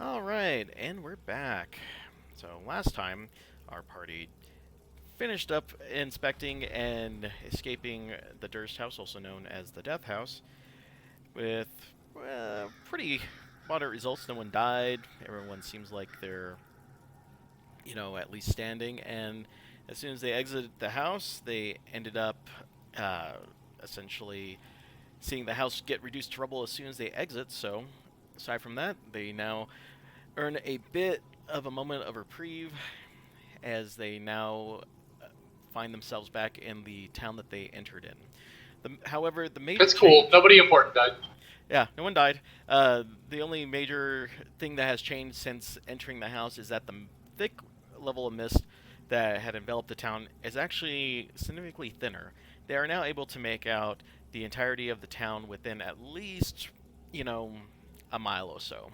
All right, and we're back. So last time, our party finished up inspecting and escaping the Durst House, also known as the Death House, with pretty moderate results. No one died. Everyone seems like they're, at least standing. And as soon as they exited the house, they ended up uh, essentially seeing the house get reduced to rubble as soon as they exit. So, aside from that, they now earn a bit of a moment of reprieve as they now find themselves back in the town that they entered in. However, the major It's cool. change. Nobody important died. Yeah, no one died. The only major thing that has changed since entering the house is that the thick level of mist that had enveloped the town is actually significantly thinner. They are now able to make out the entirety of the town within at least, you know, a mile or so.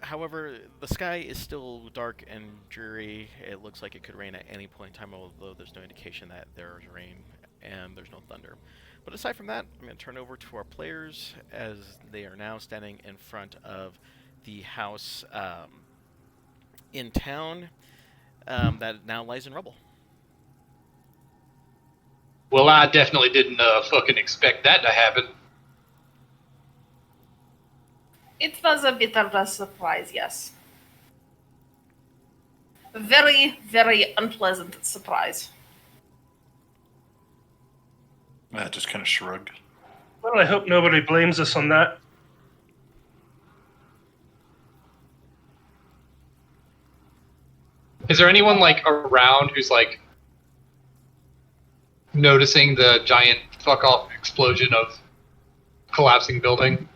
However, the sky is still dark and dreary. It looks like it could rain at any point in time, although there's no indication that there's rain and there's no thunder. But aside from that, I'm going to turn over to our players as they are now standing in front of the house in town that now lies in rubble. Well, I definitely didn't fucking expect that to happen. It was a bit of a surprise, yes. A very, very unpleasant surprise. I just kind of shrugged. Well, I hope nobody blames us on that. Is there anyone around who's noticing the giant fuck off explosion of collapsing building?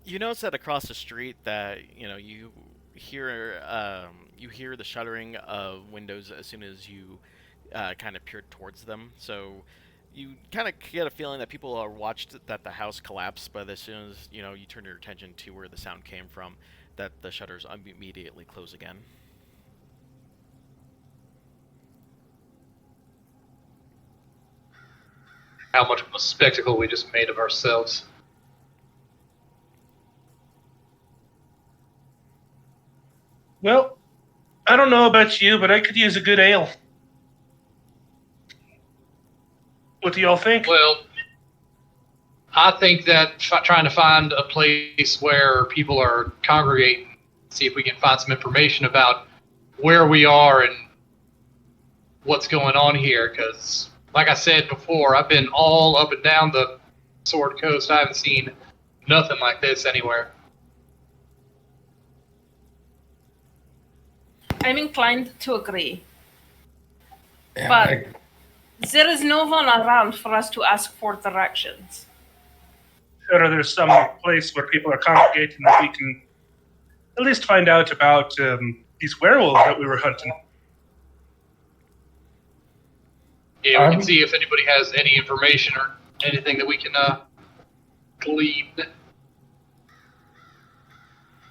You notice that across the street that you hear the shuttering of windows as soon as you kind of peered towards them. So you kind of get a feeling that people are watched that the house collapsed, but as soon as you turn your attention to where the sound came from, that the shutters immediately close again. How much of a spectacle we just made of ourselves. Well, I don't know about you, but I could use a good ale. What do y'all think? Well, I think that trying to find a place where people are congregating, see if we can find some information about where we are and what's going on here, because like I said before, I've been all up and down the Sword Coast. I haven't seen nothing like this anywhere. I'm inclined to agree. Yeah, But there is no one around for us to ask for directions. Sure, there's some place where people are congregating that we can at least find out about these werewolves that we were hunting. Yeah, we can see if anybody has any information or anything that we can glean.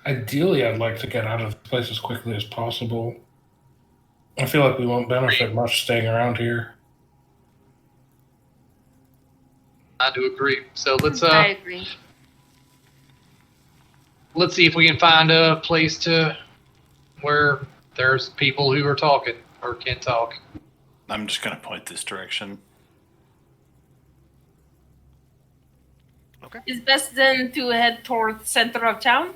Ideally, I'd like to get out of the place as quickly as possible. I feel like we won't benefit much staying around here. I do agree. So let's I agree. let's see if we can find a place to where there's people who are talking or can talk. I'm just going to point this direction. Okay. It's best then to head toward the center of town.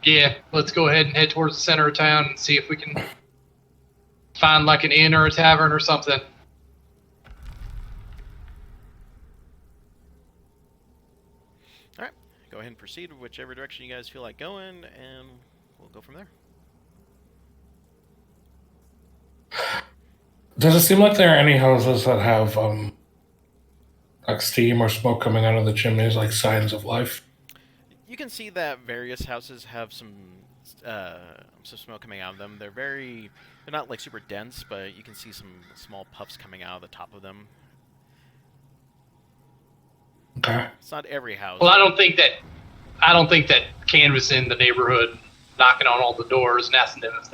Yeah, let's go ahead and head towards the center of town and see if we can find like an inn or a tavern or something. All right, go ahead and proceed whichever direction you guys feel like going, and we'll go from there. Does it seem like there are any houses that have like steam or smoke coming out of the chimneys, like signs of life? You can see that various houses have some smoke coming out of them. They're not like super dense, but you can see some small puffs coming out of the top of them. Okay. It's not every house. Well, I don't think that canvassing the neighborhood, knocking on all the doors and asking them if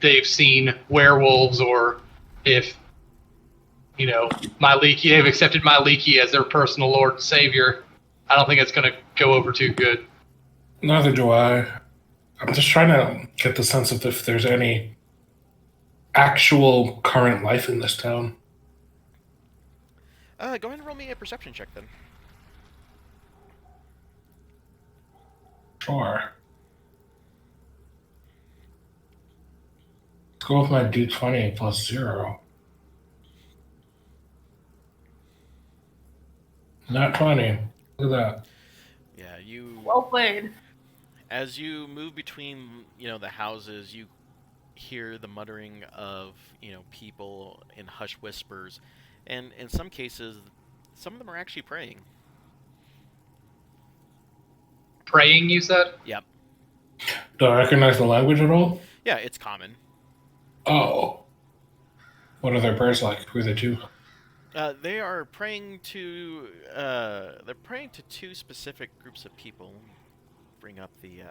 they've seen werewolves or if they've accepted Maliki as their personal Lord and Savior. I don't think it's going to go over too good. Neither do I. I'm just trying to get the sense of if there's any actual current life in this town. Go ahead and roll me a perception check then. Sure. Let's go with my D20 plus 0. Not 20. Look at that. Yeah, you. Well played. As you move between, the houses, you hear the muttering of, people in hushed whispers, and in some cases, some of them are actually praying. Praying, you said? Yep. Do I recognize the language at all? Yeah, it's common. Oh. What are their prayers like? Who are they to? They are praying to. They're praying to two specific groups of people. Let me bring up the.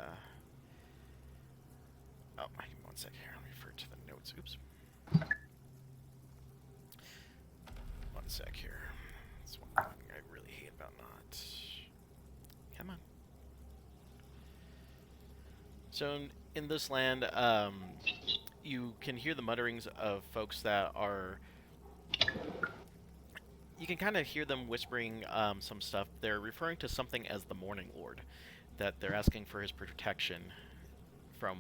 Oh, one sec here. Let me refer to the notes. Oops. One sec here. That's one thing I really hate about not. Come on. So in this land, you can hear the mutterings of folks that are. You can kind of hear them whispering some stuff. They're referring to something as the Morning Lord, that they're asking for his protection from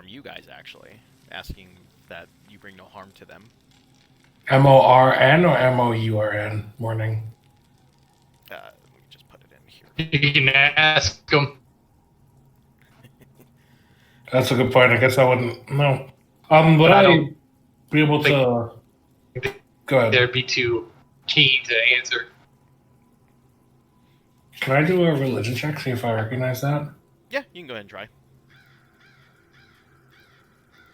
you guys, actually, asking that you bring no harm to them. MORN or MOURN? Morning. Let me just put it in here. You can ask them. That's a good point. I guess I wouldn't. No. Would But I I don't be able to. Go ahead. They'd be too keen to answer. Can I do a religion check, see if I recognize that? Yeah, you can go ahead and try.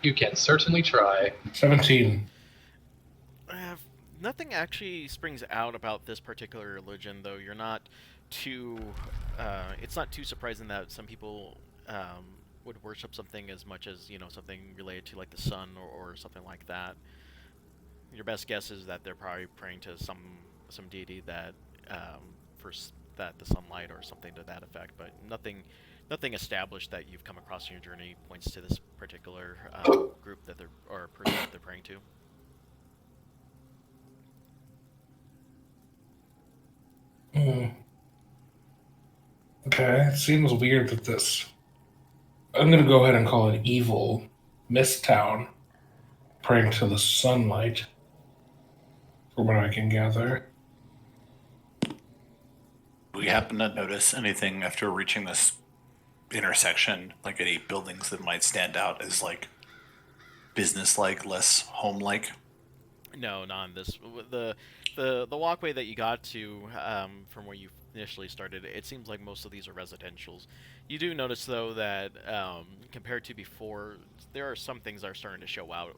You can certainly try. 17. Nothing actually springs out about this particular religion, though. You're not too. It's not too surprising that some people would worship something as much as something related to like the sun or something like that. Your best guess is that they're probably praying to some deity that that the sunlight or something to that effect, but nothing established that you've come across in your journey points to this particular group that or person that they're praying to. Okay, it seems weird that this. I'm going to go ahead and call it evil Mist Town, praying to the sunlight, from what I can gather. Do we happen to notice anything after reaching this intersection, like any buildings that might stand out as like business-like, less home-like? No, not on this. The walkway that you got to from where you initially started, it seems like most of these are residentials. You do notice though that compared to before, there are some things that are starting to show out.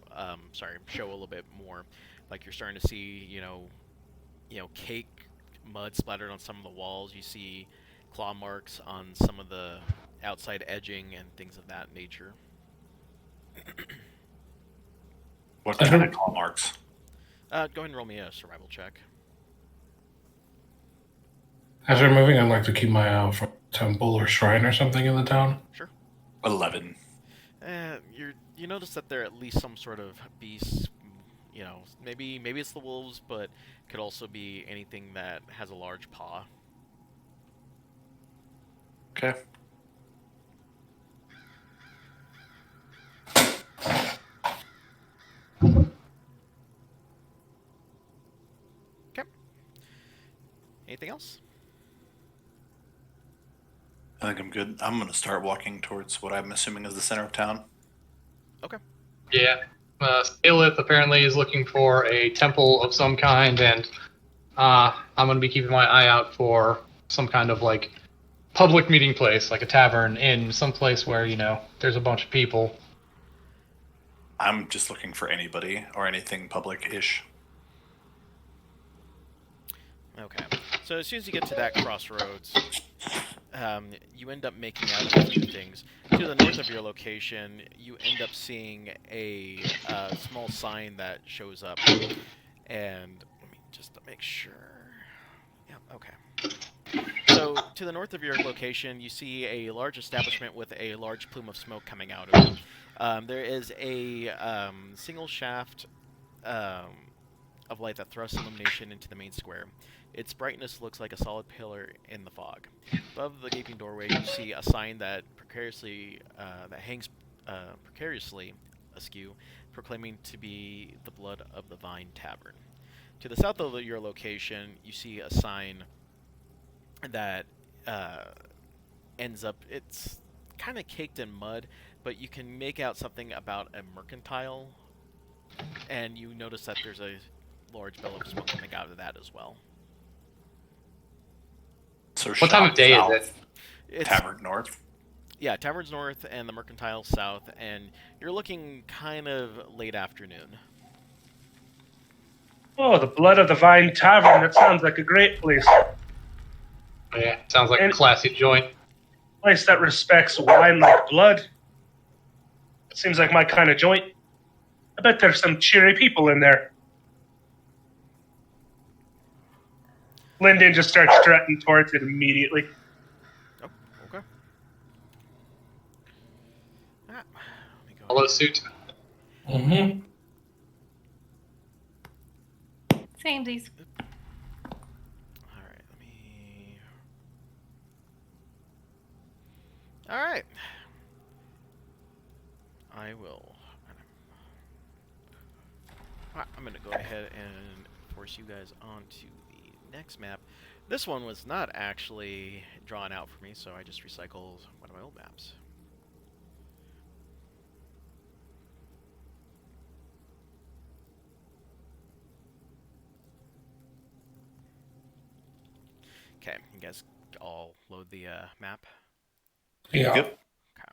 Show a little bit more. Like you're starting to see, cake mud splattered on some of the walls. You see claw marks on some of the outside edging and things of that nature. What kind of claw marks? Go ahead and roll me a survival check. As we're moving, I'd like to keep my eye out for a temple or shrine or something in the town. Sure. 11. You notice that there are at least some sort of beasts. Maybe it's the wolves, but could also be anything that has a large paw. Okay. Okay. Anything else? I think I'm good. I'm going to start walking towards what I'm assuming is the center of town. Okay. Yeah. Stalith apparently is looking for a temple of some kind, and I'm going to be keeping my eye out for some kind of like public meeting place, like a tavern, in some place where, there's a bunch of people. I'm just looking for anybody or anything public-ish. Okay. So as soon as you get to that crossroads, you end up making out a few things. To the north of your location, you end up seeing a small sign that shows up. And let me just make sure. Yeah, okay. So So, to the north of your location, you see a large establishment with a large plume of smoke coming out of it. There is a single shaft um, of light that thrusts illumination into the main square. Its brightness looks like a solid pillar in the fog. Above the gaping doorway, you see a sign that hangs precariously askew, proclaiming to be the Blood of the Vine Tavern. To the south of your location, you see a sign that uh, ends up. It's kind of caked in mud, but you can make out something about a mercantile, and you notice that there's a large bellow of smoke coming out of that as well. So What time of shop day is south, it? It's tavern north. yeah, Tavern's north and the mercantile south, and you're looking kind of late afternoon. Oh, the Blood of the Vine Tavern. That sounds like a great place. Yeah, sounds like And- a classy joint. Place that respects wine like blood. It seems like my kind of joint. I bet there's some cheery people in there. Lyndon just starts strutting towards it immediately. Oh, okay. Ah, let me go Hello, ahead. suit. Mm-hmm. Samesies. All right, let me. All right. I will. I'm going to go ahead and force you guys onto the next map. This one was not actually drawn out for me, so I just recycled one of my old maps. Okay, you guys all load the map. Yeah. Yep. Okay.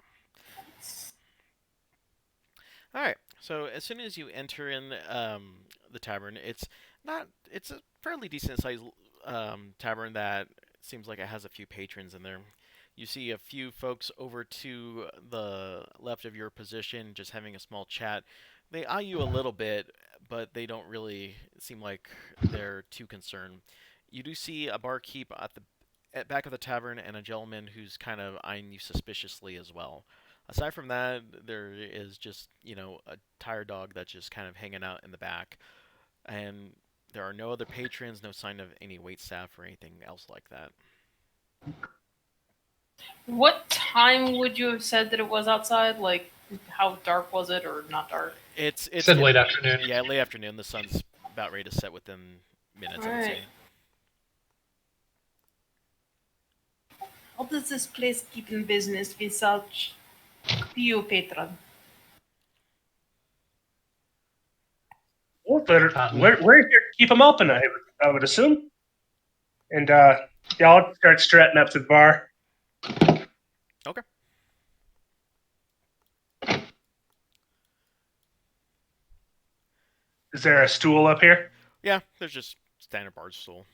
All right. So as soon as you enter in the tavern, it's a fairly decent sized tavern that seems like it has a few patrons in there. You see a few folks over to the left of your position just having a small chat. They eye you a little bit, but they don't really seem like they're too concerned. You do see a barkeep at back of the tavern and a gentleman who's kind of eyeing you suspiciously as well. Aside from that, there is just, a tire dog that's just kind of hanging out in the back. And there are no other patrons, no sign of any wait staff or anything else like that. What time would you have said that it was outside? Like, how dark was it or not dark? It's Said late afternoon. Yeah, late afternoon. The sun's about ready to set within minutes, I would say. Alright. How does this place keep in business with such few patrons? Well, we're here to keep them open, I would assume. And y'all start strutting up to the bar. Okay. Is there a stool up here? Yeah, there's just standard bar stool.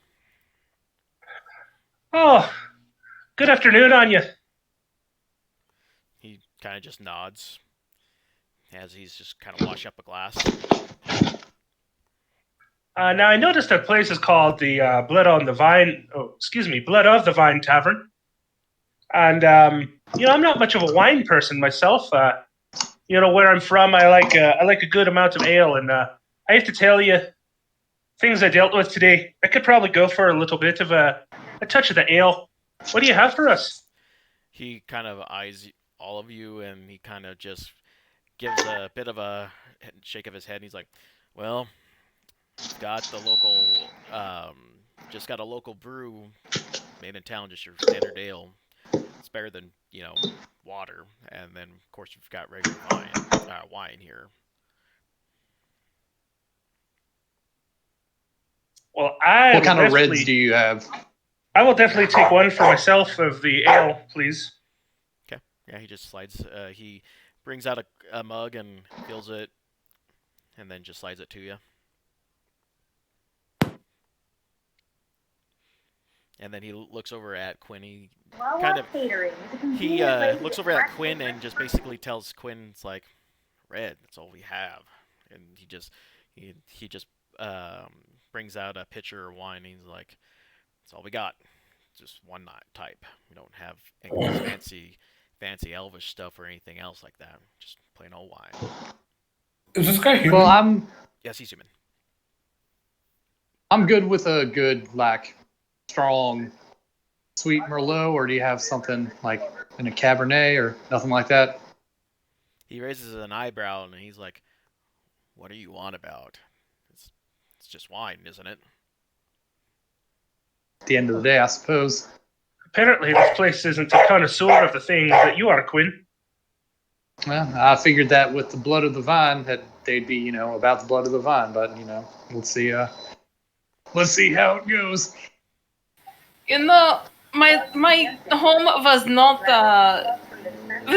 Oh, good afternoon on you. He kind of just nods as he's just kind of washing up a glass. Now I noticed that place is called the Blood on the Vine. Oh, excuse me, Blood of the Vine Tavern. And I'm not much of a wine person myself. Where I'm from, I like a good amount of ale, and I have to tell you, things I dealt with today, I could probably go for a little bit of a touch of the ale. What do you have for us? He kind of eyes all of you, and he kind of just gives a bit of a shake of his head, and he's like, "Well, got the local, just got a local brew made in town, just your standard ale. It's better than water, and then of course you've got regular wine here." Well, What kind of reds do you have? I will definitely take one for myself of the ale, please. Okay. Yeah, he just slides. He brings out a mug and fills it, and then just slides it to you. And then he looks over at Quinn. He kind of looks over at Quinn and just basically tells Quinn, "It's like, red. That's all we have." And he just brings out a pitcher of wine. And he's like, "That's all we got. just one type. We don't have any fancy elvish stuff or anything else like that. Just plain old wine. Is this guy human? Well, Yes, he's human. I'm good with a good like strong sweet Merlot, or do you have something like in a Cabernet or nothing like that? He raises an eyebrow and he's like, "What are you on about? It's just wine, isn't it?" At the end of the day, I suppose. Apparently, this place isn't a connoisseur of the things that you are, Quinn. Well, I figured that with the blood of the vine that they'd be, about the blood of the vine, but let's see. Let's see how it goes. My home was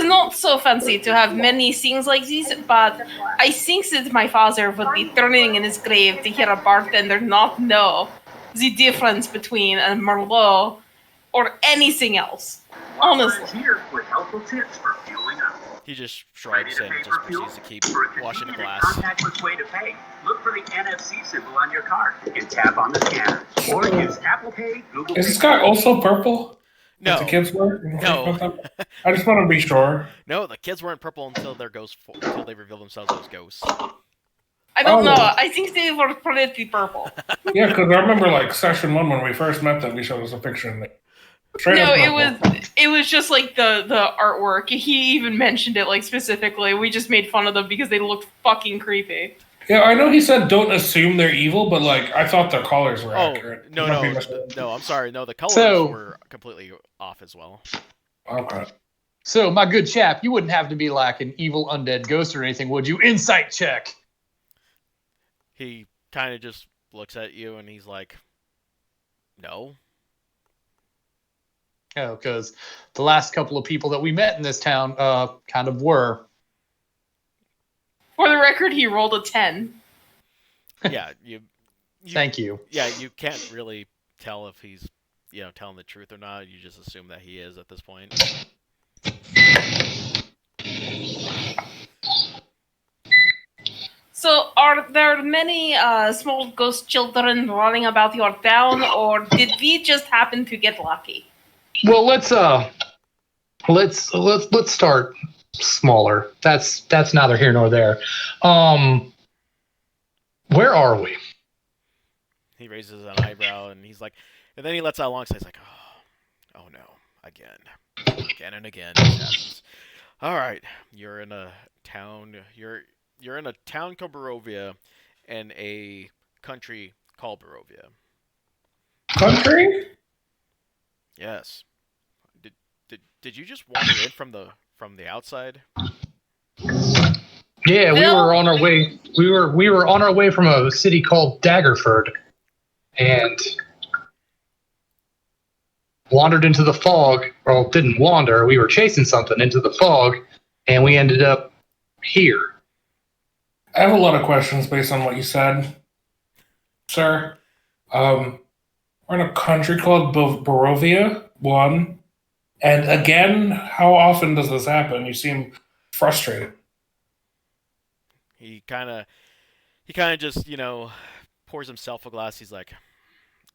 not so fancy to have many things like these, but I think that my father would be turning in his grave to hear a bartender not know the difference between a Merlot or anything else. Honestly. Here with helpful tips for fueling up. He just shrugs and just proceeds to keep For a washing the convenient glass. contactless way to pay, look for the NFC symbol on your card and tap on the scanner. Or use Apple Pay, Google Pay. Is this guy also purple? No, Like the kids were? No. I just want to be sure. no, the kids weren't purple until until they reveal themselves as ghosts. I don't Oh. know. I think they were pretty purple. Yeah, because I remember like session 1 when we first met them, he showed us a picture and No, it was just like the artwork. He even mentioned it like specifically. We just made fun of them because they looked fucking creepy. Yeah, I know he said don't assume they're evil, but like I thought their colors were Oh, accurate. no, Might be no, mistaken. no, I'm sorry. No, the colors So- were completely off as well. Okay. So, my good chap, you wouldn't have to be like an evil undead ghost or anything, would you? Insight check. He kind of just looks at you and he's like, "No." Oh, because the last couple of people that we met in this town kind of were. For the record, he rolled a 10. Yeah, you Thank you. yeah, you can't really tell if he's, telling the truth or not. You just assume that he is at this point. So, are there many small ghost children running about your town, or did we just happen to get lucky? Well, let's start smaller. That's neither here nor there. Where are we? He raises an eyebrow and he's like, and then he lets out a long sigh. He's like, oh no, again and again this happens. All right, you're in a town. You're in a town called Barovia, and a country called Barovia. Country? Yes. Did you just wander in from the outside? Yeah, we Bill? were on our way. We were on our way from a city called Daggerford, and wandered into the fog. Well, didn't wander. We were chasing something into the fog, and we ended up here. I have a lot of questions based on what you said, sir. We're in a country called Barovia, one. And again, how often does this happen? You seem frustrated. He kind of just pours himself a glass. He's like,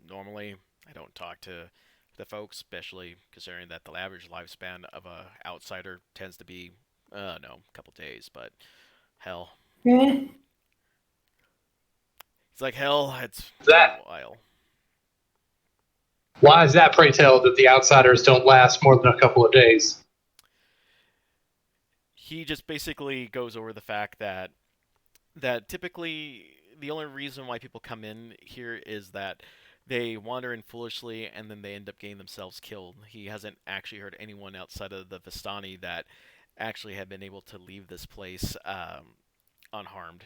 normally I don't talk to the folks, especially considering that the average lifespan of a outsider tends to be a couple days, but hell. Hmm. It's like hell. It's That- been a while. Why is that, pray tell, that the outsiders don't last more than a couple of days? He just basically goes over the fact that typically the only reason why people come in here is that they wander in foolishly and then they end up getting themselves killed. He hasn't actually heard anyone outside of the Vistani that actually have been able to leave this place unharmed.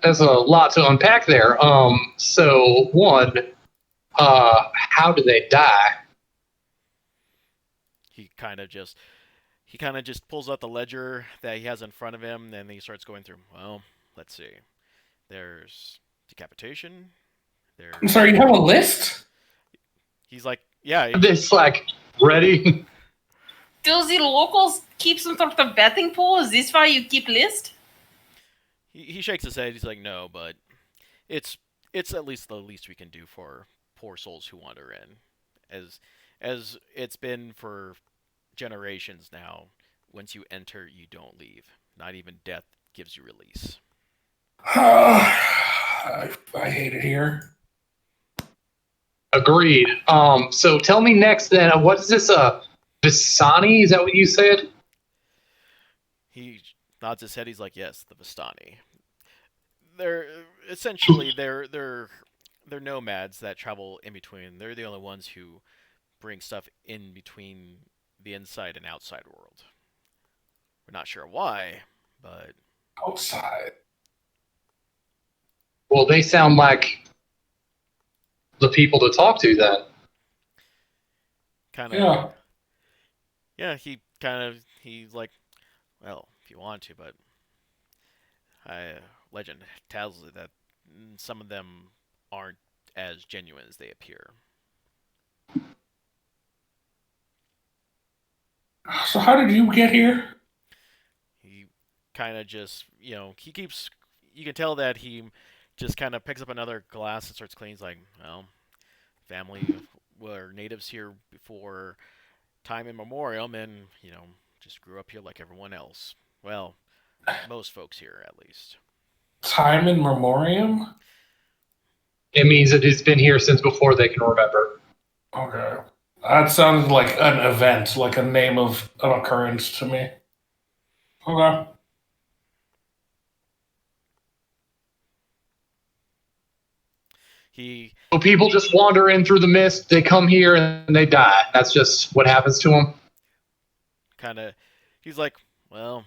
There's a lot to unpack there. So one, how do they die? He kind of just pulls out the ledger that he has in front of him, and he starts going through. Well, let's see. There's decapitation. I'm sorry, you have a list? He's like, yeah. It's like ready. Do the locals keep some sort of betting pool? Is this why you keep list? He shakes his head. He's like, no, but it's at least the least we can do for poor souls who wander in, as it's been for generations now. Once you enter, you don't leave. Not even death gives you release. I hate it here. Agreed. So tell me next then, what is this, Visani? Is that what you said? He nods his head. He's like, "Yes, the Vistani. They're essentially they're nomads that travel in between. They're the only ones who bring stuff in between the inside and outside world. We're not sure why, but Outside. Well, they sound like the people to talk to then. kind of Yeah. yeah. He's like, well, if you want to, but legend tells it that some of them aren't as genuine as they appear. So how did you get here? He kind of just, he keeps. You can tell that he just kind of picks up another glass and starts cleaning. He's like, well, family were natives here before time immemorial, and just grew up here like everyone else. Well, most folks here, at least. Time in memoriam? It means that it's been here since before they can remember. Okay. That sounded like an event, like a name of an occurrence to me. Okay. He So people just wander in through the mist, they come here and they die. That's just what happens to them. he's like, well,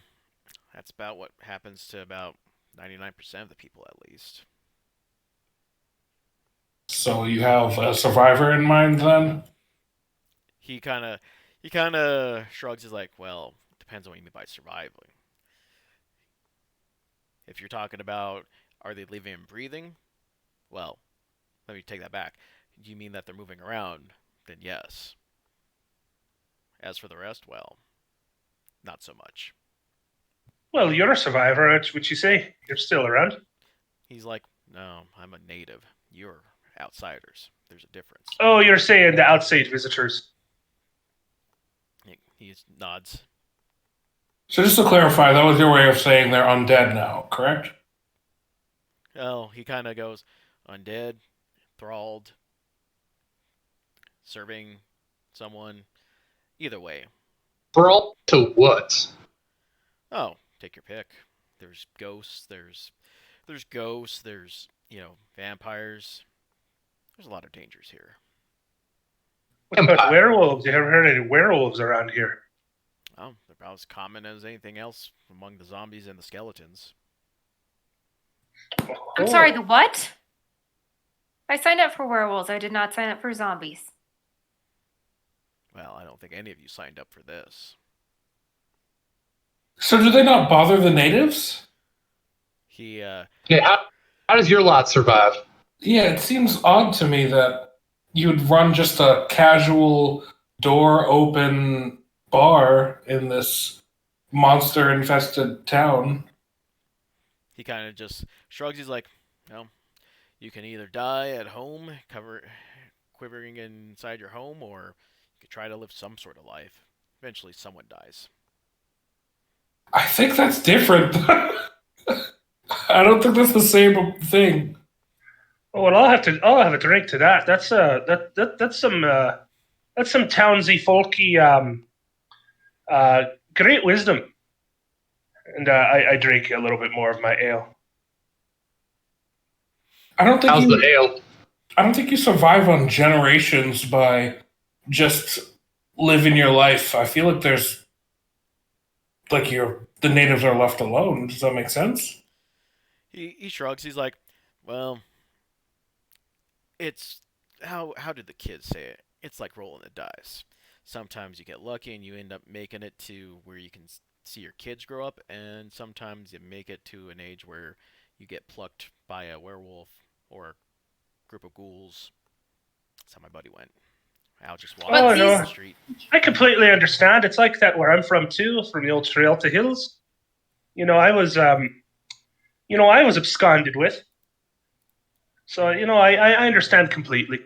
that's about what happens to about 99% of the people, at least. So you have a survivor in mind then? He kind of shrugs. He's like, well, depends on what you mean by surviving. If you're talking about are they living and breathing, well, let me take that back. Do you mean that they're moving around? Then yes. As for the rest, well, not so much. Well, you're a survivor. That's what you say. You're still around. He's like, no, I'm a native. You're outsiders. There's a difference. Oh, you're saying the outside visitors. He nods. So just to clarify, that was your way of saying they're undead now, correct? Oh, he kind of goes, undead, thralled, serving someone. Either way. Brawl to what? Oh, take your pick. There's ghosts. There's ghosts. There's vampires. There's a lot of dangers here. What about werewolves? You ever heard of any werewolves around here? Oh, they're about as common as anything else among the zombies and the skeletons. I'm sorry, the what? I signed up for werewolves. I did not sign up for zombies. Well, I don't think any of you signed up for this. So do they not bother the natives? He, Yeah, how does your lot survive? Yeah, it seems odd to me that you'd run just a casual door open bar in this monster infested town. he kind of just shrugs. He's like, well, you can either die at home, quivering inside your home, or you could try to live some sort of life. Eventually, someone dies. I think that's different. I don't think that's the same thing. Oh, well, I'll have a drink to that. That's some townsy folky great wisdom. And I drink a little bit more of my ale. How's the ale? I don't think you survive on generations by just living your life. I feel like there's like the natives are left alone. Does that make sense? He shrugs. He's like, well, it's how did the kids say it? It's like rolling the dice. Sometimes you get lucky and you end up making it to where you can see your kids grow up, and sometimes you make it to an age where you get plucked by a werewolf or a group of ghouls. That's how my buddy went. Al just walked Oh, down no. the street. I completely understand. It's like that where I'm from too, from the old Trail to Hills. I was absconded with. So I understand completely.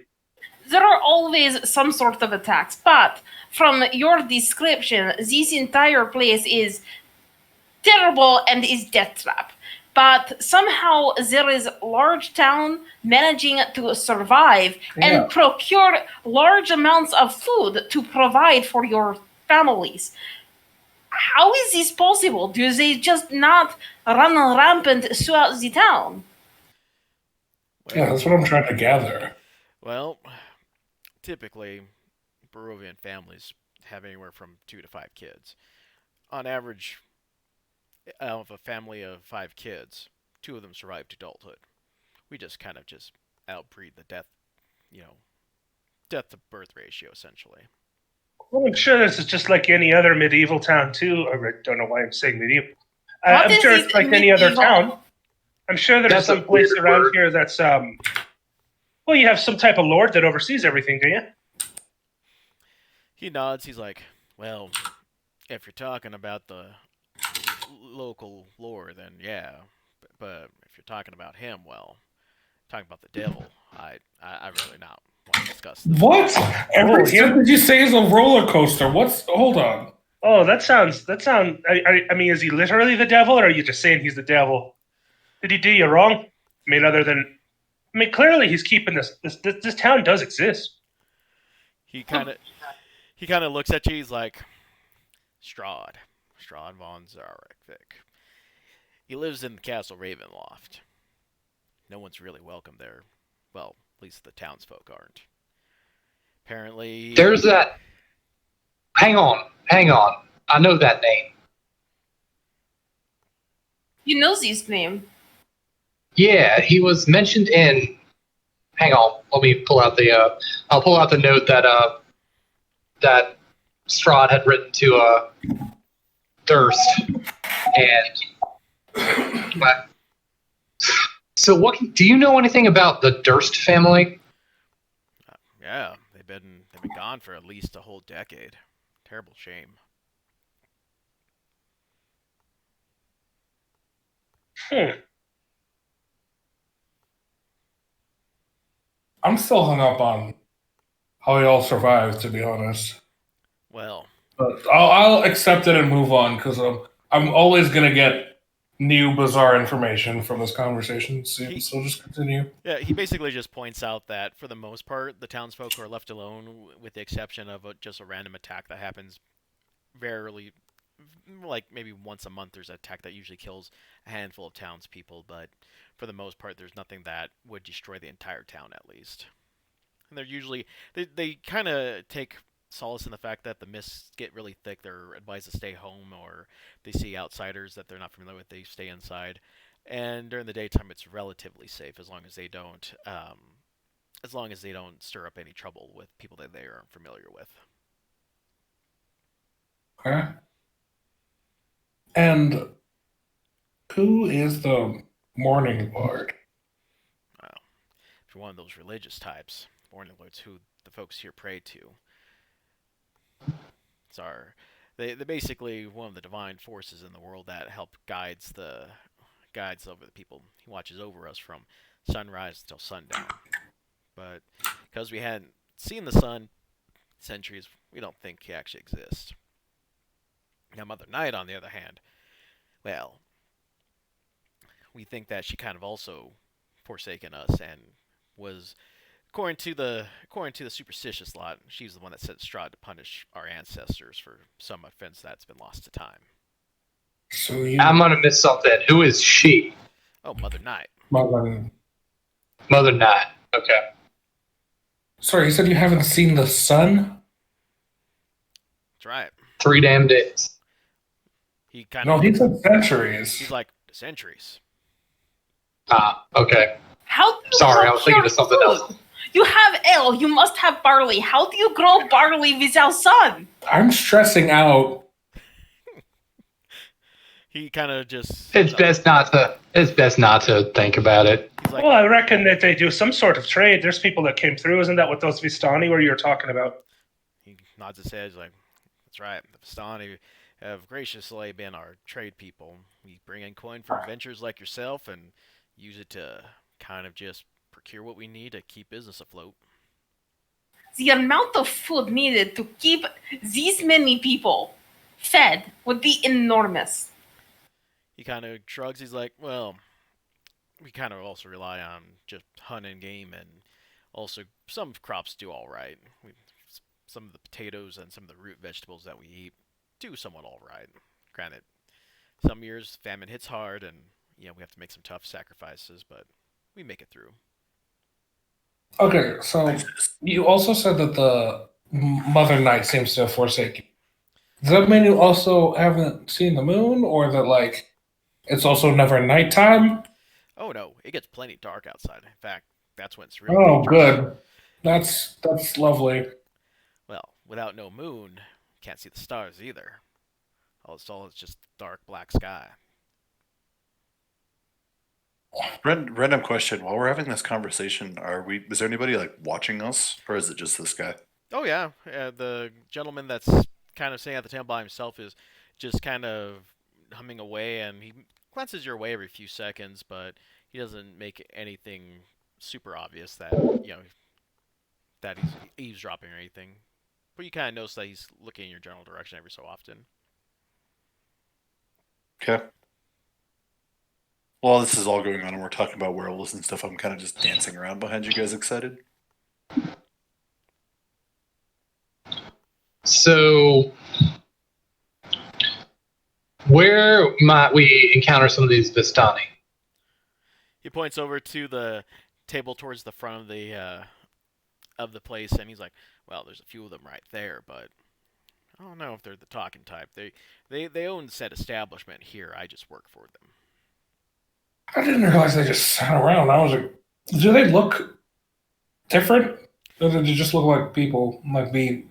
there are always some sort of attacks. But from your description, this entire place is terrible and is death trap. But somehow there is large town managing to survive Yeah. and procure large amounts of food to provide for your families. How is this possible? Do they just not run rampant throughout the town? Yeah, that's what I'm trying to gather. Well, typically, Barovian families have anywhere from 2 to 5 kids. On average, out of a family of 5 kids, 2 of them survive to adulthood. We just kind of just outbreed the you know, death to birth ratio essentially. Well, I'm sure this is just like any other medieval town too. I don't know why I'm saying medieval. What I'm is sure it it's like any other medieval? town. I'm sure there's That's a some place weird around word. here that's well, you have some type of lord that oversees everything, do you? He nods. He's like, "Well, if you're talking about the local lore, then yeah. But if you're talking about him, well, talking about the devil, I really not want to discuss this." What? Every here- step that you say is a roller coaster. What's? Hold on. Oh, that sounds. I mean, is he literally the devil, or are you just saying he's the devil? Did he do you wrong? I mean, other than, I mean, clearly he's keeping this town does exist. He kind of looks at you. He's like, Strahd von Zarek. He lives in the Castle Ravenloft. No one's really welcome there. Well, at least the townsfolk aren't. Apparently, There's that. Hang on. I know that name. You know this name. Yeah, he was mentioned in. Hang on. Let me pull out the. I'll pull out the note that Strahd had written to Durst, and. So, what do you know anything about the Durst family? yeah, they've been gone for at least a whole decade. Terrible shame. I'm still hung up on how we all survived, to be honest. Well, But I'll accept it and move on because I'm always gonna get new bizarre information from this conversation. So just continue. yeah, he basically just points out that for the most part, the townsfolk are left alone, with the exception of just a random attack that happens rarely, like maybe once a month. There's an attack that usually kills a handful of townspeople, but for the most part, there's nothing that would destroy the entire town, at least. And they're usually they kind of take solace in the fact that the mists get really thick. They're advised to stay home, or they see outsiders that they're not familiar with. They stay inside, and during the daytime, it's relatively safe as long as they don't stir up any trouble with people that they aren't familiar with. Okay. And who is the Morning Lord? Well, if you're one of those religious types, Morning Lord's who the folks here pray to. It's they're basically one of the divine forces in the world that help guides over the people. He watches over us from sunrise till sundown. But because we hadn't seen the sun in centuries, we don't think he actually exists. Now, Mother Night, on the other hand, well, we think that she kind of also forsaken us and was, according to the superstitious lot, she's the one that sent Strahd to punish our ancestors for some offense that's been lost to time. So you, I'm gonna miss something. Who is she? Oh, Mother Night. Mother. Mother Night. Okay. Sorry, you said you haven't seen the sun? That's right. 3 damn days. He kind No, of he said centuries. he's like centuries. Ah, okay. How do you Sorry, I was thinking procure of something food? else. You have ale. You must have barley. How do you grow barley without sun? I'm stressing out. He kind of just It's best not to think about it. he's like, Well, I reckon that they do some sort of trade. There's people that came through. Isn't that what those Vistani were you were talking about? he nods his head. He's like, that's right. The Vistani have graciously been our trade people. We bring in coin from adventurers like yourself and use it to kind of just procure what we need to keep business afloat. the amount of food needed to keep these many people fed would be enormous. He kind of shrugs. He's like, well, we kind of also rely on just hunting game, and also some crops do all right. Some of the potatoes and some of the root vegetables that we eat do somewhat all right. Granted, some years famine hits hard, and we have to make some tough sacrifices, but we make it through. Okay, so you also said that the Mother Night seems to have forsaken. Does that mean you also haven't seen the moon, or that like it's also never nighttime? Oh no, it gets plenty dark outside. In fact, that's when it's real Oh, dangerous. good. That's lovely. Well, without no moon, can't see the stars either. All it's just dark black sky. Random question. While we're having this conversation, is there anybody like watching us, or is it just this guy? Oh yeah, the gentleman that's kind of sitting at the table by himself is just kind of humming away, and he glances your way every few seconds, but he doesn't make anything super obvious that that he's eavesdropping or anything. But you kind of notice that he's looking in your general direction every so often. Okay. While this is all going on and we're talking about werewolves and stuff, I'm kind of just dancing around behind you guys, excited. So, where might we encounter some of these Vistani? He points over to the table towards the front of the place, and he's like, "Well, there's a few of them right there, but I don't know if they're the talking type. They own said establishment here. I just work for them." I didn't realize they just sat around. I was like, do they look different? Or did they just look like people? They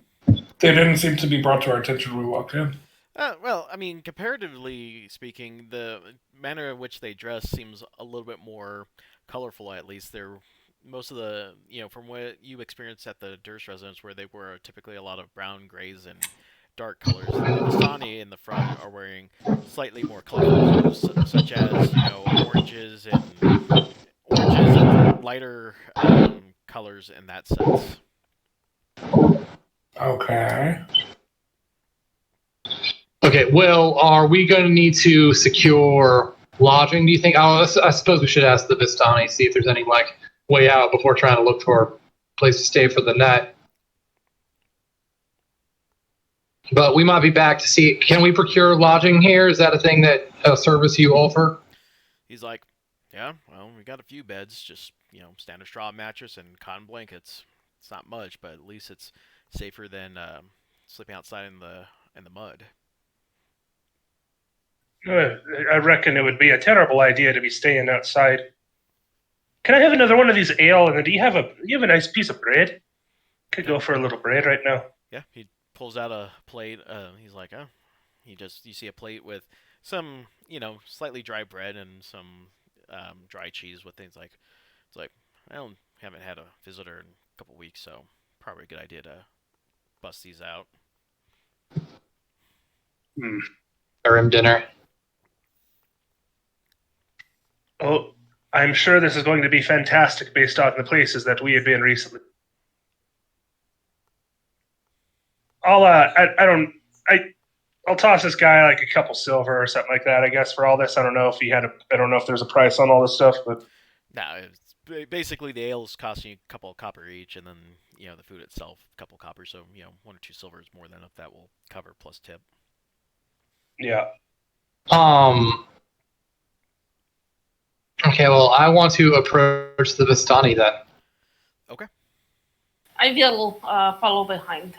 didn't seem to be brought to our attention when we walked in. Well, I mean, comparatively speaking, the manner in which they dress seems a little bit more colorful. At least they're most of the from what you experienced at the Durst residence, where they were typically a lot of brown, grays, and dark colors. The Vistani in the front are wearing slightly more colorful clothes, such as oranges and lighter colors in that sense. Okay. Okay, well, are we going to need to secure lodging, do you think? I suppose we should ask the Vistani, see if there's any way out before trying to look for a place to stay for the night. But we might be back to see, can we procure lodging here? Is that a thing that a service you offer? He's like, yeah, well, we got a few beds, just, standard straw mattress and cotton blankets. It's not much, but at least it's safer than sleeping outside in the mud. I reckon it would be a terrible idea to be staying outside. Can I have another one of these ale? And then do you have a nice piece of bread? Could go for a little bread right now. Yeah, he pulls out a plate. He's like, oh, you see a plate with some, slightly dry bread and some dry cheese with things like, it's like, haven't had a visitor in a couple weeks, so probably a good idea to bust these out. Or dinner. Oh, I'm sure this is going to be fantastic based on the places that we have been recently. I'll toss this guy like a couple silver or something like that. I guess for all this, I don't know if there's a price on all this stuff, but no, it's basically the ale is costing you a couple of copper each, and then the food itself a couple of copper. So 1 or 2 silver is more than enough. That will cover plus tip. Yeah. Okay, well, I want to approach the Vistani then. Okay. I will follow behind.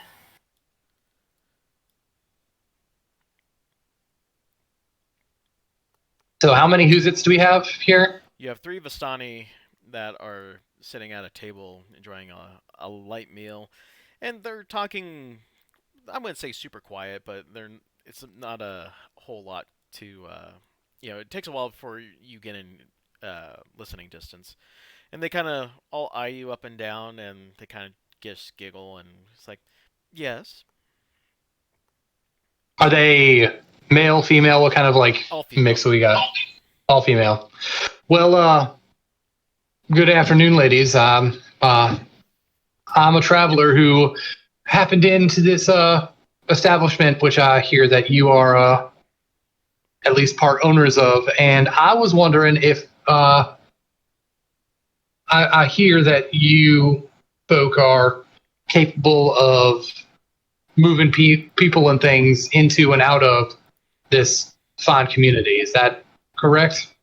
So how many Huzits do we have here? You have 3 Vistani that are sitting at a table enjoying a light meal, and they're talking, I wouldn't say super quiet, but it's not a whole lot to, it takes a while before you get in listening distance. And they kind of all eye you up and down, and they kind of just giggle, and it's like, yes. Are they male, female? What kind of mix do we got? All female. Well, good afternoon, ladies. I'm a traveler who happened into this establishment, which I hear that you are at least part owners of, and I was wondering if I hear that you folk are capable of moving people and things into and out of this fine community. Is that correct?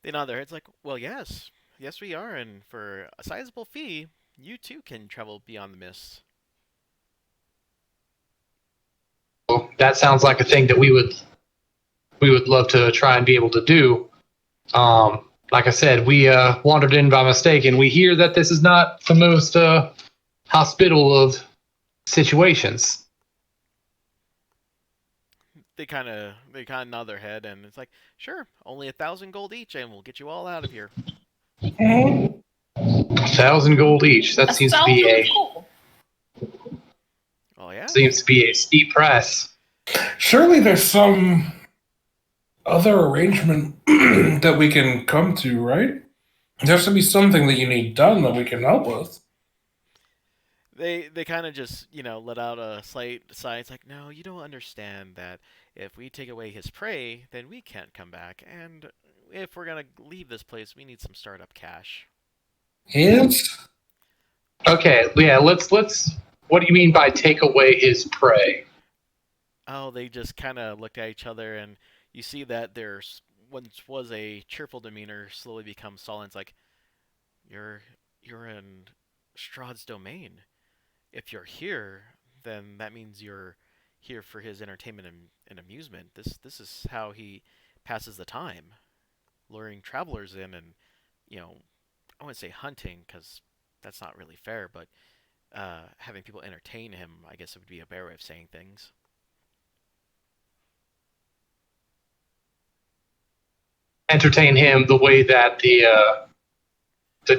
They nod their heads like, well, yes. Yes, we are, and for a sizable fee, you too can travel beyond the mists. Well, that sounds like a thing that we would love to try and be able to do. Like I said, we wandered in by mistake, and we hear that this is not the most hospitable of situations. They kind of nod their head, and it's like, sure, only 1,000 gold each, and we'll get you all out of here. 1,000 gold each. That seems to be a Cool. Oh yeah. seems to be a steep price. Surely there's some other arrangement that we can come to, right? There has to be something that you need done that we can help with. They kind of just let out a slight sigh. It's like, no, you don't understand that if we take away his prey, then we can't come back, and if we're gonna leave this place, we need some startup cash. His? Okay, yeah, let's. What do you mean by take away his prey? Oh, they just kind of looked at each other, and you see that there once was a cheerful demeanor slowly becomes sullen. It's like, you're in Strahd's domain. If you're here, then that means you're here for his entertainment and amusement. This is how he passes the time, luring travelers in, and I wouldn't say hunting because that's not really fair, but having people entertain him, I guess it would be a better way of saying things. Entertain him the way that the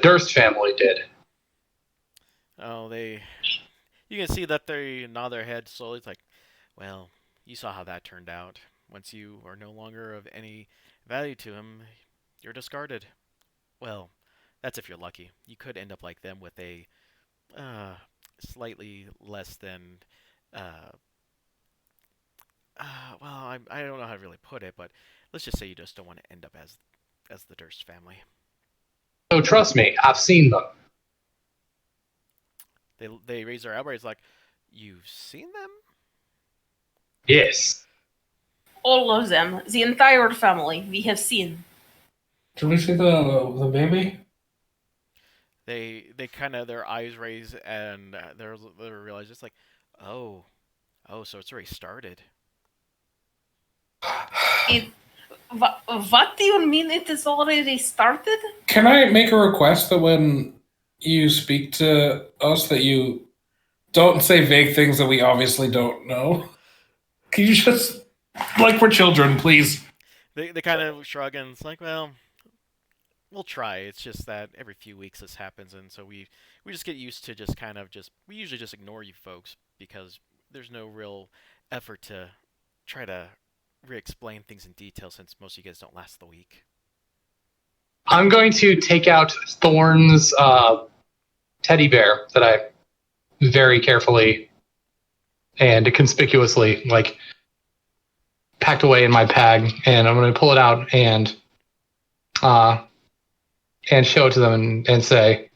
Durst family did. Oh, you can see that they nod their head slowly. It's like, well, you saw how that turned out. Once you are no longer of any value to him, you're discarded. Well, that's if you're lucky. You could end up like them with a slightly less than. Well, I don't know how to really put it, but let's just say you just don't want to end up as the Durst family. Oh, trust me, I've seen them. They raise their eyebrows like, you've seen them? Yes. All of them, the entire family, we have seen. Did we see the baby? They kind of their eyes raise and they realize it's like, oh, so it's already started. What do you mean it is already started? Can I make a request that when you speak to us that you don't say vague things that we obviously don't know? Can you just, like we're children, please? They kind of shrug and it's like, well, we'll try. It's just that every few weeks this happens, and so we just get used to just kind of we usually just ignore you folks because there's no real effort to try to re-explain things in detail since most of you guys don't last the week. I'm going to take out Thorn's teddy bear that I very carefully and conspicuously packed away in my bag, and I'm going to pull it out and show it to them and say,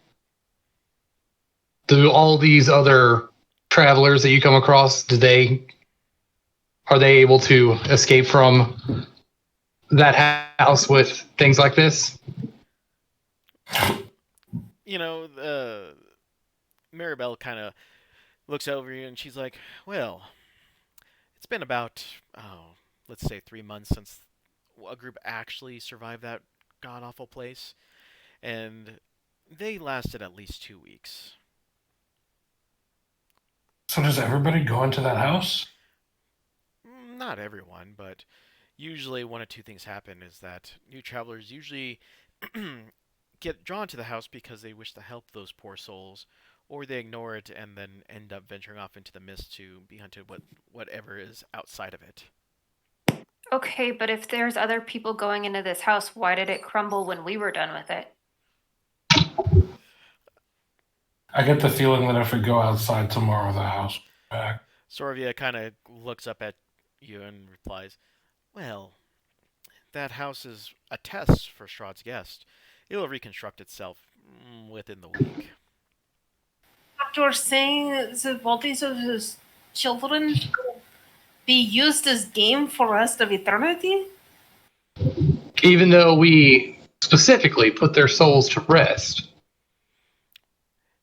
do all these other travelers that you come across, are they able to escape from that house with things like this? Maribel kind of looks over you and she's like, well, it's been about, let's say 3 months since a group actually survived that god-awful place. And they lasted at least 2 weeks. So does everybody go into that house? Not everyone, but usually one of two things happen is that new travelers usually get drawn to the house because they wish to help those poor souls, or they ignore it and then end up venturing off into the mist to be hunted whatever is outside of it. Okay, but if there's other people going into this house, why did it crumble when we were done with it? I get the feeling that if we go outside tomorrow, the house will be back. Sorovia kind of looks up at you and replies, "Well, that house is a test for Strahd's guest. It'll reconstruct itself within the week." What you're saying is the bodies of his children will be used as game for rest of eternity? Even though we specifically put their souls to rest.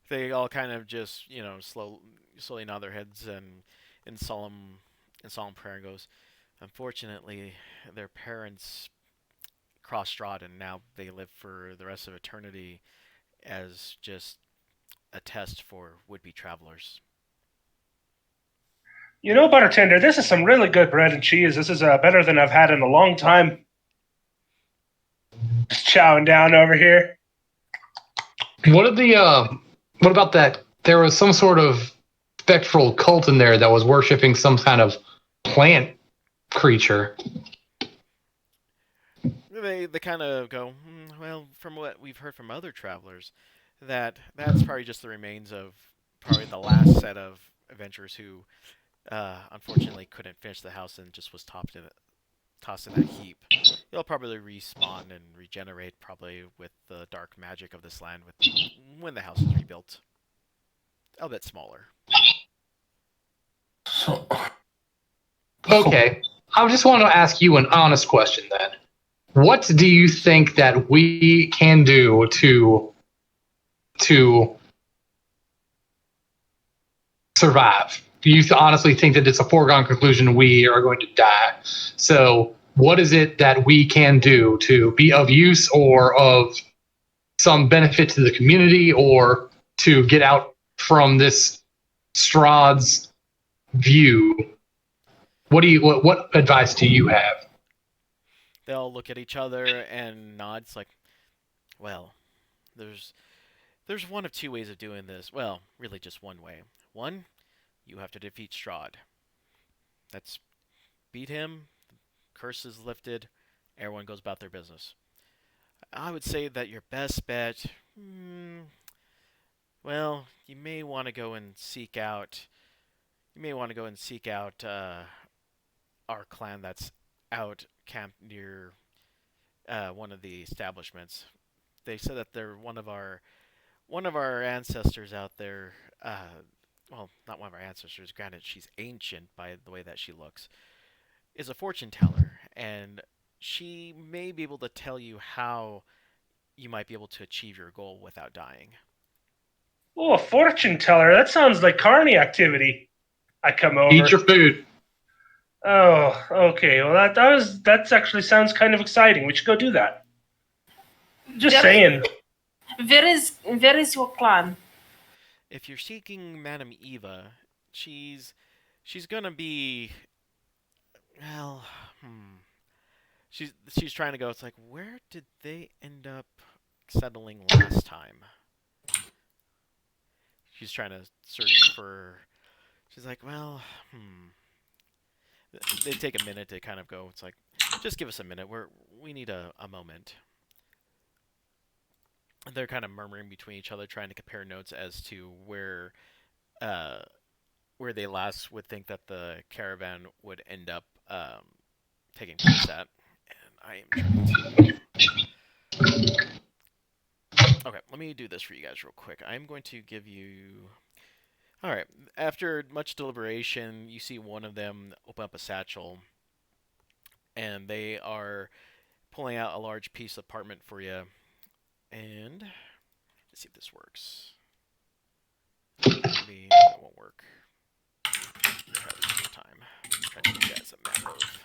They all kind of just, slowly nod their heads and in solemn, in solemn prayer goes, "Unfortunately, their parents crossed Strahd and now they live for the rest of eternity as just a test for would-be travelers." You know, bartender, this is some really good bread and cheese. This is better than I've had in a long time. Just chowing down over here. What about that? There was some sort of spectral cult in there that was worshiping some kind of plant creature. They kind of go, well, from what we've heard from other travelers, that's probably just the remains of probably the last set of adventurers who unfortunately couldn't finish the house and just was tossed in that heap. They'll probably respawn and regenerate, probably with the dark magic of this land when the house is rebuilt. A bit smaller. So, Okay, I just want to ask you an honest question then. What do you think that we can do to survive? Do you honestly think that it's a foregone conclusion we are going to die? So what is it that we can do to be of use or of some benefit to the community or to get out from this Strahd's view? What advice do you have? They'll look at each other and nod. It's like, well, there's one of two ways of doing this. Well, really just one way. One, you have to defeat Strahd. That's beat him, curse is lifted, everyone goes about their business. I would say that your best bet, well, you may want to go and seek out. Our clan that's out camped near one of the establishments. They said that they're one of our ancestors out there. Well, not one of our ancestors. Granted, she's ancient by the way that she looks. Is a fortune teller, and she may be able to tell you how you might be able to achieve your goal without dying. Oh, a fortune teller. That sounds like carny activity. I come over. Eat your food. Oh, okay. Well, that actually sounds kind of exciting. We should go do that. Just saying. Where is your clan? If you're seeking Madame Eva, she's gonna be, well, she's trying to go. It's like, where did they end up settling last time? She's trying to search for. She's like, well, They take a minute to kind of go. It's like, just give us a minute. We need a moment. They're kind of murmuring between each other, trying to compare notes as to where they last would think that the caravan would end up taking place at. And I am trying to. Okay, let me do this for you guys real quick. I'm going to give you. All right. After much deliberation, you see one of them open up a satchel, and they are pulling out a large piece of parchment for you. And let's see if this works. Maybe it won't work. Try this one more time. Try to give you guys a map of.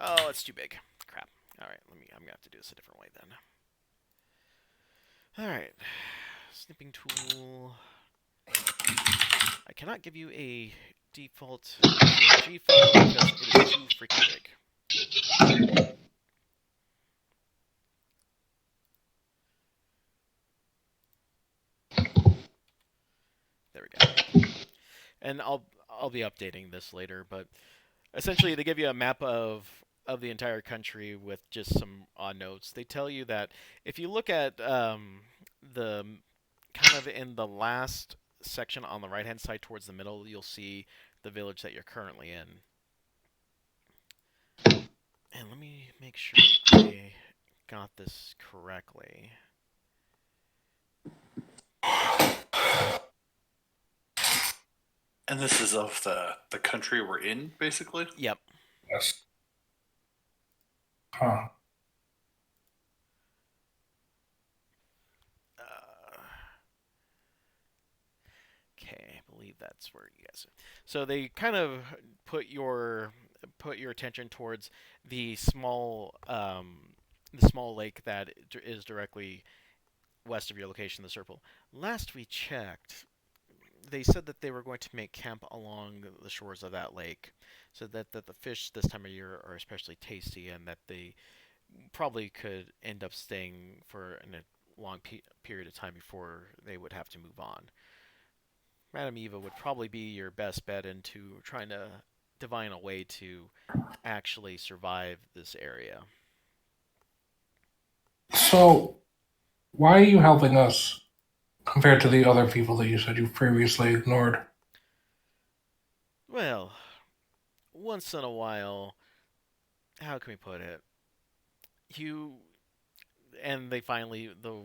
Oh, it's too big. Crap. All right. I'm gonna have to do this a different way then. All right. Snipping tool. I cannot give you a default PNG file because it is too freaking big. There we go. And I'll be updating this later, but essentially they give you a map of the entire country with just some odd notes. They tell you that if you look at the kind of in the last section on the right-hand side towards the middle, you'll see the village that you're currently in. And let me make sure I got this correctly. And this is of the country we're in, basically? Yep. Yes. Huh. Okay, I believe that's where you guys are. So they kind of put your attention towards the small lake that is directly west of your location, the Circle. Last we checked, they said that they were going to make camp along the shores of that lake, so that the fish this time of year are especially tasty, and that they probably could end up staying for a long period of time before they would have to move on. Madame Eva would probably be your best bet into trying to divine a way to actually survive this area. So, why are you helping us compared to the other people that you said you previously ignored? Well, once in a while, how can we put it? You and they finally the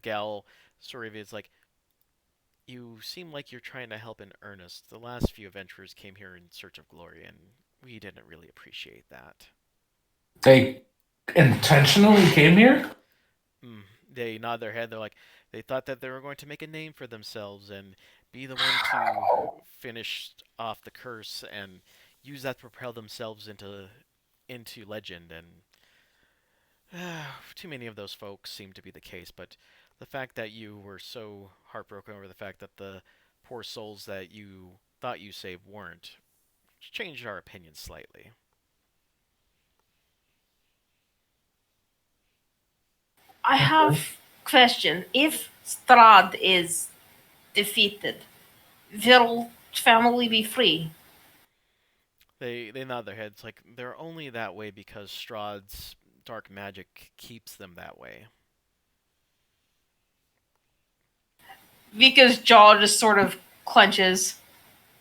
gal sort of is like, you seem like you're trying to help in earnest. The last few adventurers came here in search of glory, and we didn't really appreciate that. They intentionally came here? They nod their head. They're like, they thought that they were going to make a name for themselves and be the one to finish off the curse and use that to propel themselves into legend. And too many of those folks seem to be the case. But the fact that you were so heartbroken over the fact that the poor souls that you thought you saved weren't changed our opinion slightly. I have a question. If Strahd is defeated, will family be free? They nod their heads like they're only that way because Strahd's dark magic keeps them that way. Vika's jaw just sort of clenches.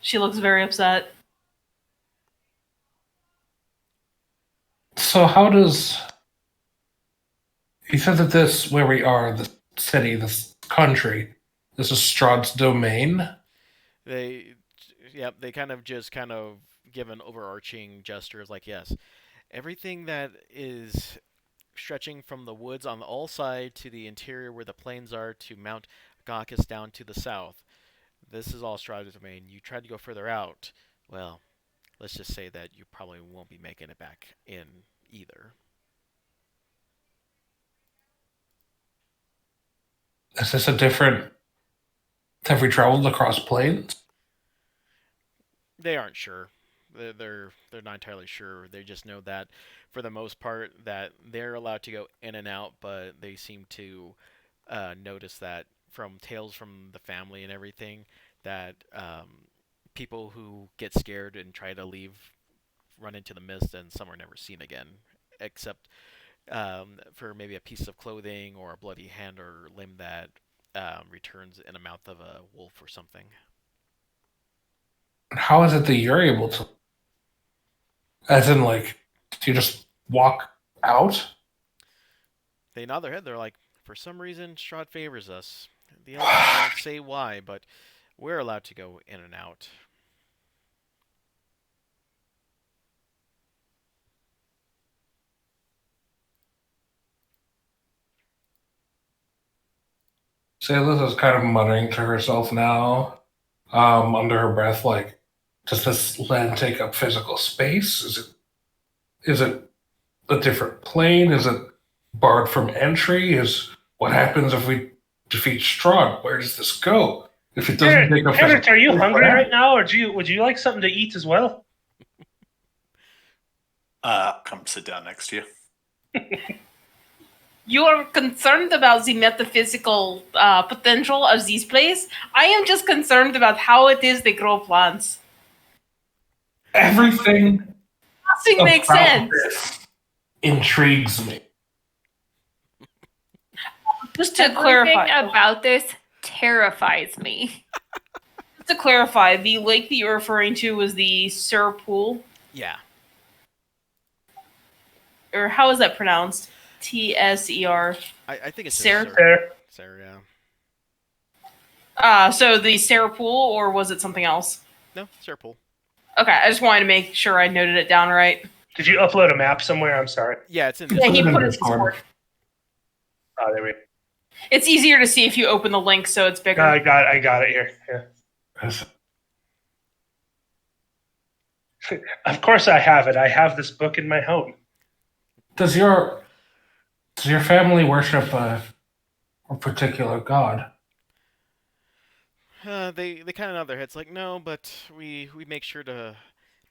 She looks very upset. So how does... You said that this, where we are, the city, this country, this is Strahd's domain? They kind of give an overarching gesture of like, yes, everything that is stretching from the woods on all sides to the interior where the plains are to Mount Gaucus down to the south. This is all Strahd's domain. You tried to go further out, well, let's just say that you probably won't be making it back in either. Is this a different... Have we traveled across plains? They aren't sure. They're not entirely sure. They just know that for the most part that they're allowed to go in and out, but they seem to notice that from tales from the family and everything that people who get scared and try to leave run into the mist and some are never seen again, except for maybe a piece of clothing or a bloody hand or limb that returns in the mouth of a wolf or something. How is it that you're able to... As in, like, do you just walk out? They nod their head. They're like, for some reason, Strahd favors us. The others won't say why, but we're allowed to go in and out. Sayla is kind of muttering to herself now, under her breath, like, does this land take up physical space? Is it a different plane? Is it barred from entry? What happens if we defeat Strahd? Where does this go? If it doesn't take up Kenneth, physical are you space, hungry right now, or would you like something to eat as well? Come sit down next to you. You are concerned about the metaphysical potential of these places. I am just concerned about how it is they grow plants. Everything Nothing makes about sense. this intrigues me. Just to clarify, Everything about this terrifies me. To clarify, the lake that you're referring to was the Ser Pool, Yeah. or how is that pronounced? Tser. I think it's Sarah? just There. Sarah, yeah. So the Ser Pool, or was it something else? No, Serpool. Okay, I just wanted to make sure I noted it down right. Did you upload a map somewhere? I'm sorry. Yeah, it's in Yeah, he Discord. put it in Discord. Discord. Oh, there we go. It's easier to see if you open the link, so it's bigger. I got it here. Yeah. Of course I have it. I have this book in my home. Does your family worship a particular god? They kind of nod their heads like, no, but we make sure to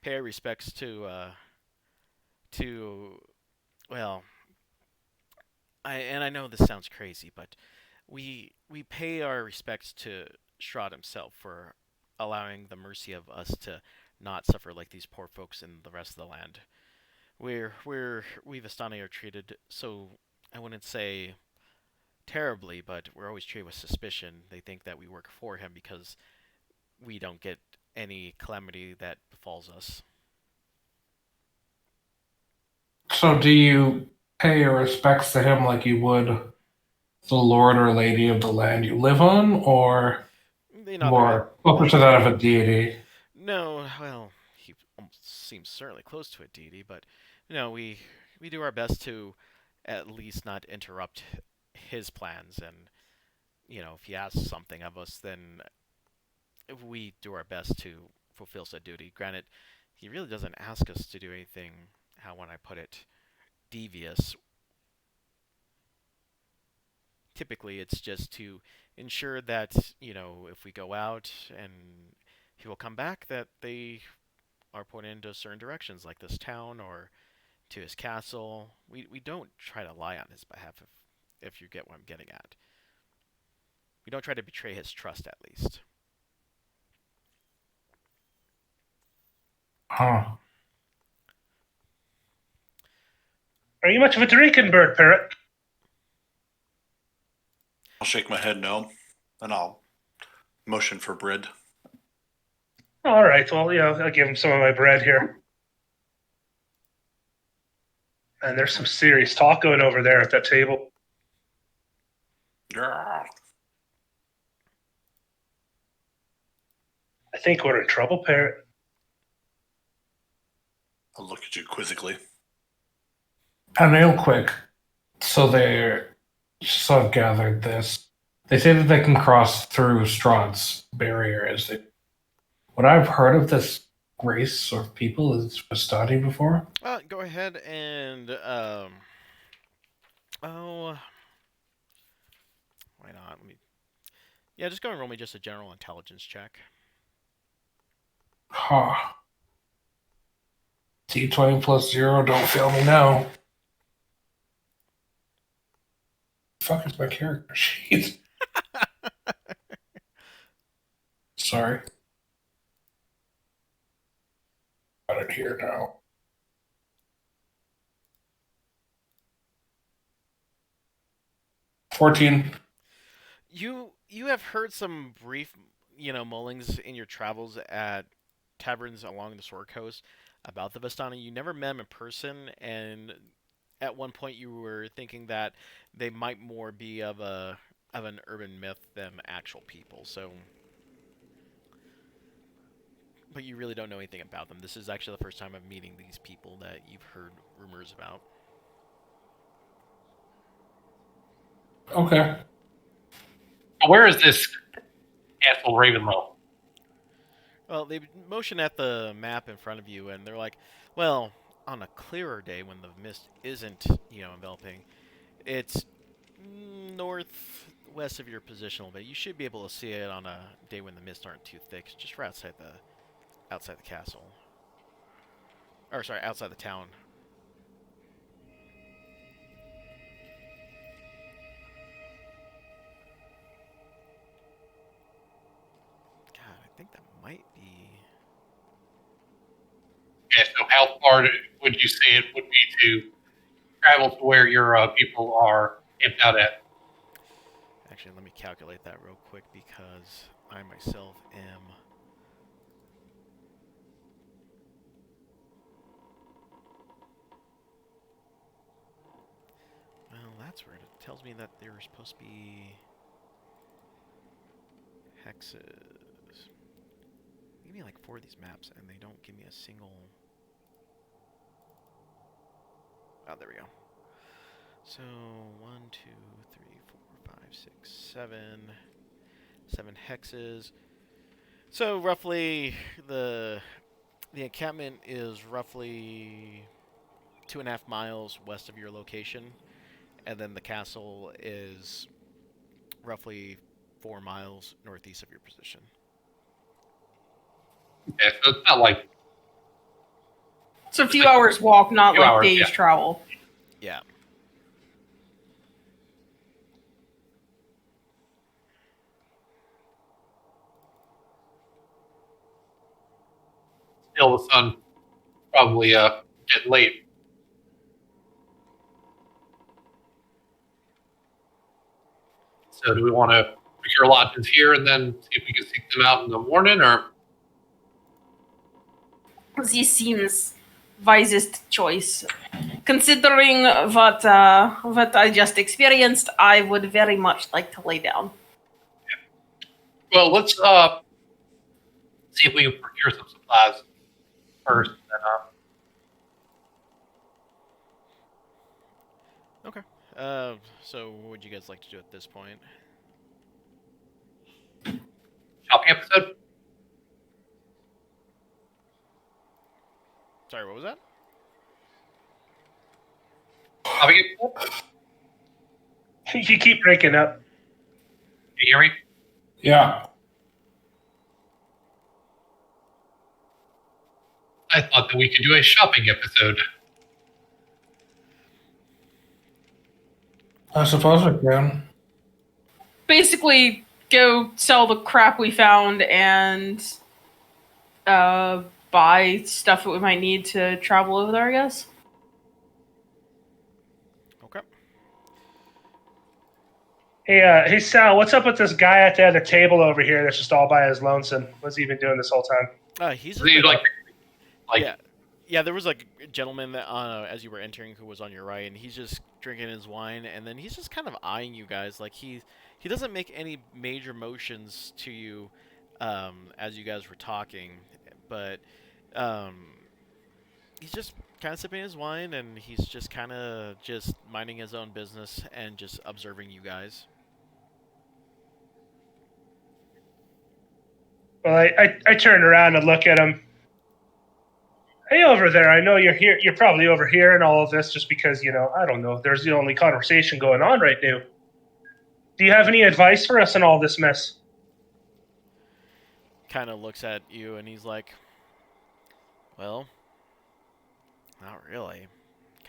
pay our respects to well, I know this sounds crazy, but we pay our respects to Strahd himself for allowing the mercy of us to not suffer like these poor folks in the rest of the land. We Vistani are treated so, I wouldn't say terribly, but we're always treated with suspicion. They think that we work for him because we don't get any calamity that befalls us. So do you pay your respects to him like you would the lord or lady of the land you live on, or They nod their head. more closer to that of a deity? No, well, he almost seems certainly close to a deity, but we do our best to at least not interrupt his plans, and if he asks something of us, then we do our best to fulfill said duty. Granted, he really doesn't ask us to do anything, how would I put it, devious. Typically, it's just to ensure that, if we go out and he will come back, that they are put into certain directions, like this town or to his castle. We don't try to lie on his behalf, if you get what I'm getting at. We don't try to betray his trust, at least. Huh. Are you much of a drinking bird, Parrot? I'll shake my head no, and I'll motion for bread. All right. Well, I'll give him some of my bread here. And there's some serious talk going over there at that table. Yeah. I think we're in trouble, Parrot. I'll look at you quizzically. And real quick, so I've gathered this. They say that they can cross through Strahd's barrier. What I've heard of this race or people is Vistani before? Go ahead and oh, why not? Just go and roll me just a general intelligence check. Huh. T20 plus 0, don't fail me now. Fuck is my character sheet? Sorry. Got it here now. 14. You have heard some brief, mullings in your travels at taverns along the Sword Coast about the Vistani. You never met them in person, and at one point you were thinking that they might more be of an urban myth than actual people. So, but you really don't know anything about them. This is actually the first time I'm meeting these people that you've heard rumors about. Okay. Where is this Castle Ravenlow? Well, they motion at the map in front of you, and they're like, well, on a clearer day when the mist isn't, enveloping, it's northwest of your positional bit. You should be able to see it on a day when the mists aren't too thick, just for outside the castle. Or, sorry, outside the town. God, I think that might be... Yeah, so how far would you say it would be to travel to where your people are camped out at? Actually, let me calculate that real quick because I myself am. Well, that's weird. It tells me that there are supposed to be hexes. Give me like 4 of these maps, and they don't give me a single. Oh, there we go. So 1, 2, 3, 4, 5, 6, 7. 7 hexes. So roughly the encampment is roughly 2.5 miles west of your location, and then the castle is roughly 4 miles northeast of your position. Okay, so it's not like It's a few hours walk, not Few like hours, days yeah. travel. Yeah. still the sun probably getting late. So do we want to procure lodges here and then see if we can seek them out in the morning, or This seems wisest choice. Considering what I just experienced, I would very much like to lay down. well, let's see if we can procure some supplies first. Okay. So what would you guys like to do at this point? Shopping episode. Sorry, what was that? Shopping episode. You keep breaking up. Can you hear me? Yeah. I thought that we could do a shopping episode. I suppose I can. Basically, go sell the crap we found and buy stuff that we might need to travel over there, I guess. Okay. Hey, Sal, what's up with this guy at the other table over here that's just all by his lonesome? What's he been doing this whole time? He's So you like yeah, there was like a gentleman that as you were entering who was on your right, and he's just drinking his wine, and then he's just kind of eyeing you guys like he doesn't make any major motions to you as you guys were talking, but he's just kind of sipping his wine, and he's just kind of just minding his own business and just observing you guys. Well, I turn around and look at him. Hey, over there, I know you're here. You're probably over here and all of this just because, I don't know, there's the only conversation going on right now. Do you have any advice for us in all this mess? Kind of looks at you, and he's like, well, not really.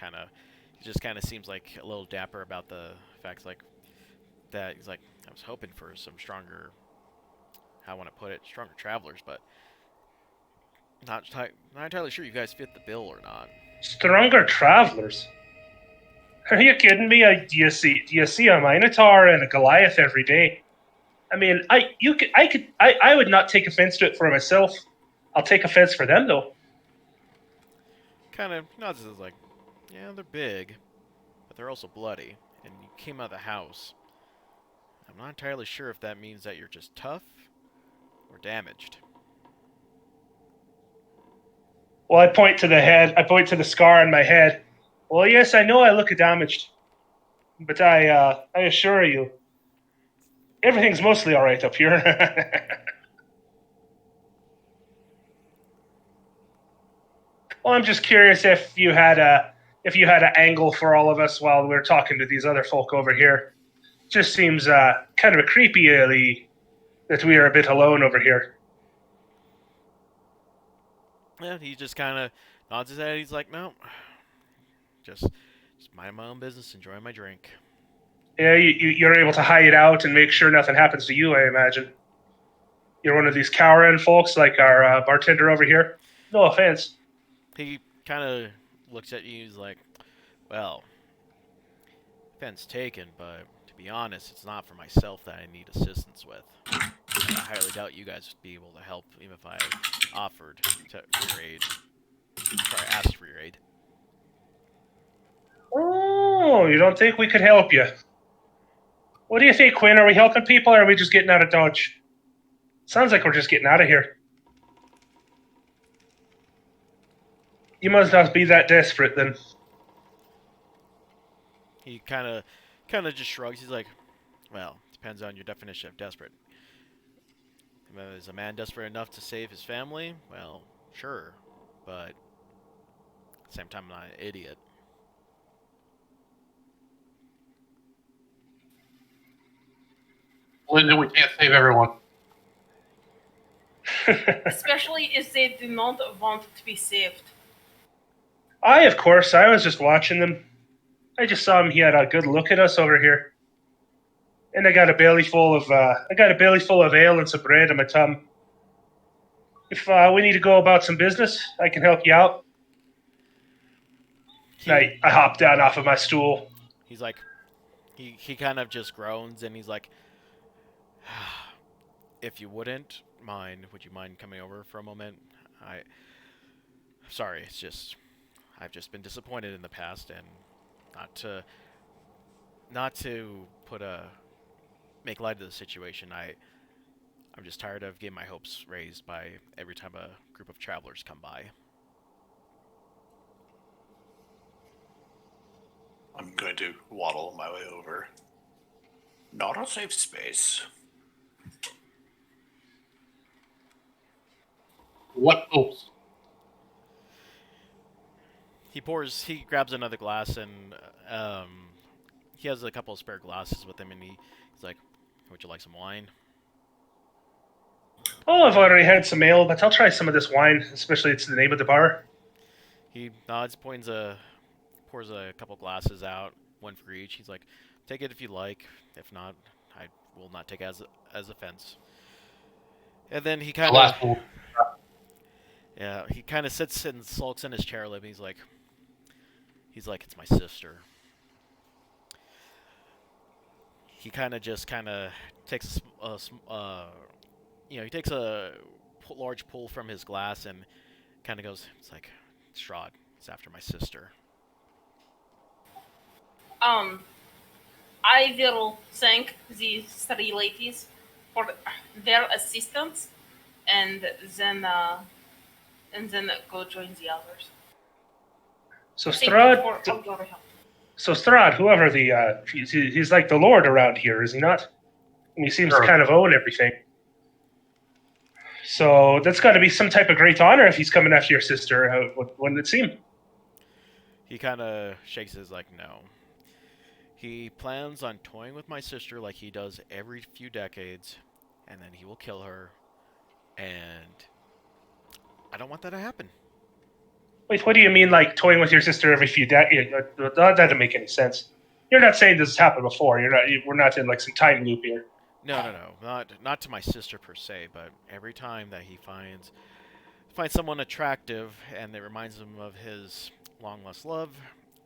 He just kind of seems like a little dapper about the facts like that. He's like, I was hoping for some stronger, how I want to put it, stronger travelers, but not entirely sure you guys fit the bill or not. Stronger travelers? Are you kidding me? Do you see a Minotaur and a Goliath every day? I mean, I would not take offense to it for myself. I'll take offense for them though. Kind of nods his like, yeah, they're big, but they're also bloody, and you came out of the house. I'm not entirely sure if that means that you're just tough or damaged. Well, I point to the head. I point to the scar on my head. Well, yes, I know I look damaged, but I assure you, everything's mostly all right up here. Well, I'm just curious if you had an angle for all of us while we're talking to these other folk over here. Just seems kind of a creepy that we are a bit alone over here. Yeah, he just kind of nods his head. He's like, no, just mind my own business, enjoying my drink. Yeah, you're able to hide out and make sure nothing happens to you, I imagine. You're one of these Cowran folks like our bartender over here. No offense. He kind of looks at you. He's like, well, offense taken, but To be honest, it's not for myself that I need assistance with. I highly doubt you guys would be able to help, even if I offered for your aid. Sorry, asked for your aid. Oh, you don't think we could help you? What do you think, Quinn? Are we helping people, or are we just getting out of Dodge? Sounds like we're just getting out of here. You must not be that desperate, then. He kind of just shrugs. He's like, well, depends on your definition of desperate. Is a man desperate enough to save his family? Well, sure, but at the same time, I'm not an idiot. Lyndon, we can't save everyone. Especially if they do not want to be saved. Of course, I was just watching them. I just saw him. He had a good look at us over here, and I got a belly full of ale and some bread on my tongue. If we need to go about some business, I can help you out. I hopped down off of my stool. He's like, he kind of just groans, and he's like, if you wouldn't mind, would you mind coming over for a moment? Sorry, it's just, I've just been disappointed in the past, and not to make light of the situation. I'm just tired of getting my hopes raised by every time a group of travelers come by. I'm going to waddle my way over. Not a safe space. What hopes? He grabs another glass, and he has a couple of spare glasses with him, and he's like, would you like some wine? Oh, I've already had some ale, but I'll try some of this wine, especially it's the name of the bar. He nods, pours a couple glasses out, one for each. He's like, take it if you like. If not, I will not take it as offense. And then he kind of... Yeah, he kind of sits and sulks in his chair a little bit. He's like, it's my sister. He kind of takes he takes a large pull from his glass and kind of goes, it's like, Strahd, it's after my sister. I will thank these three ladies for their assistance, and then go join the others. So Thank you for all Strahd, your help. whoever he's like the lord around here, is he not? And he seems to kind of own everything. So that's got to be some type of great honor if he's coming after your sister. Wouldn't it seem? He kind of shakes his like, no. He plans on toying with my sister like he does every few decades, and then he will kill her, and I don't want that to happen. Wait, what do you mean, like toying with your sister every few decades? That doesn't make any sense. You're not saying this has happened before. We're not in like some time loop here. No, not to my sister per se, but every time that he finds someone attractive and it reminds him of his long lost love,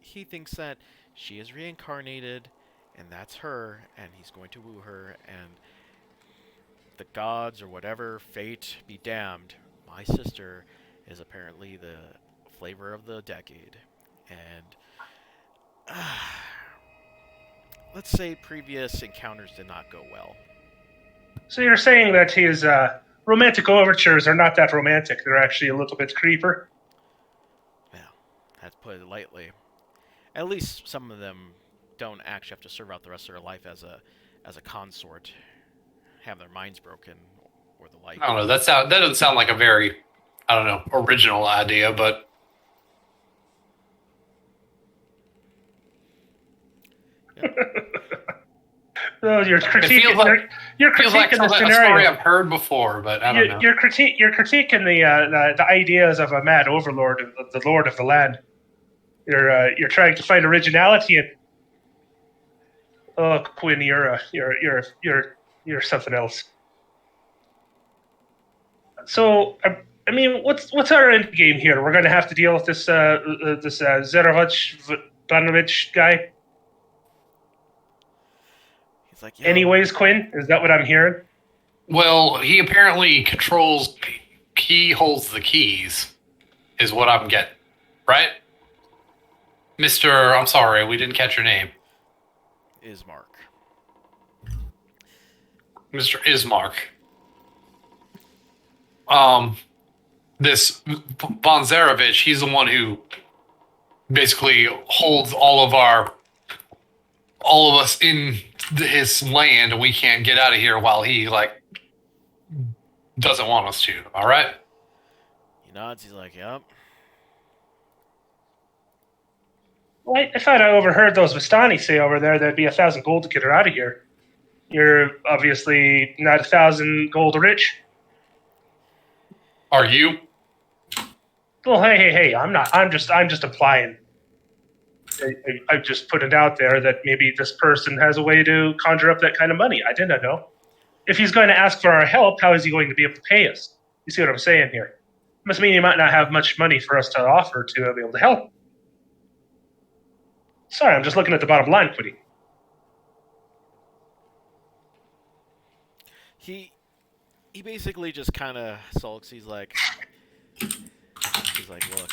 he thinks that she is reincarnated, and that's her, and he's going to woo her, and the gods or whatever fate be damned. My sister is apparently the flavor of the decade, and let's say previous encounters did not go well. So you're saying that his romantic overtures are not that romantic. They're actually a little bit creeper? Well, that's put it lightly. At least some of them don't actually have to serve out the rest of their life as a consort, have their minds broken, or the like. I don't know. That doesn't sound like a very, I don't know, original idea, but... Yeah. Oh, you're critiquing the scenario. A story I've heard before, but I don't know. You're critiquing the ideas of a mad overlord, the lord of the land. You're trying to find originality in. Oh, Quinn, you're something else. So, I mean, what's our end game here? We're going to have to deal with this Zerovich Banovich guy. He's like, yeah. Anyways, Quinn, is that what I'm hearing? Well, he apparently controls. He holds the keys, is what I'm getting. Right, Mister? I'm sorry, we didn't catch your name. Ismark. Mr. Ismark. This Von Zarevich, he's the one who basically holds all of us in his land, and we can't get out of here while he doesn't want us to. All right. He nods. He's like, yep. Well, I thought I overheard those Vistani say over there there'd be 1,000 gold to get her out of here. You're obviously not 1,000 gold rich. Are you? Well, hey! I'm not. I'm just implying. I just put it out there that maybe this person has a way to conjure up that kind of money. I did not know. If he's going to ask for our help, how is he going to be able to pay us? You see what I'm saying here? Must mean he might not have much money for us to offer to be able to help. Sorry, I'm just looking at the bottom line, Quiddy. He basically just kind of sulks. He's like, look,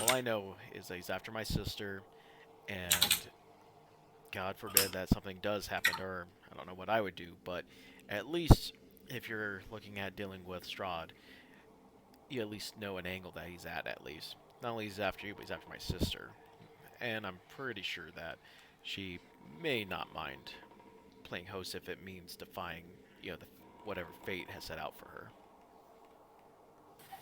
all I know is that he's after my sister, and God forbid that something does happen to her. I don't know what I would do, but at least if you're looking at dealing with Strahd, you at least know an angle that he's at least. Not only is he after you, but he's after my sister. And I'm pretty sure that she may not mind playing host if it means defying, whatever fate has set out for her.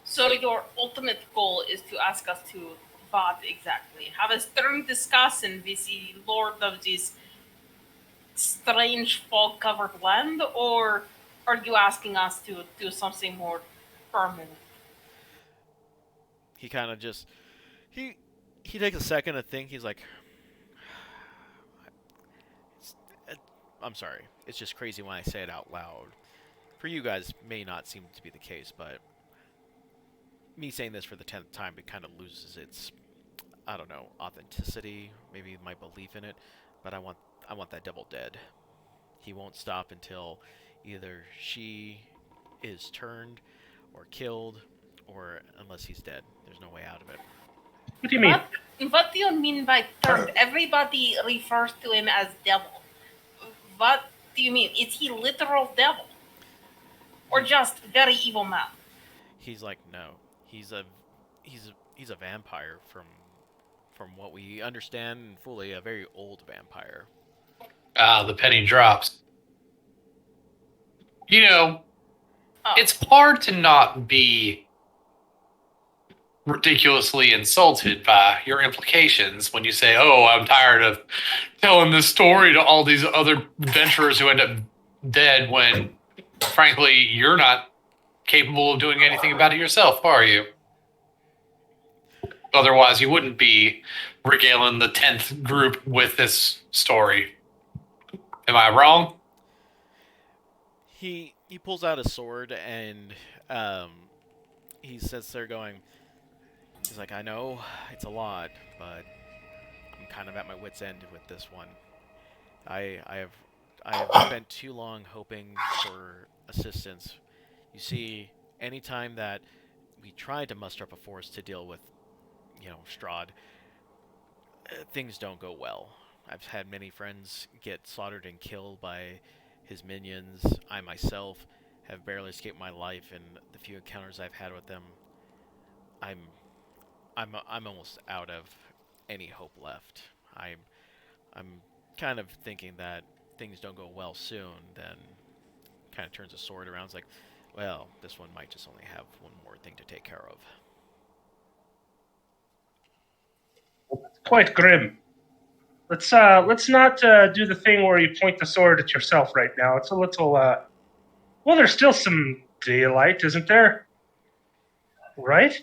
So your ultimate goal is to ask us to what exactly? Have a stern discussion with the lord of this strange fog-covered land, or are you asking us to do something more permanent? He kind of just he takes a second to think. He's like, I'm sorry. It's just crazy when I say it out loud. For you guys, may not seem to be the case, but me saying this for the 10th time, it kind of loses its, I don't know, authenticity, maybe my belief in it. But I want that devil dead. He won't stop until either she is turned or killed, or unless he's dead. There's no way out of it. What do you mean? What do you mean by turned? Everybody refers to him as devil. What do you mean? Is he literal devil? Or just very evil man? He's like, no. He's a vampire from what we understand fully, a very old vampire. The penny drops. It's hard to not be ridiculously insulted by your implications when you say, oh, I'm tired of telling this story to all these other adventurers who end up dead when, frankly, you're not capable of doing anything about it yourself, are you? Otherwise, you wouldn't be regaling the 10th group with this story. Am I wrong? He pulls out a sword and he sits there going, he's like, I know it's a lot, but I'm kind of at my wit's end with this one. I have spent too long hoping for assistance. You see, anytime that we tried to muster up a force to deal with, Strahd, things don't go well. I've had many friends get slaughtered and killed by his minions. I myself have barely escaped my life, and the few encounters I've had with them, I'm almost out of any hope left. I'm kind of thinking that things don't go well soon. Then kind of turns the sword around. It's like, well, this one might just only have one more thing to take care of. Quite grim. Let's not do the thing where you point the sword at yourself right now. It's a little well, there's still some daylight, isn't there? Right?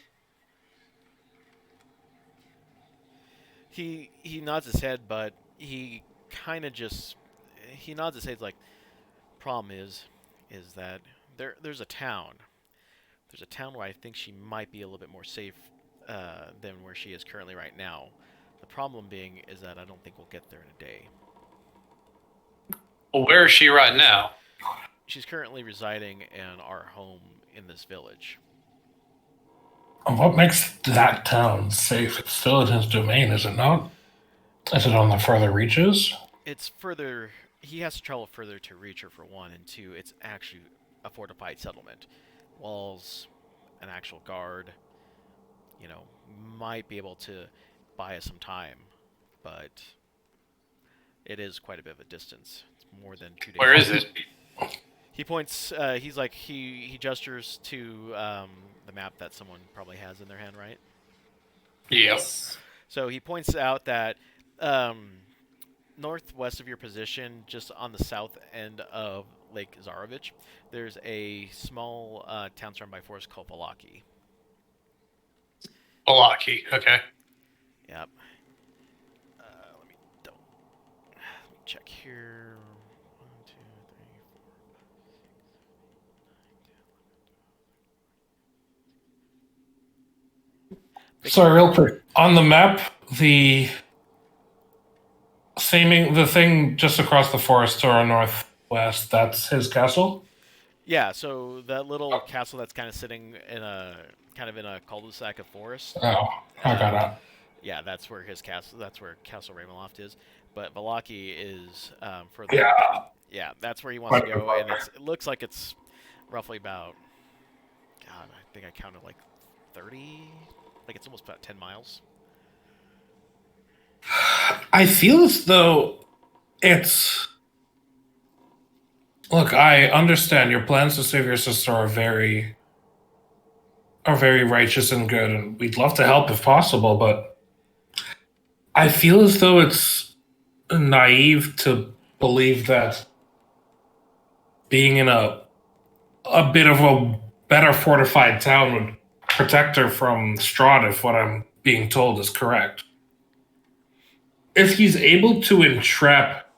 He nods his head, but he kind of just he nods his head like, problem is that there's a town. There's a town where I think she might be a little bit more safe than where she is currently right now. The problem being is that I don't think we'll get there in a day. Well, where is she right now? She's currently residing in our home in this village. And what makes that town safe? It's still in his domain, is it not? Is it on the further reaches? It's further. He has to travel further to reach her, for one, and two, it's actually a fortified settlement. Walls, an actual guard, might be able to buy us some time, but it is quite a bit of a distance. It's more than 2 days. Where is it? He points. He's like he gestures to the map that someone probably has in their hand, right? Yes. So he points out that northwest of your position, just on the south end of Lake Zarovich, there's a small town surrounded by forest called Valaki. Balaki. Okay. Yep. Let me check here. 1, 2, 3, 4. Sorry, real quick. On the map, the thing just across the forest to our northwest, that's his castle? Yeah, so that little castle that's kind of sitting in a cul-de-sac of forest. Oh, I got it. Yeah, that's where his castle. That's where Castle Ravenloft is. But Valaki is further. Yeah. Yeah, that's where he wants to Quite go, and far. it looks like it's roughly about. God, I think I counted like 30. Like it's almost about 10 miles. I feel as though it's. Look, I understand your plans to save your sister are very righteous and good, and we'd love to help if possible, but I feel as though it's naive to believe that being in a bit of a better fortified town would protect her from Strahd, if what I'm being told is correct. If he's able to entrap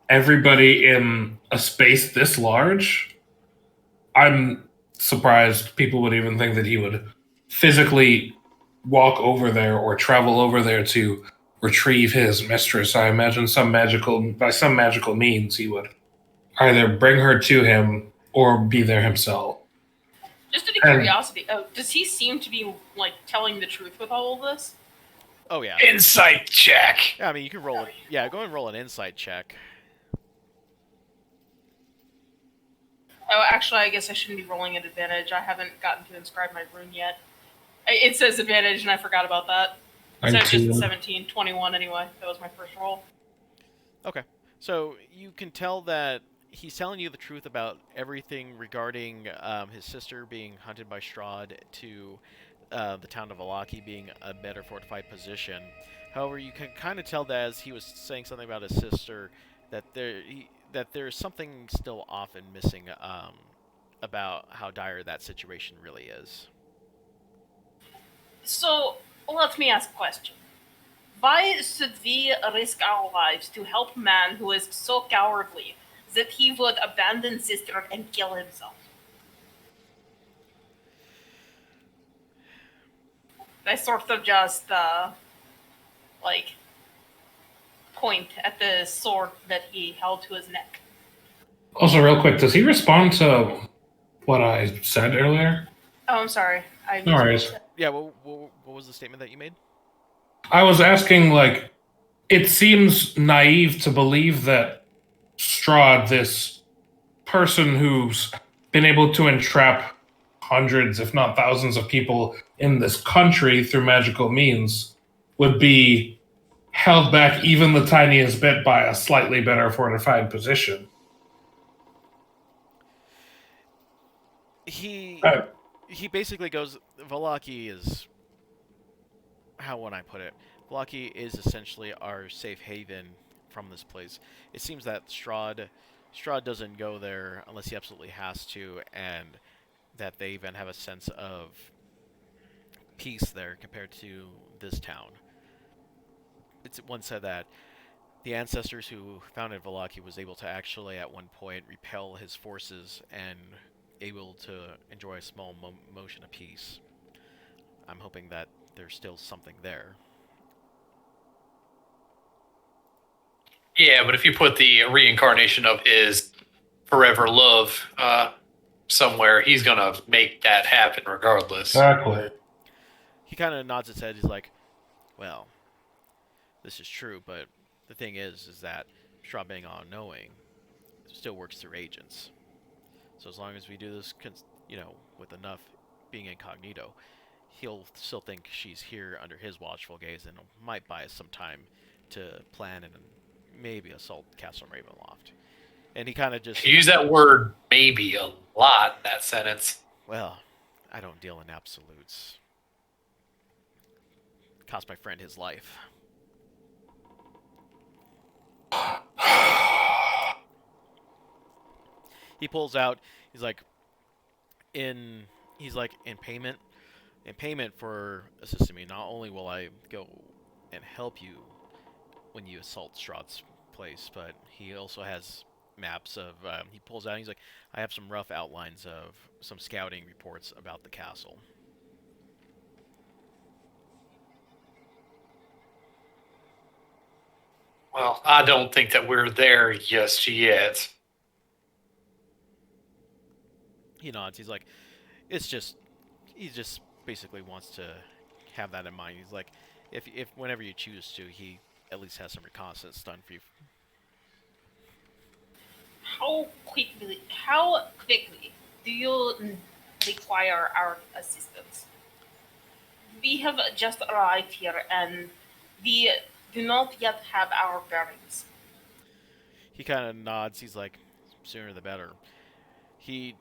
everybody in a space this large, I'm surprised people would even think that he would physically walk over there or travel over there to retrieve his mistress. I imagine by some magical means he would either bring her to him or be there himself. Just out of And- curiosity, does he seem to be like telling the truth with all of this? Oh yeah. Insight check. Yeah, I mean you can roll it. Yeah, go and roll an insight check. Oh, actually, I guess I shouldn't be rolling at advantage. I haven't gotten to inscribe my rune yet. It says advantage, and I forgot about that. So just 19. 17, 21 anyway. That was my first roll. Okay. So you can tell that he's telling you the truth about everything regarding his sister being hunted by Strahd to the town of Valaki being a better fortified position. However, you can kind of tell that as he was saying something about his sister, that there's something still off and missing about how dire that situation really is. So, let me ask a question. Why should we risk our lives to help a man who is so cowardly that he would abandon sister and kill himself? I sort of just, point at the sword that he held to his neck. Also, real quick, does he respond to what I said earlier? Oh, I'm sorry. I No worries. Yeah, what was the statement that you made? I was asking, like, it seems naive to believe that Strahd, this person who's been able to entrap hundreds, if not thousands, of people in this country through magical means, would be held back even the tiniest bit by a slightly better fortified position. He Uh, he basically goes, Valaki is, how would I put it? Valaki is essentially our safe haven from this place. It seems that Strahd doesn't go there unless he absolutely has to, and that they even have a sense of peace there compared to this town. It's once said that the ancestors who founded Valaki was able to actually at one point repel his forces and able to enjoy a small motion of peace. I'm hoping that there's still something there. Yeah, but if you put the reincarnation of his forever love somewhere, he's gonna make that happen regardless. Exactly. He kind of nods his head. He's like, well, this is true, but the thing is that Straw being all-knowing still works through agents. So as long as we do this, with enough being incognito, he'll still think she's here under his watchful gaze and might buy us some time to plan and maybe assault Castle Ravenloft. And he kind of just... You use that word maybe a lot in that sentence. Well, I don't deal in absolutes. Cost my friend his life. He pulls out. He's like, in payment for assisting me. Not only will I go and help you when you assault Strahd's place, but he also has maps of. He pulls out. He's like, I have some rough outlines of some scouting reports about the castle. Well, I don't think that we're there just yet. He nods. He's like, he just basically wants to have that in mind. He's like, if whenever you choose to, he at least has some reconnaissance done for you. How quickly do you require our assistance? We have just arrived here and we do not yet have our bearings. He kind of nods. He's like, sooner the better. He's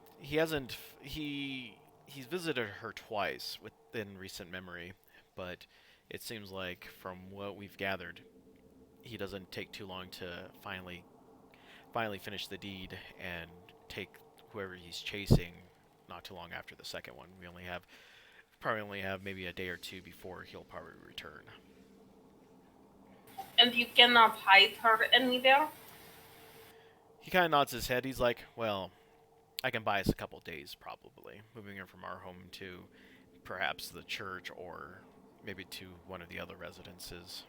visited her twice within recent memory, but it seems like from what we've gathered, he doesn't take too long to finally finish the deed and take whoever he's chasing. Not too long after the second one, we probably only have maybe a day or two before he'll probably return. And you cannot hide her anywhere? He kind of nods his head. He's like, well, I can buy us a couple days, probably. Moving her from our home to perhaps the church or maybe to one of the other residences.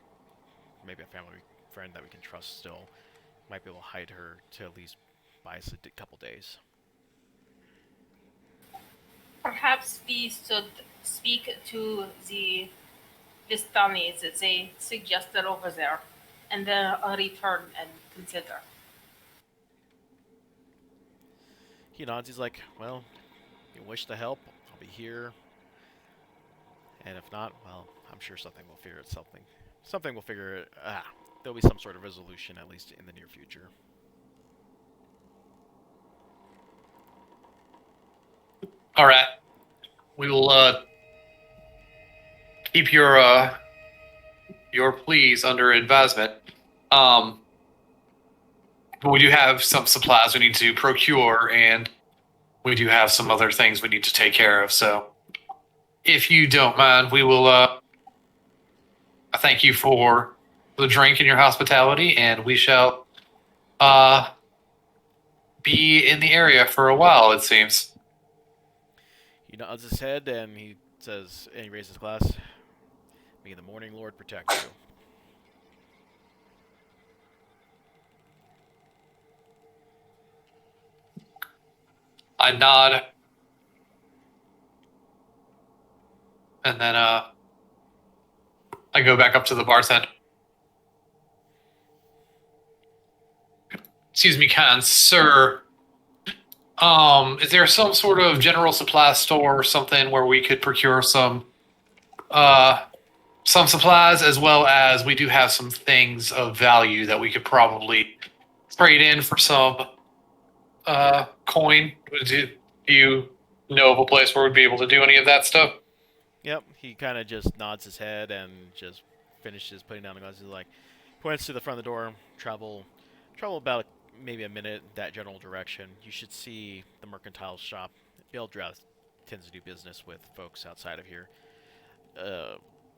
Maybe a family friend that we can trust still. Might be able to hide her to at least buy us a couple days. Perhaps we should speak to the Vistanis that they suggested over there, and then return and consider. He nods. He's like, well, if you wish to help, I'll be here. And if not, well, I'm sure something will figure it. Something will figure it. There'll be some sort of resolution, at least in the near future. All right, we will keep your pleas under advisement. But we do have some supplies we need to procure, and we do have some other things we need to take care of. So, if you don't mind, we will. I thank you for the drink and your hospitality, and we shall be in the area for a while, it seems. He nods his head and he says, and he raises his glass. May the morning Lord protect you. I nod, and then I go back up to the bartender. Excuse me, kind sir. Is there some sort of general supply store or something where we could procure some supplies, as well as we do have some things of value that we could probably trade in for some coin? Do you know of a place where we'd be able to do any of that stuff? Yep, he kind of just nods his head and just finishes putting down the glass. He's like, points to the front of the door, travel about maybe a minute that general direction. You should see the mercantile shop. Bildroth tends to do business with folks outside of here.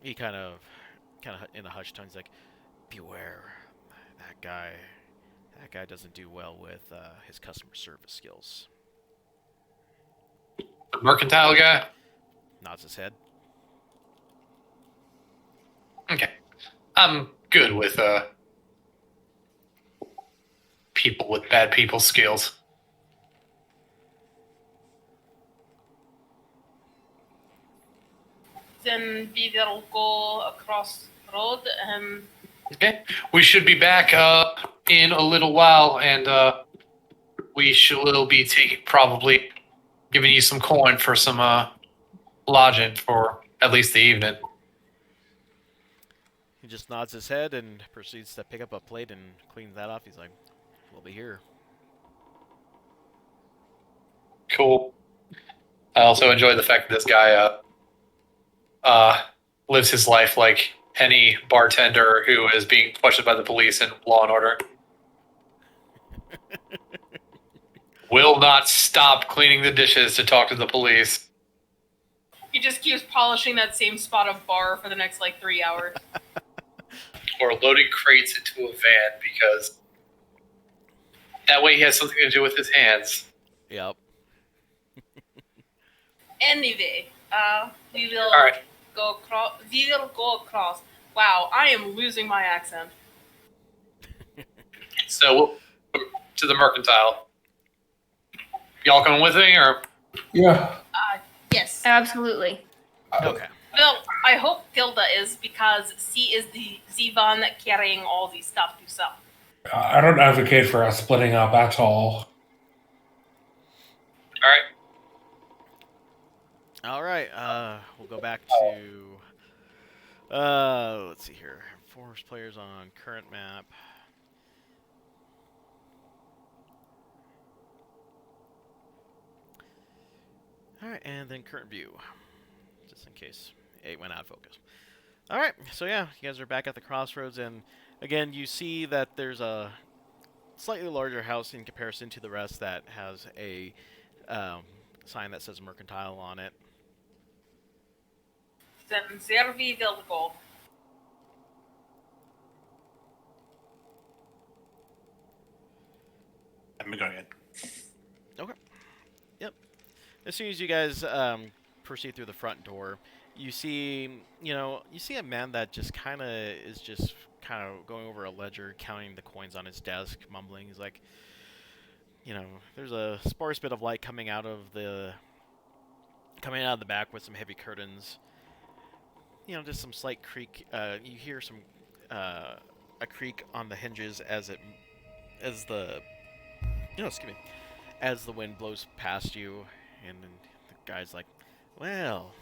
He kind of in a hushed tone, he's like, beware, that guy doesn't do well with his customer service skills. The mercantile guy? Nods his head. Okay. I'm good with people with bad people skills. Then we will go across the road and Okay. We should be back in a little while, and we will be probably giving you some coin for some lodging for at least the evening. He just nods his head and proceeds to pick up a plate and cleans that off. He's like, "We'll be here." Cool. I also enjoy the fact that this guy lives his life like any bartender who is being questioned by the police in Law and Order. Will not stop cleaning the dishes to talk to the police. he just keeps polishing that same spot of bar for the next like 3 hours. Or loading crates into a van because that way he has something to do with his hands. Yep. Anyway, we will All right. go across. We will go across. Wow, I am losing my accent. So we'll to the mercantile. Y'all coming with me, or Yeah. Yes. Absolutely. Okay. Well, I hope Tilda is because she is the one carrying all the stuff to sell. I don't advocate for us splitting up at all. all right? All right. We'll go back to. Let's see here. Forest players on current map. All right, and then current view, just in case it went out of focus. All right, so yeah, you guys are back at the crossroads, and again, you see that there's a slightly larger house in comparison to the rest that has a sign that says mercantile on it. Then there we will go. I'm going in. Okay. Yep. As soon as you guys proceed through the front door, you see a man that just kind of going over a ledger, counting the coins on his desk, mumbling. He's like, there's a sparse bit of light coming out of the back with some heavy curtains. Just some slight creak. You hear a creak on the hinges as the wind blows past you, and then the guy's like, well.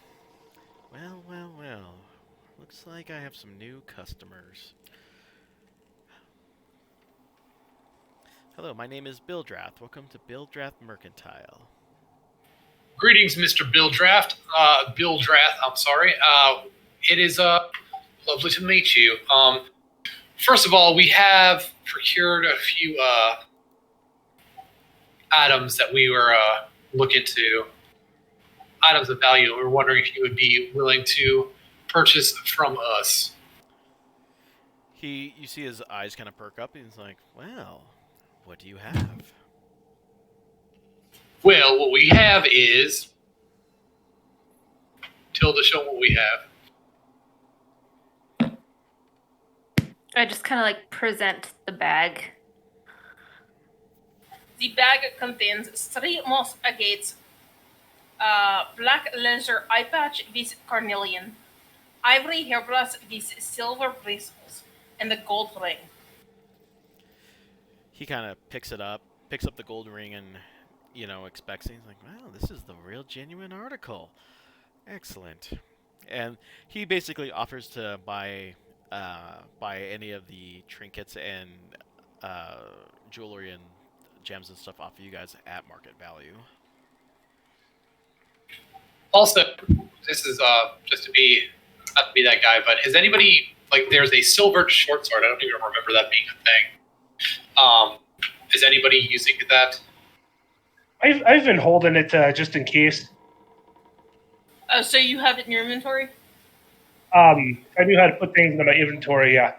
Looks like I have some new customers. Hello, my name is Bildrath. Welcome to Bildrath Mercantile. Greetings, Mr. Bildrath. I'm sorry. It is lovely to meet you. First of all, we have procured a few items that we were looking to. Items of value. We were wondering if you would be willing to purchase from us. You see his eyes kind of perk up, and he's like, well, what do you have? Well, what we have is... Tilda, show what we have. I just kind of like present the bag. The bag contains 3 moss agates, black leather eye patch with carnelian, ivory hairbrush with silver bristles, and a gold ring. He kind of picks up the gold ring, and expects it. He's like, wow, this is the real genuine article. Excellent. And he basically offers to buy any of the trinkets and jewelry and gems and stuff off of you guys at market value. Also, this is just to be not to be that guy, but has anybody there's a silver short sword? I don't even remember that being a thing. Is anybody using that? I've been holding it just in case. So you have it in your inventory? I knew how to put things in my inventory. Yeah.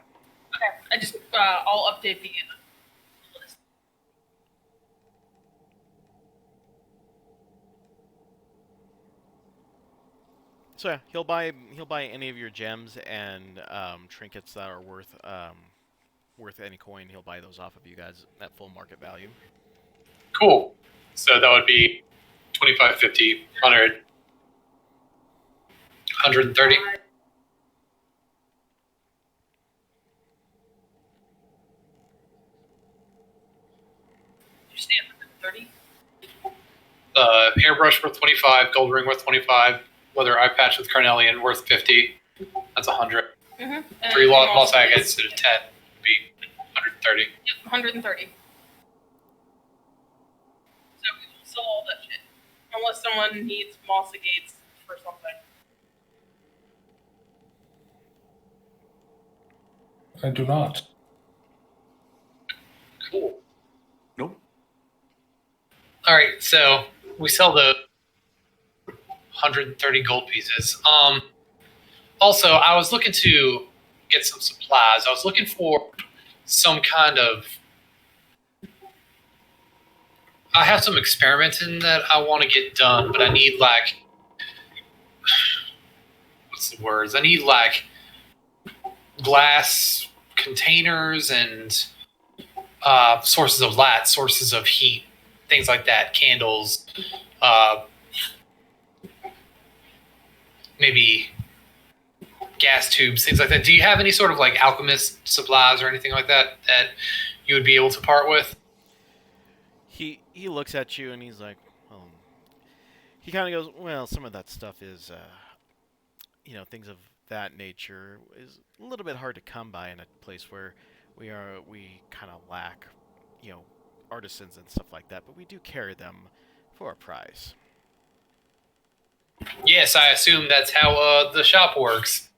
Okay, I'll update the list. So yeah, he'll buy any of your gems and trinkets that are worth worth any coin, he'll buy those off of you guys at full market value. Cool. So that would be 25, 50, 100, 130. You stay at 130. Hairbrush worth 25, gold ring worth 25, leather eye patch with carnelian worth 50. That's 100. Mm-hmm. 3 lost agates to 10 would be 130. Yep, 130. So we will sell all that shit. Unless someone needs moss agates for something. I do not. Cool. Nope. All right, so we sell the 130 gold pieces. Also, I was looking to get some supplies. I was looking for some kind of. I have some experimenting that I want to get done, but I need like. What's the words? I need like glass containers and sources of light, sources of heat, things like that, candles, maybe gas tubes, things like that. Do you have any sort of like alchemist supplies or anything like that that you would be able to part with? He looks at you and he's like, he kind of goes, well, some of that stuff is, things of that nature is a little bit hard to come by in a place where we kind of lack, artisans and stuff like that, but we do carry them for a price. Yes, I assume that's how the shop works.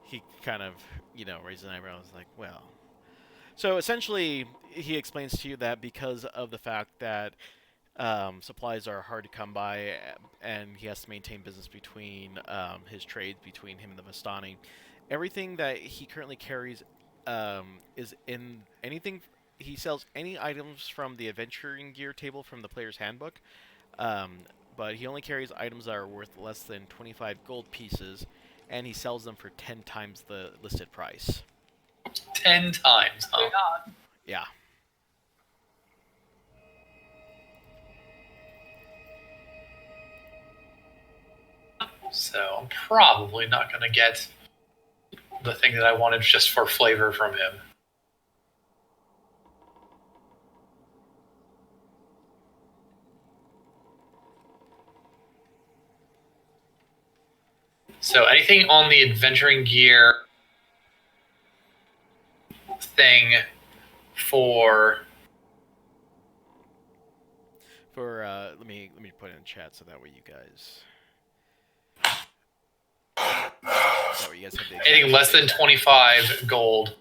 He kind of, raises an eyebrow and is like, well. So essentially, he explains to you that because of the fact that supplies are hard to come by, and he has to maintain business between his trades, between him and the Vistani, everything that he currently carries is in anything. He sells any items from the adventuring gear table from the player's handbook, but he only carries items that are worth less than 25 gold pieces, and he sells them for 10 times the listed price. 10 times, huh? Oh God. Yeah. So I'm probably not going to get the thing that I wanted just for flavor from him. So anything on the adventuring gear thing for let me put it in chat so that way you guys have the anything less than 25 gold.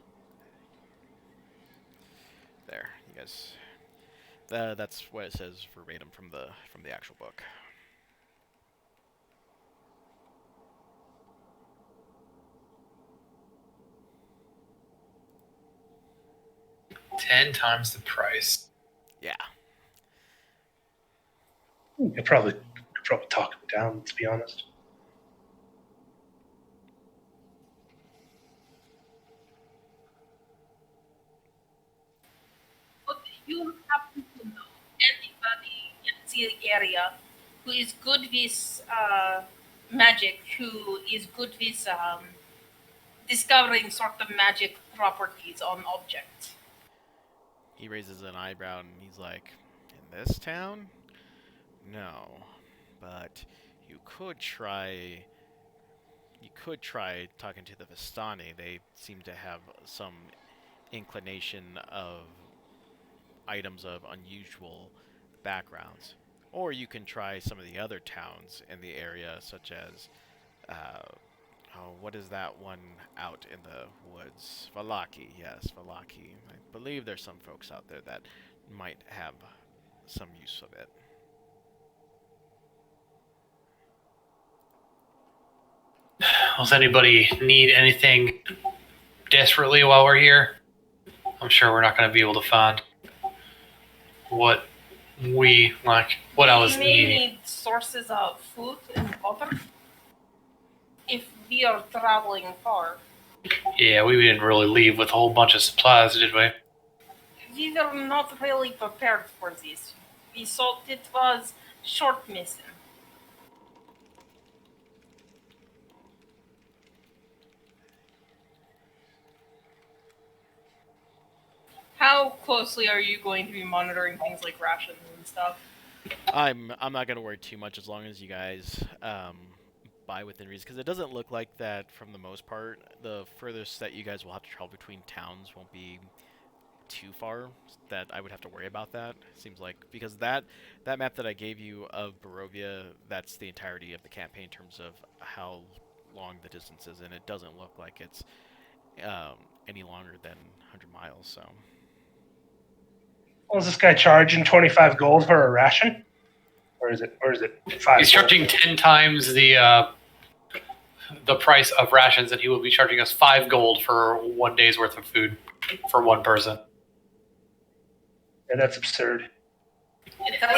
There, you guys. That's what it says verbatim from the actual book. $10 times the price. Yeah. You'll probably talk him down, to be honest. But you happen to know anybody in the area who is good with magic, who is good with discovering sort of magic properties on objects? He raises an eyebrow and he's like, in this town? No. But you could try talking to the Vistani. They seem to have some inclination of items of unusual backgrounds. Or you can try some of the other towns in the area, such as, what is that one out in the woods? Valaki, yes, Valaki. I believe there's some folks out there that might have some use of it. Does anybody need anything desperately while we're here? I'm sure we're not going to be able to find what we like. What I was We may needing. need sources of food and water if we are traveling far. Yeah, we didn't really leave with a whole bunch of supplies, did we? We were not really prepared for this. We thought it was short mission. How closely are you going to be monitoring things like rations and stuff? I'm not gonna worry too much as long as you guys buy within reason, because it doesn't look like that from the most part. The furthest that you guys will have to travel between towns won't be too far that I would have to worry about that. Seems like, because that map that I gave you of Barovia, that's the entirety of the campaign in terms of how long the distance is, and it doesn't look like it's any longer than 100 miles. So Well, is this guy charging 25 gold for a ration? Or is it 5 He's charging 10 times the price of rations, and he will be charging us 5 gold for 1 day's worth of food for one person. Yeah, that's absurd.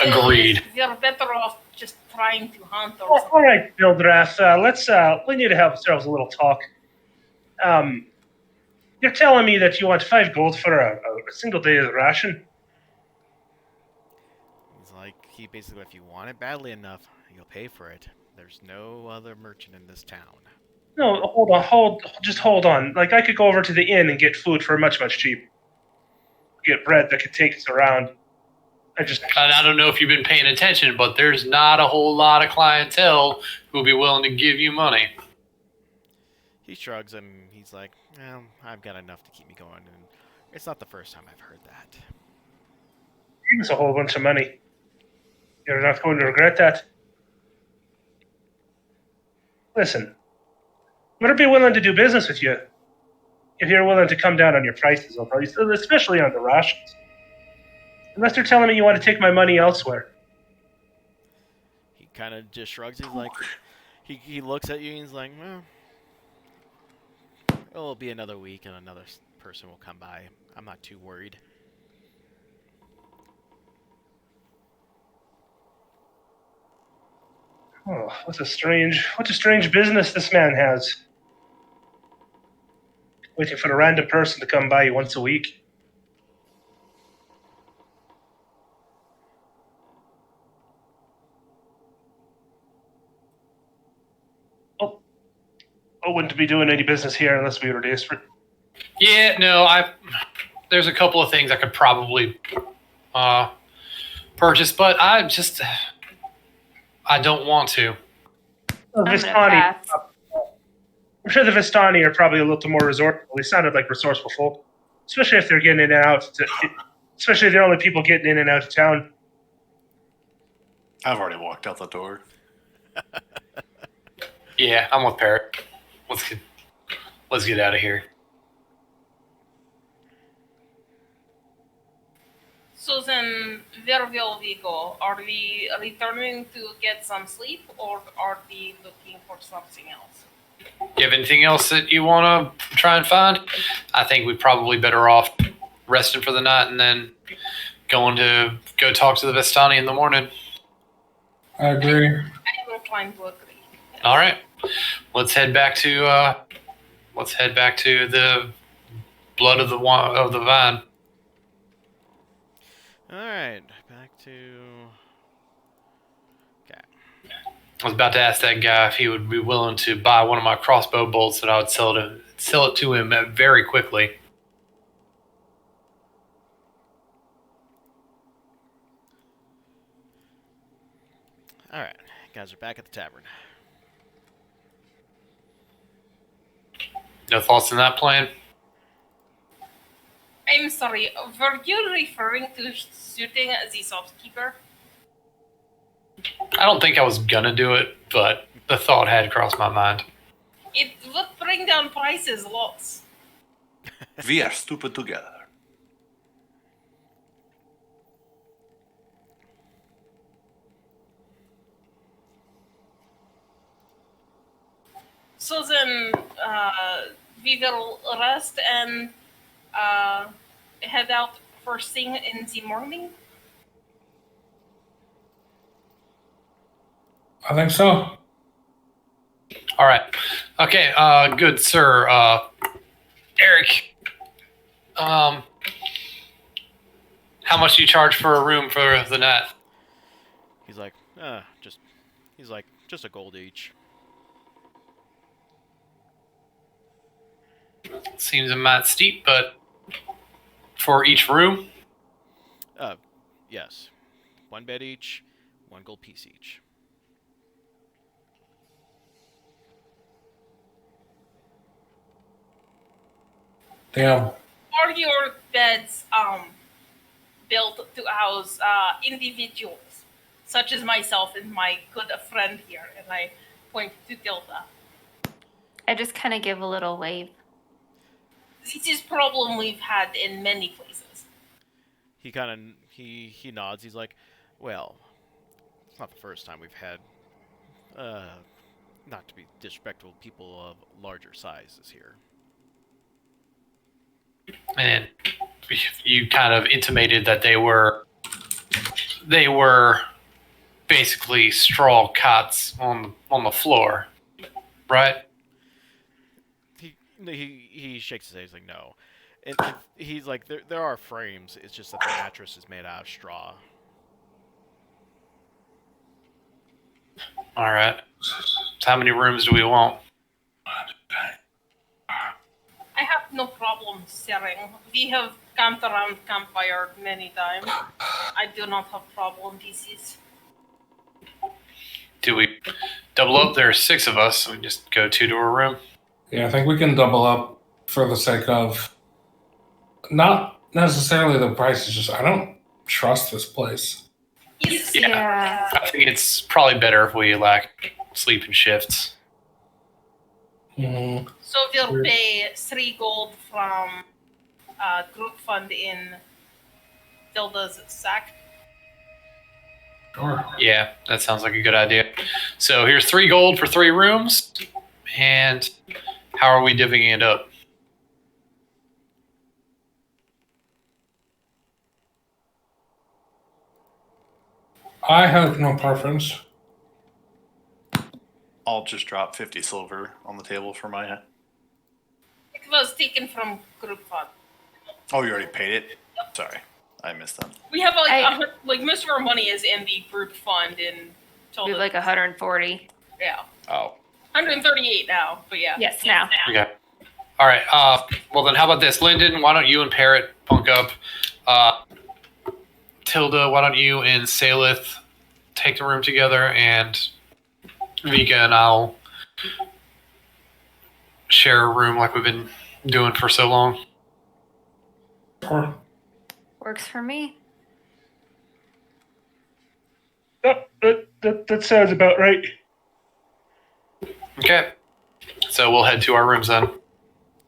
Agreed. We're better off just trying to hunt or Well, something. all right, Bildrath, we need to have ourselves a little talk. You're telling me that you want 5 gold for a single day's ration? he's like, he basically, if you want it badly enough, you'll pay for it. There's no other merchant in this town. No, hold on. Like, I could go over to the inn and get food for much cheaper. Get bread that could take us around. And I don't know if you've been paying attention, but there's not a whole lot of clientele who'll be willing to give you money. He shrugs and he's like, well, I've got enough to keep me going, and it's not the first time I've heard that. Give us a whole bunch of money. You're not going to regret that. Listen, would I be willing to do business with you if you're willing to come down on your prices, especially on the rations? Unless you're telling me you want to take my money elsewhere. He kind of just shrugs. He's like, he looks at you and he's like, well, it'll be another week and another person will come by. I'm not too worried. Oh, what a strange business this man has. Waiting for a random person to come by once a week. Oh, I wouldn't be doing any business here unless we were desperate. Yeah, no, there's a couple of things I could probably purchase, but I don't want to. Well, I'm gonna Vistani, pass. I'm sure the Vistani are probably a little more resourceful. They sounded like resourceful folk, especially if they're getting in and out. Especially if they're only people getting in and out of town. I've already walked out the door. Yeah, I'm with Parrot. Let's get out of here. So then, where will we go? Are we returning to get some sleep, or are we looking for something else? You have anything else that you want to try and find? I think we're probably better off resting for the night and then going to go talk to the Vistani in the morning. I agree. I'm inclined to agree. Yes. All right, let's head back to the blood of the vine. All right, back to. Okay. I was about to ask that guy if he would be willing to buy one of my crossbow bolts that I would sell it to him very quickly. All right, guys are back at the tavern. No thoughts on that plan? I'm sorry, were you referring to shooting the shopkeeper? I don't think I was gonna do it, but the thought had crossed my mind. It would bring down prices lots. We are stupid together. So then, we will rest and head out first thing in the morning. I think so. All right. Okay. Good, sir. Eric, how much do you charge for a room for the night? He's like, just a gold each. Seems a mite steep, but for each room? Yes. 1 bed each, 1 gold piece each. Damn. Are your beds built to house individuals, such as myself and my good friend here? And I point to Tilda. I just kind of give a little wave. This is problem we've had in many places. He kind of he nods. He's like, well, it's not the first time we've had, not to be disrespectful, people of larger sizes here. And you kind of intimated that they were basically straw cots on the floor, right? He shakes his head. He's like, no. He's like, there are frames. It's just that the mattress is made out of straw. All right. So how many rooms do we want? I have no problem sharing. We have camped around campfire many times. I do not have problem pieces. Do we double up? There are 6 of us, so we just go 2 to a room. Yeah, I think we can double up for the sake of not necessarily the price. It's just I don't trust this place. Yeah. I think it's probably better if we sleep in shifts. Mm-hmm. So we'll pay 3 gold from group fund in Tilda's sack. Sure. Yeah, that sounds like a good idea. So here's 3 gold for 3 rooms, and how are we divvying it up? I have no preference. I'll just drop 50 silver on the table for my. It was taken from group fund. Oh, you already paid it? Sorry, I missed that. We have most of our money is in the group fund in We have like 140. Yeah. Oh. 138 now, but yeah. Yes, now. Okay. All right. Well, then how about this? Lyndon, why don't you and Parrot bunk up? Tilda, why don't you and Salith take the room together, and Vika and I'll share a room like we've been doing for so long. Sure. Works for me. That sounds about right. Okay. So we'll head to our rooms then.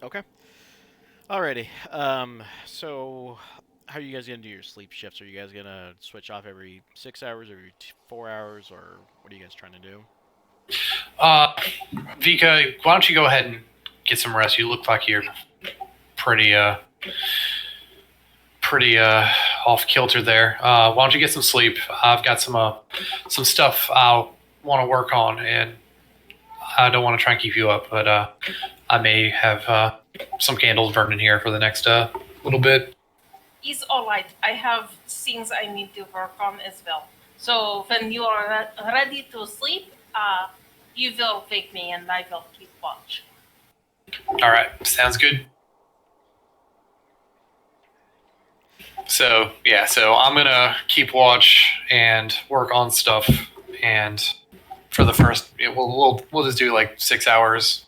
Okay. Alrighty. So how are you guys gonna do your sleep shifts? Are you guys gonna switch off every 6 hours, every 4 hours, or what are you guys trying to do? Vika, why don't you go ahead and get some rest? You look like you're pretty off kilter there. Why don't you get some sleep? I've got some stuff I want to work on, and I don't want to try and keep you up, but I may have some candles burning here for the next little bit. It's alright. I have things I need to work on as well. So when you are ready to sleep, you will wake me and I will keep watch. All right, sounds good. So I'm gonna keep watch and work on stuff, and for the first, we'll just do like 6 hours.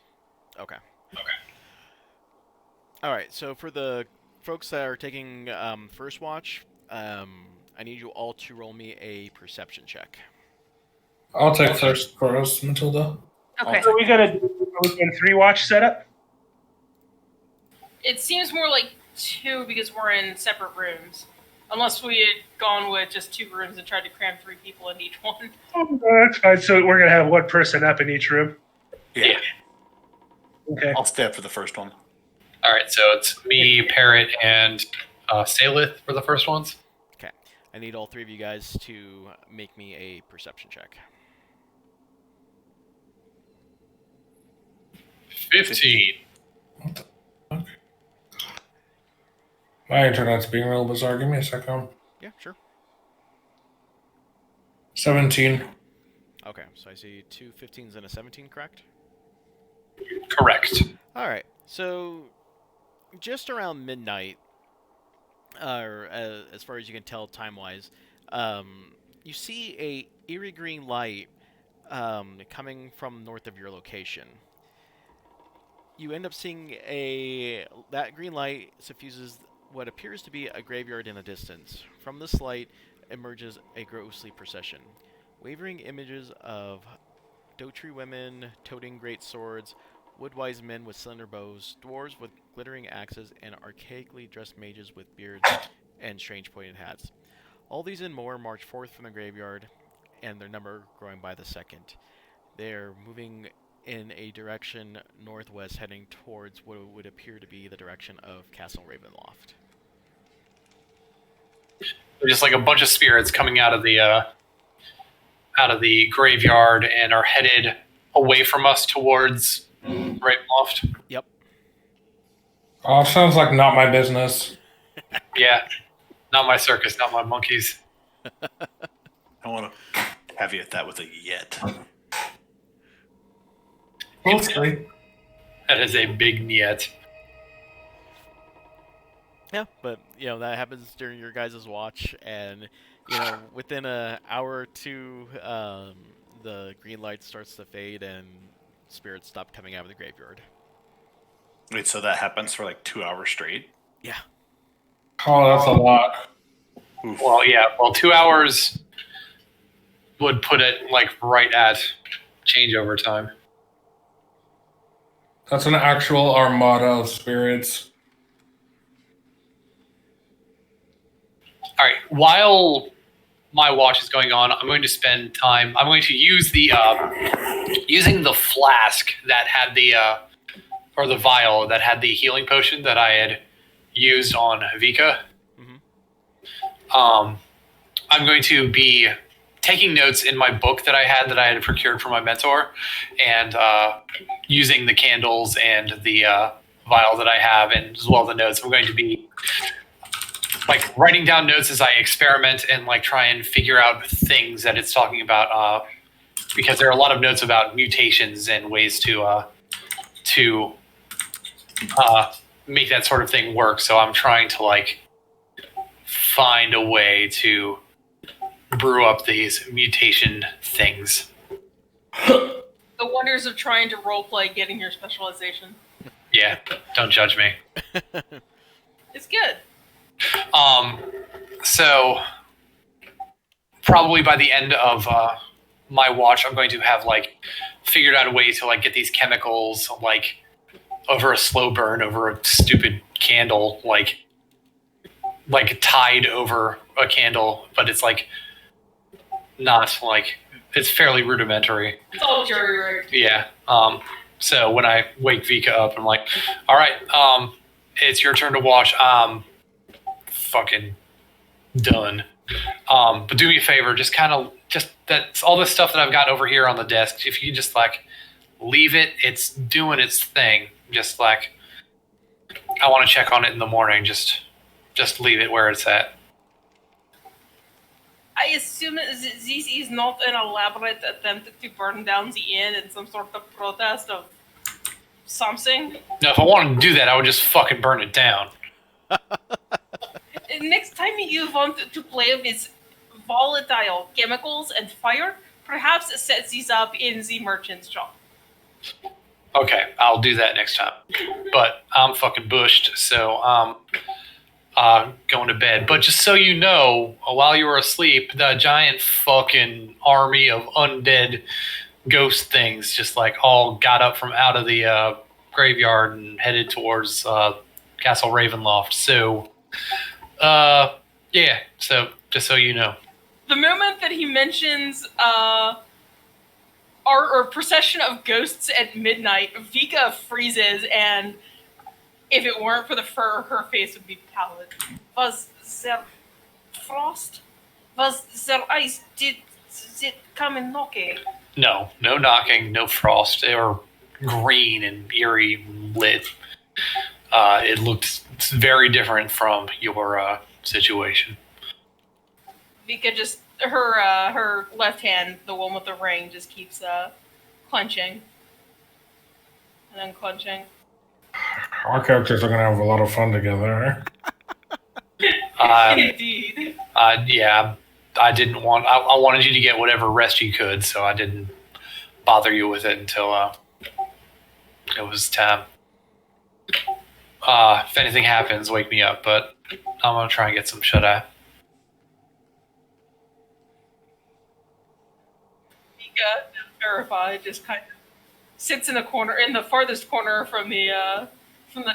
Okay. Alright, so for the folks that are taking first watch, I need you all to roll me a perception check. I'll take first for us, Matilda. Okay. So we got a 3-watch setup? It seems more like 2 because we're in separate rooms. Unless we had gone with just 2 rooms and tried to cram 3 people in each one. Oh, that's fine. So we're going to have 1 person up in each room? Yeah. Okay. I'll stay up for the first one. All right, so it's me, Parrot, and Salith for the first ones. Okay. I need all 3 of you guys to make me a perception check. 15. What the fuck? My internet's being real bizarre. Give me a second. Yeah, sure. 17. Okay, so I see 2 15s and a 17, correct? Correct. All right, so just around midnight, or as far as you can tell time-wise, you see a eerie green light coming from north of your location. You end up seeing that green light suffuses what appears to be a graveyard in the distance. From this light emerges a ghostly procession. Wavering images of Dotry women toting great swords, woodwise men with slender bows, dwarves with glittering axes, and archaically dressed mages with beards and strange pointed hats. All these and more march forth from the graveyard, and their number growing by the second. They're moving in a direction northwest, heading towards what would appear to be the direction of Castle Ravenloft. Just like a bunch of spirits coming out of the graveyard and are headed away from us towards Ravenloft. Yep. Oh, it sounds like not my business. Yeah, not my circus, not my monkeys. I want to caveat that with a yet. Mostly. That is a big niet. Yeah, but that happens during your guys' watch, and within an hour or two, the green light starts to fade and spirits stop coming out of the graveyard. Wait, so that happens for like 2 hours straight? Yeah. Oh, that's a lot. Oof. Well, yeah. Well, 2 hours would put it like right at changeover time. That's an actual armada of spirits. All right. While my watch is going on, I'm going to spend time. I'm going to use using the flask that had or the vial that had the healing potion that I had used on Vika. Mm-hmm. I'm going to be taking notes in my book that I had procured from my mentor, and using the candles and the vial that I have, and as well the notes. I'm going to be like writing down notes as I experiment and like try and figure out things that it's talking about, because there are a lot of notes about mutations and ways to make that sort of thing work. So I'm trying to like find a way to brew up these mutation things. The wonders of trying to roleplay getting your specialization. Yeah, don't judge me. It's good. So probably by the end of my watch, I'm going to have like figured out a way to like get these chemicals like over a slow burn over a stupid candle, like tied over a candle, but it's like not like, it's fairly rudimentary. It's all jury rigged. Yeah. So when I wake Vika up, I'm like, all right, it's your turn to watch. Fucking done. But do me a favor, just that's all this stuff that I've got over here on the desk. If you just like leave it, it's doing its thing. Just like, I want to check on it in the morning. Just leave it where it's at. I assume this is not an elaborate attempt to burn down the inn in some sort of protest of something. No, if I wanted to do that, I would just fucking burn it down. Next time you want to play with volatile chemicals and fire, perhaps set these up in the merchant's shop. Okay, I'll do that next time. But I'm fucking bushed, so I'm going to bed. But just so you know, while you were asleep, the giant fucking army of undead ghost things just like all got up from out of the graveyard and headed towards Castle Ravenloft. So, yeah, so just so you know. The moment that he mentions our procession of ghosts at midnight, Vika freezes, and if it weren't for the fur, her face would be pallid. Was there frost? Was there ice? Did it come and knock it? No knocking, no frost. They were green and eerie lit. It looked very different from your situation. Vika just her left hand, the one with the ring, just keeps clenching and then clenching. Our characters are going to have a lot of fun together. Indeed. Yeah, I didn't want. I wanted you to get whatever rest you could, so I didn't bother you with it until it was time. If anything happens, wake me up. But I'm gonna try and get some shut eye. Vika, terrified, just kind of sits in the corner, in the farthest corner from the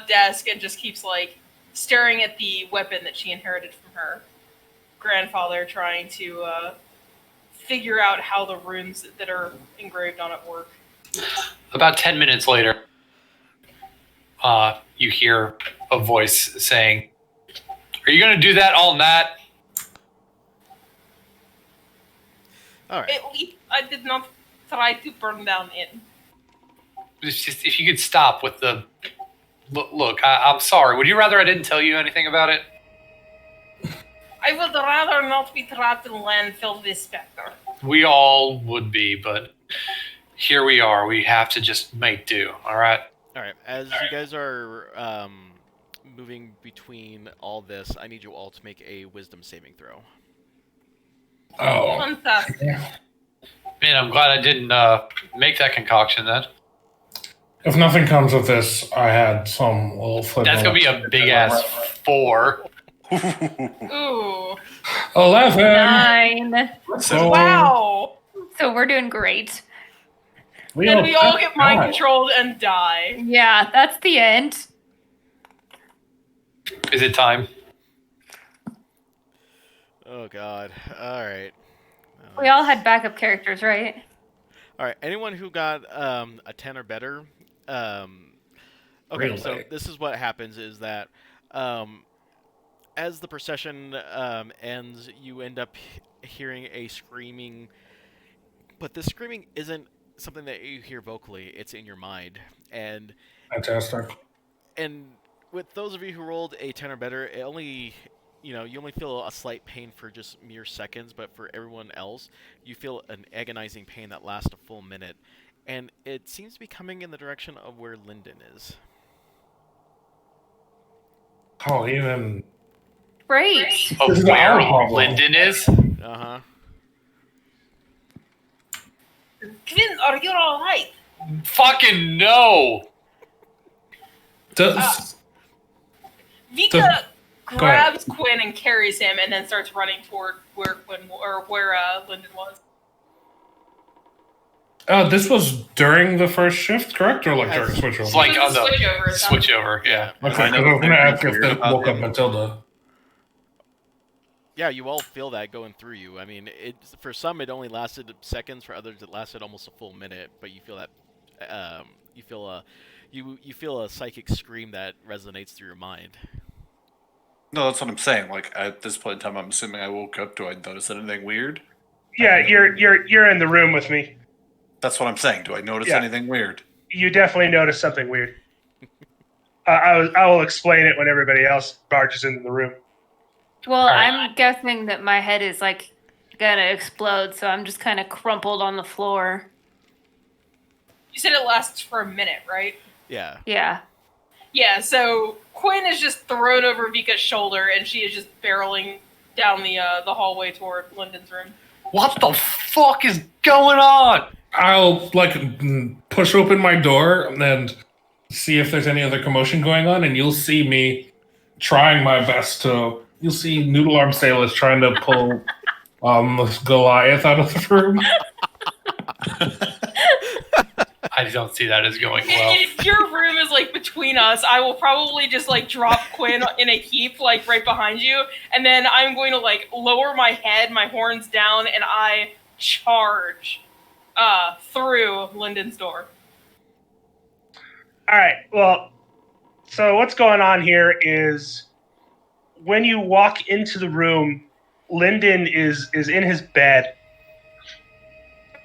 desk, and just keeps like staring at the weapon that she inherited from her grandfather, trying to figure out how the runes that are engraved on it work. About 10 minutes later, you hear a voice saying, "Are you gonna do that all night?" All right. At least I did not try to burn down in. It's just, if you could stop with the look. I'm sorry. Would you rather I didn't tell you anything about it? I would rather not be trapped in landfill this specter. We all would be, but here we are. We have to just make do. All right. All right. As you guys are moving between all this, I need you all to make a wisdom saving throw. Oh. Fantastic. Man, I'm glad I didn't make that concoction then. If nothing comes of this, I had some little flip. That's gonna be a big ass 4. Ooh. 11. 9. So, Wow. So we're doing great. Then we all get mind controlled and die. Yeah, that's the end. Is it time? Oh God. All right. We all had backup characters, right? All right. Anyone who got a 10 or better. Okay. Really? So this is what happens: is that as the procession ends, you end up hearing a screaming, but this screaming isn't something that you hear vocally. It's in your mind, and Fantastic. with those of you who rolled a 10 or better, it only, you only feel a slight pain for just mere seconds, but for everyone else, you feel an agonizing pain that lasts a full minute, and it seems to be coming in the direction of where Lyndon is. Oh, even. Great. Of This is where our problem. Lyndon is? Uh-huh. Quinn, are you alright? Fucking no! Does, Vika Go grabs Quinn and carries him, and then starts running toward where Lyndon was. this was during the first shift, correct? Or like during switchover? It's like on the Switchover. switchover, yeah. Okay, I know I was going to ask if weird they about woke up him. Matilda. Yeah, you all feel that going through you. I mean, for some it only lasted seconds. For others, it lasted almost a full minute. But you feel that you feel a psychic scream that resonates through your mind. No, that's what I'm saying. Like at this point in time, I'm assuming I woke up. Do I notice anything weird? Yeah, you're in the room with me. That's what I'm saying. Do I notice Yeah. anything weird? You definitely notice something weird. I will explain it when everybody else barges into the room. Well, Alright. I'm guessing that my head is like gonna explode, so I'm just kind of crumpled on the floor. You said it lasts for a minute, right? Yeah. Yeah. Yeah, so Quinn is just thrown over Vika's shoulder, and she is just barreling down the hallway toward Lyndon's room. What the fuck is going on? I'll push open my door and see if there's any other commotion going on, and you'll see me trying my best to. You'll see Noodle Arm Sailors trying to pull Goliath out of the room. I don't see that as going well. If your room is like between us, I will probably just like drop Quinn in a heap like right behind you, and then I'm going to like lower my head, my horns down, and I charge through Lyndon's door. All right. Well, so what's going on here is when you walk into the room, Lyndon is in his bed,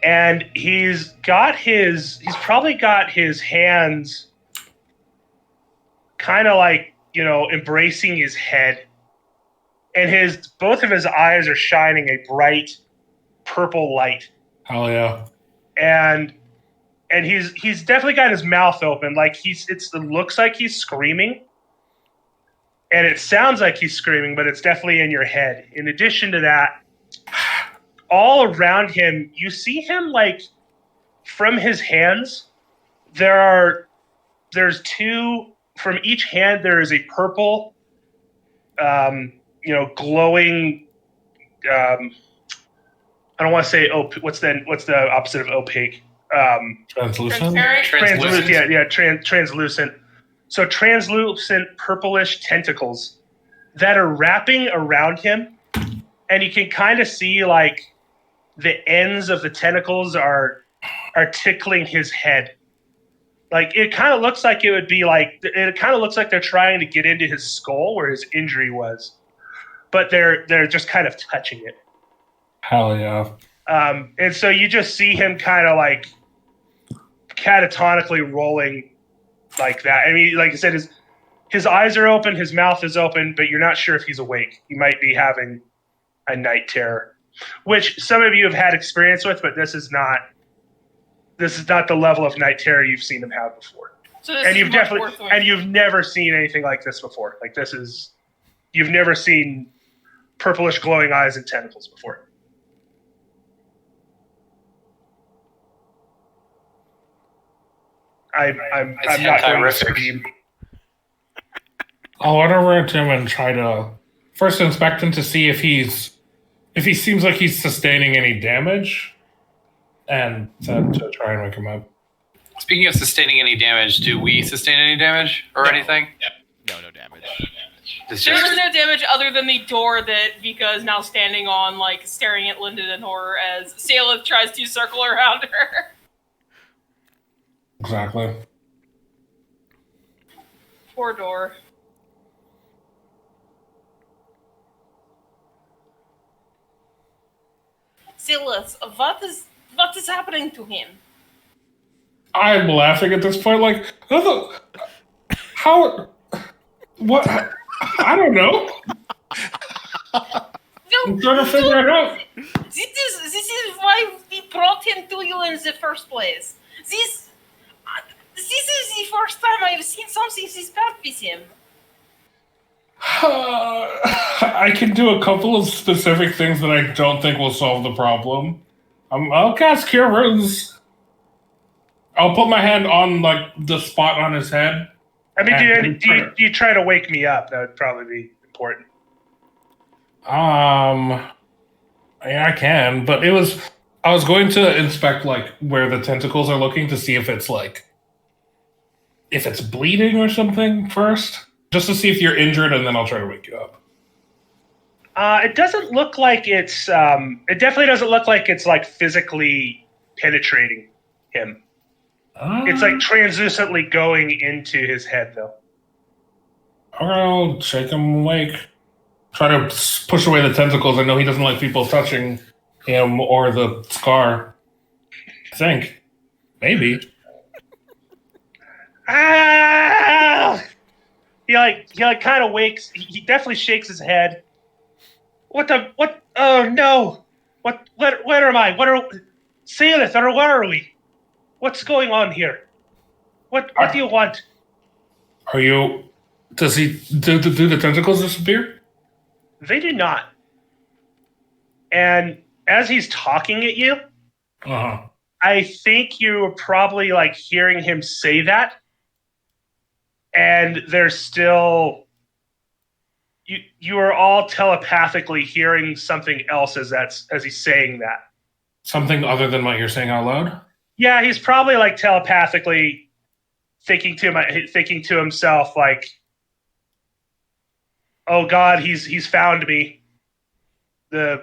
and he's probably got his hands kind of like, embracing his head. And both of his eyes are shining a bright purple light. Hell yeah. And he's definitely got his mouth open, like it looks like he's screaming. And it sounds like he's screaming, but it's definitely in your head. In addition to that, all around him, you see him like from his hands, there's two from each hand. There is a purple, glowing. I don't want to say what's the opposite of opaque? Translucent? Transparent? Translucent. So translucent purplish tentacles that are wrapping around him, and you can kind of see like the ends of the tentacles are tickling his head. Like it kind of looks like they're trying to get into his skull where his injury was, but they're just kind of touching it. Hell yeah. And so you just see him kind of like catatonically rolling like that. I mean, like I said, his eyes are open, his mouth is open, but you're not sure if he's awake. He might be having a night terror, which some of you have had experience with, but this is not the level of night terror you've seen him have before. So this And is you've much definitely worth and you've never seen anything like this before. Like you've never seen purplish glowing eyes and tentacles before. I'm not going to scream. I'll run over to him and try to first inspect him to see if he seems like he's sustaining any damage, and to try and wake him up. Speaking of sustaining any damage, do we sustain any damage or anything? No damage. It's There just- was no damage other than the door that Vika is now standing on, like staring at Linden in horror as Salith tries to circle around her. Exactly. Poor door. Salith, what is happening to him? I'm laughing at this point, like, how, what, I don't know. I'm trying to figure it out. This is why we brought him to you in the first place. This is the first time I have seen something this bad with him. I can do a couple of specific things that I don't think will solve the problem. I'll cast Cure Wounds. I'll put my hand on like the spot on his head. I mean, do you try to wake me up? That would probably be important. Yeah, I can, but I was going to inspect like where the tentacles are looking to see if it's bleeding or something first, just to see if you're injured, and then I'll try to wake you up. It doesn't look like it's. It definitely doesn't look like it's like physically penetrating him. It's like translucently going into his head, though. I'll shake him awake. Try to push away the tentacles. I know he doesn't like people touching him or the scar. I think. Maybe. He kind of wakes. He definitely shakes his head. What? Oh no! Where am I? Salith, or where are we? What's going on here? What do you want? Are you? Does he do the tentacles disappear? They do not. And as he's talking at you, I think you're probably like hearing him say that, and there's still you are all telepathically hearing something else as he's saying that. Something other than what you're saying out loud? Yeah, he's probably like telepathically thinking to himself like, "Oh God, he's found me. That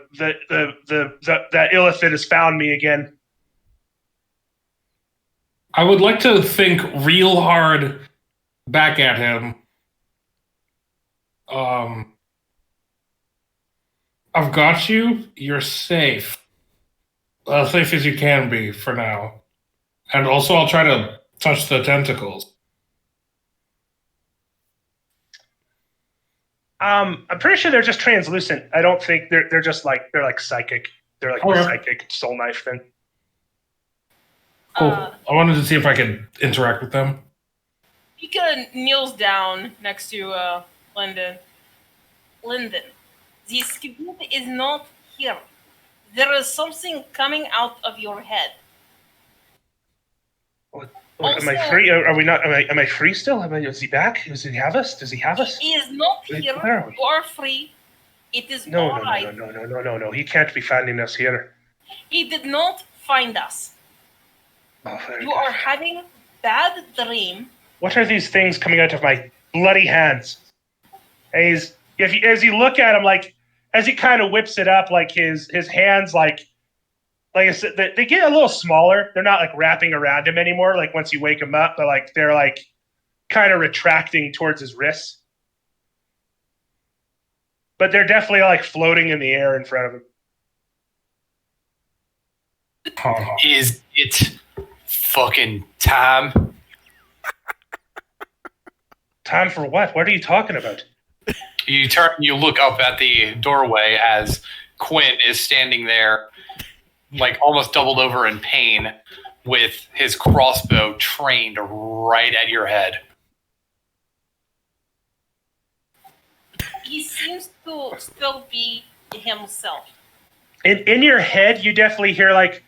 illithid has found me again." I would like to think real hard back at him. I've got you. You're safe. As safe as you can be for now. And also I'll try to touch the tentacles. I'm pretty sure they're just translucent. I don't think they're just like they're like psychic. They're like the Okay. psychic soul knife thing. Cool. I wanted to see if I could interact with them. Mika kneels down next to Lyndon. Lyndon, the squid is not here. There is something coming out of your head. Am I free? Are we not? Am I free still? Is he back? Does he have us? Does he have us? He is not here. Where are we? You are free. It is No. alright. No. He can't be finding us here. He did not find us. Oh, very You good. are having bad dream. What are these things coming out of my bloody hands? As you look at him, like as he kind of whips it up, like his hands, like I said, they get a little smaller. They're not like wrapping around him anymore. Like once you wake him up, but like they're like kind of retracting towards his wrists. But they're definitely like floating in the air in front of him. Is it fucking time? Time for what? What are you talking about? You turn, you look up at the doorway as Quinn is standing there, like almost doubled over in pain, with his crossbow trained right at your head. He seems to still be himself. In your head, you definitely hear like,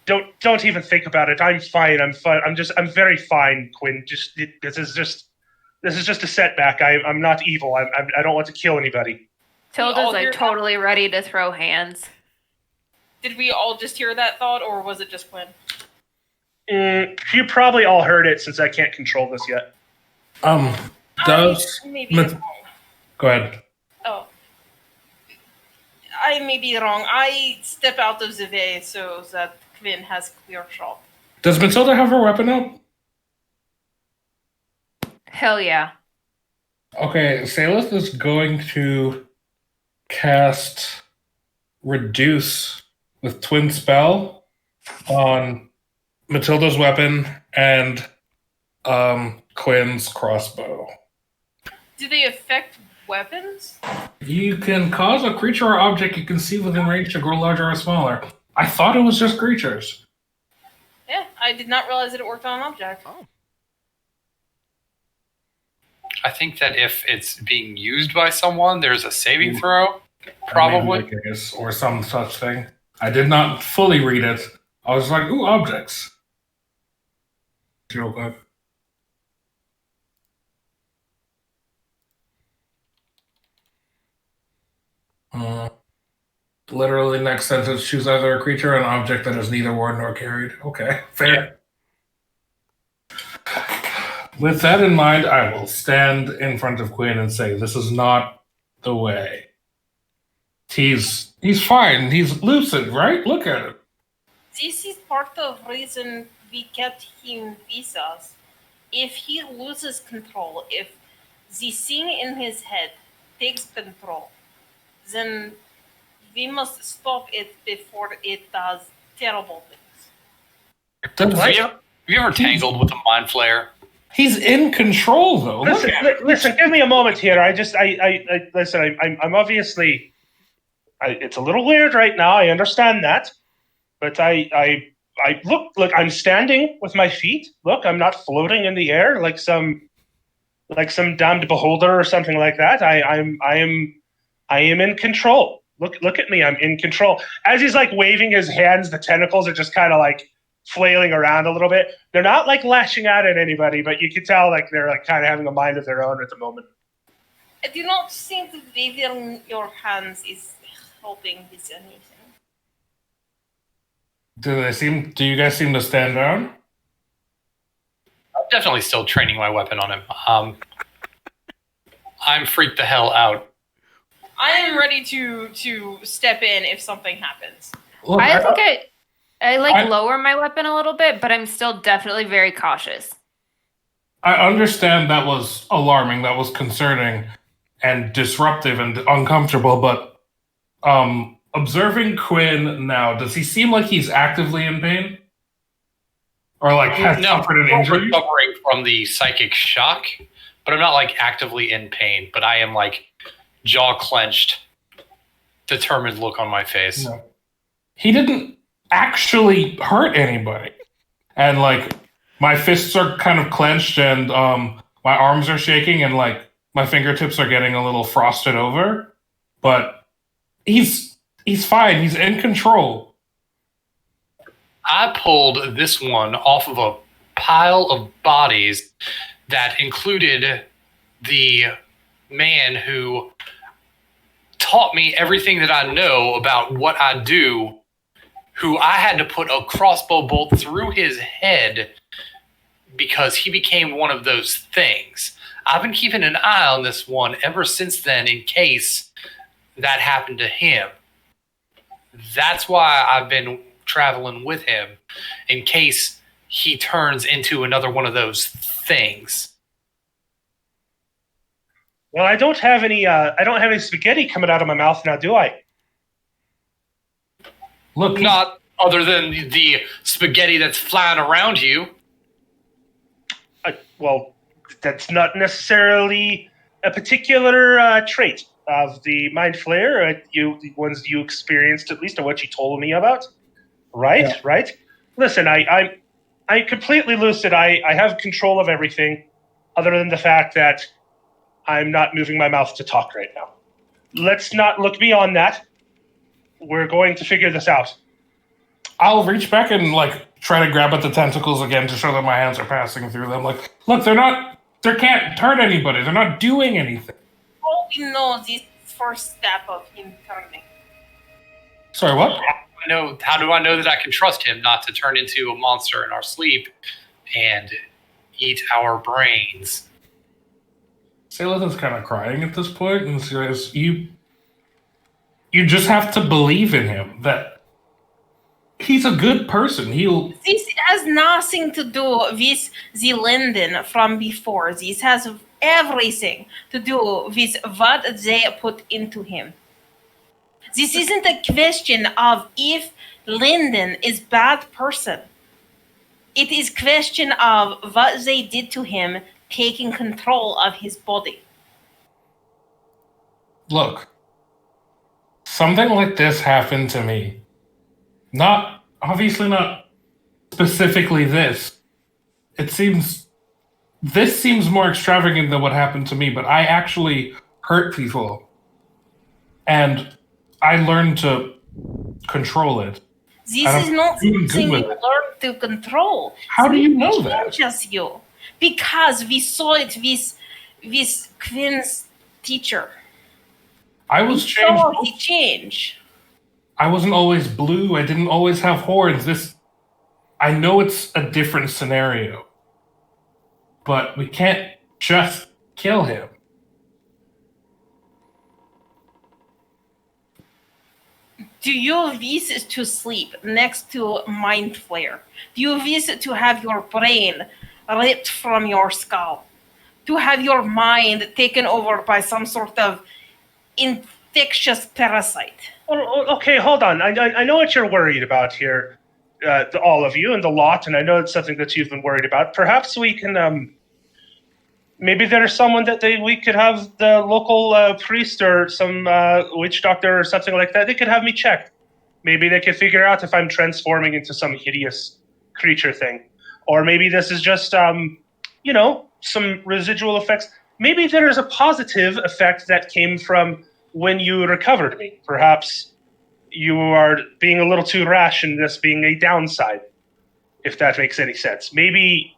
don't even think about it. I'm fine. I'm fine. I'm very fine, Quinn. This is just a setback. I'm not evil. I don't want to kill anybody. Tilda's like totally ready to throw hands. Did we all just hear that thought, or was it just Quinn? You probably all heard it since I can't control this yet. Does I may be wrong. Go ahead. Oh. I may be wrong. I step out of the way so that Quinn has clear shot. Does Matilda have her weapon out? Hell yeah. Okay, Salith is going to cast Reduce with Twin Spell on Matilda's weapon and Quinn's crossbow. Do they affect weapons? You can cause a creature or object you can see within range to grow larger or smaller. I thought it was just creatures. Yeah, I did not realize that it worked on an object. Oh. I think that if it's being used by someone, there's a saving throw, probably. I mean, I guess, or some such thing. I did not fully read it. I was like, ooh, objects. Real quick. Literally, next sentence, choose either a creature or an object that is neither worn nor carried. Okay, fair. With that in mind, I will stand in front of Quinn and say, this is not the way. He's fine. He's lucid, right? Look at him. This is part of reason we kept him with us. If he loses control, if the thing in his head takes control, then we must stop it before it does terrible things. Have you ever tangled with a mind flayer? He's in control, though. Listen, give me a moment here. Listen. I'm obviously. It's a little weird right now. I understand that, but I look. I'm standing with my feet. Look, I'm not floating in the air like some damned beholder or something like that. I am in control. Look at me. I'm in control. As he's like waving his hands, the tentacles are just kind of like flailing around a little bit. They're not like lashing out at anybody, but you can tell like they're like kind of having a mind of their own at the moment. I do not think that waving your hands is helping with anything. Do you guys seem to stand down? I'm definitely still training my weapon on him. I'm freaked the hell out. I am ready to step in if something happens. Look, I think I lower my weapon a little bit, but I'm still definitely very cautious. I understand that was alarming, that was concerning and disruptive and uncomfortable, but observing Quinn now, does he seem like he's actively in pain? Or like has suffered an injury? I'm recovering from the psychic shock, but I'm not like actively in pain, but I am like jaw clenched, determined look on my face. No. He didn't actually hurt anybody. And, like, my fists are kind of clenched and my arms are shaking and, like, my fingertips are getting a little frosted over. But he's fine. He's in control. I pulled this one off of a pile of bodies that included the man who taught me everything that I know about what I do, who I had to put a crossbow bolt through his head because he became one of those things. I've been keeping an eye on this one ever since then in case that happened to him. That's why I've been traveling with him, in case he turns into another one of those things. Well, I don't have any spaghetti coming out of my mouth now, do I? Look, Not other than the spaghetti that's flying around you. Well, that's not necessarily a particular trait of the Mind Flayer. The ones you experienced, at least, or what you told me about. Right, Yeah. right. Listen, I'm completely lucid. I have control of everything, other than the fact that I'm not moving my mouth to talk right now. Let's not look beyond that. We're going to figure this out. I'll reach back and, like, try to grab at the tentacles again to show that my hands are passing through them. Like, look, they can't hurt anybody. They're not doing anything. All we know this first step of him turning. Sorry, what? How do I know that I can trust him not to turn into a monster in our sleep and eat our brains? Saladin's kind of crying at this point, and says, "You just have to believe in him. That he's a good person. He'll." This has nothing to do with the Linden from before. This has everything to do with what they put into him. This isn't a question of if Linden is bad person. It is question of what they did to him, taking control of his body. Look, something like this happened to me. Obviously not specifically this. This seems more extravagant than what happened to me, but I actually hurt people. And I learned to control it. This is not I'm something good you with it. learn to control. How do you know that? Changes you. Because we saw it with Quinn's teacher. I was We saw changed. he change. I wasn't always blue. I didn't always have horns. I know it's a different scenario. But we can't just kill him. Do you wish to sleep next to Mind Flayer? Do you wish to have your brain ripped from your skull? To have your mind taken over by some sort of infectious parasite? Okay, hold on. I know what you're worried about here, all of you and the lot, and I know it's something that you've been worried about. Perhaps we can, maybe there's someone that we could have the local priest or some witch doctor or something like that. They could have me checked. Maybe they could figure out if I'm transforming into some hideous creature thing. Or maybe this is just, some residual effects. Maybe there is a positive effect that came from when you recovered me. Perhaps you are being a little too rash and this being a downside, if that makes any sense. Maybe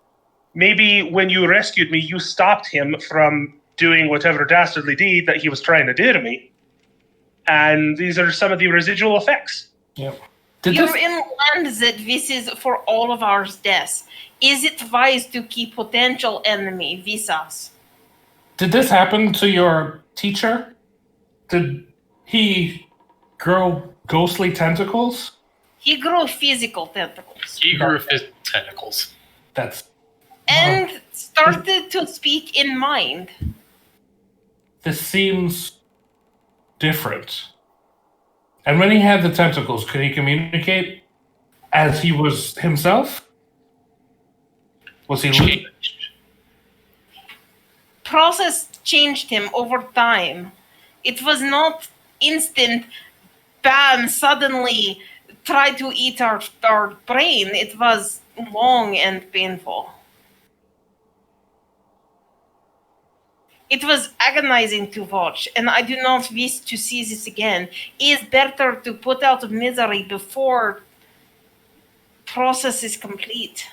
when you rescued me, you stopped him from doing whatever dastardly deed that he was trying to do to me. And these are some of the residual effects. Yep. You're in land that this is for all of our deaths. Is it wise to keep potential enemy with us? Did this happen to your teacher? Did he grow ghostly tentacles? He grew physical tentacles. He grew his tentacles. And started to speak in mind. This seems different. And when he had the tentacles, could he communicate as he was himself? Was he Changed. Process changed him over time. It was not instant, bam, suddenly try to eat our brain. It was long and painful. It was agonizing to watch, and I do not wish to see this again. It is better to put out of misery before process is complete.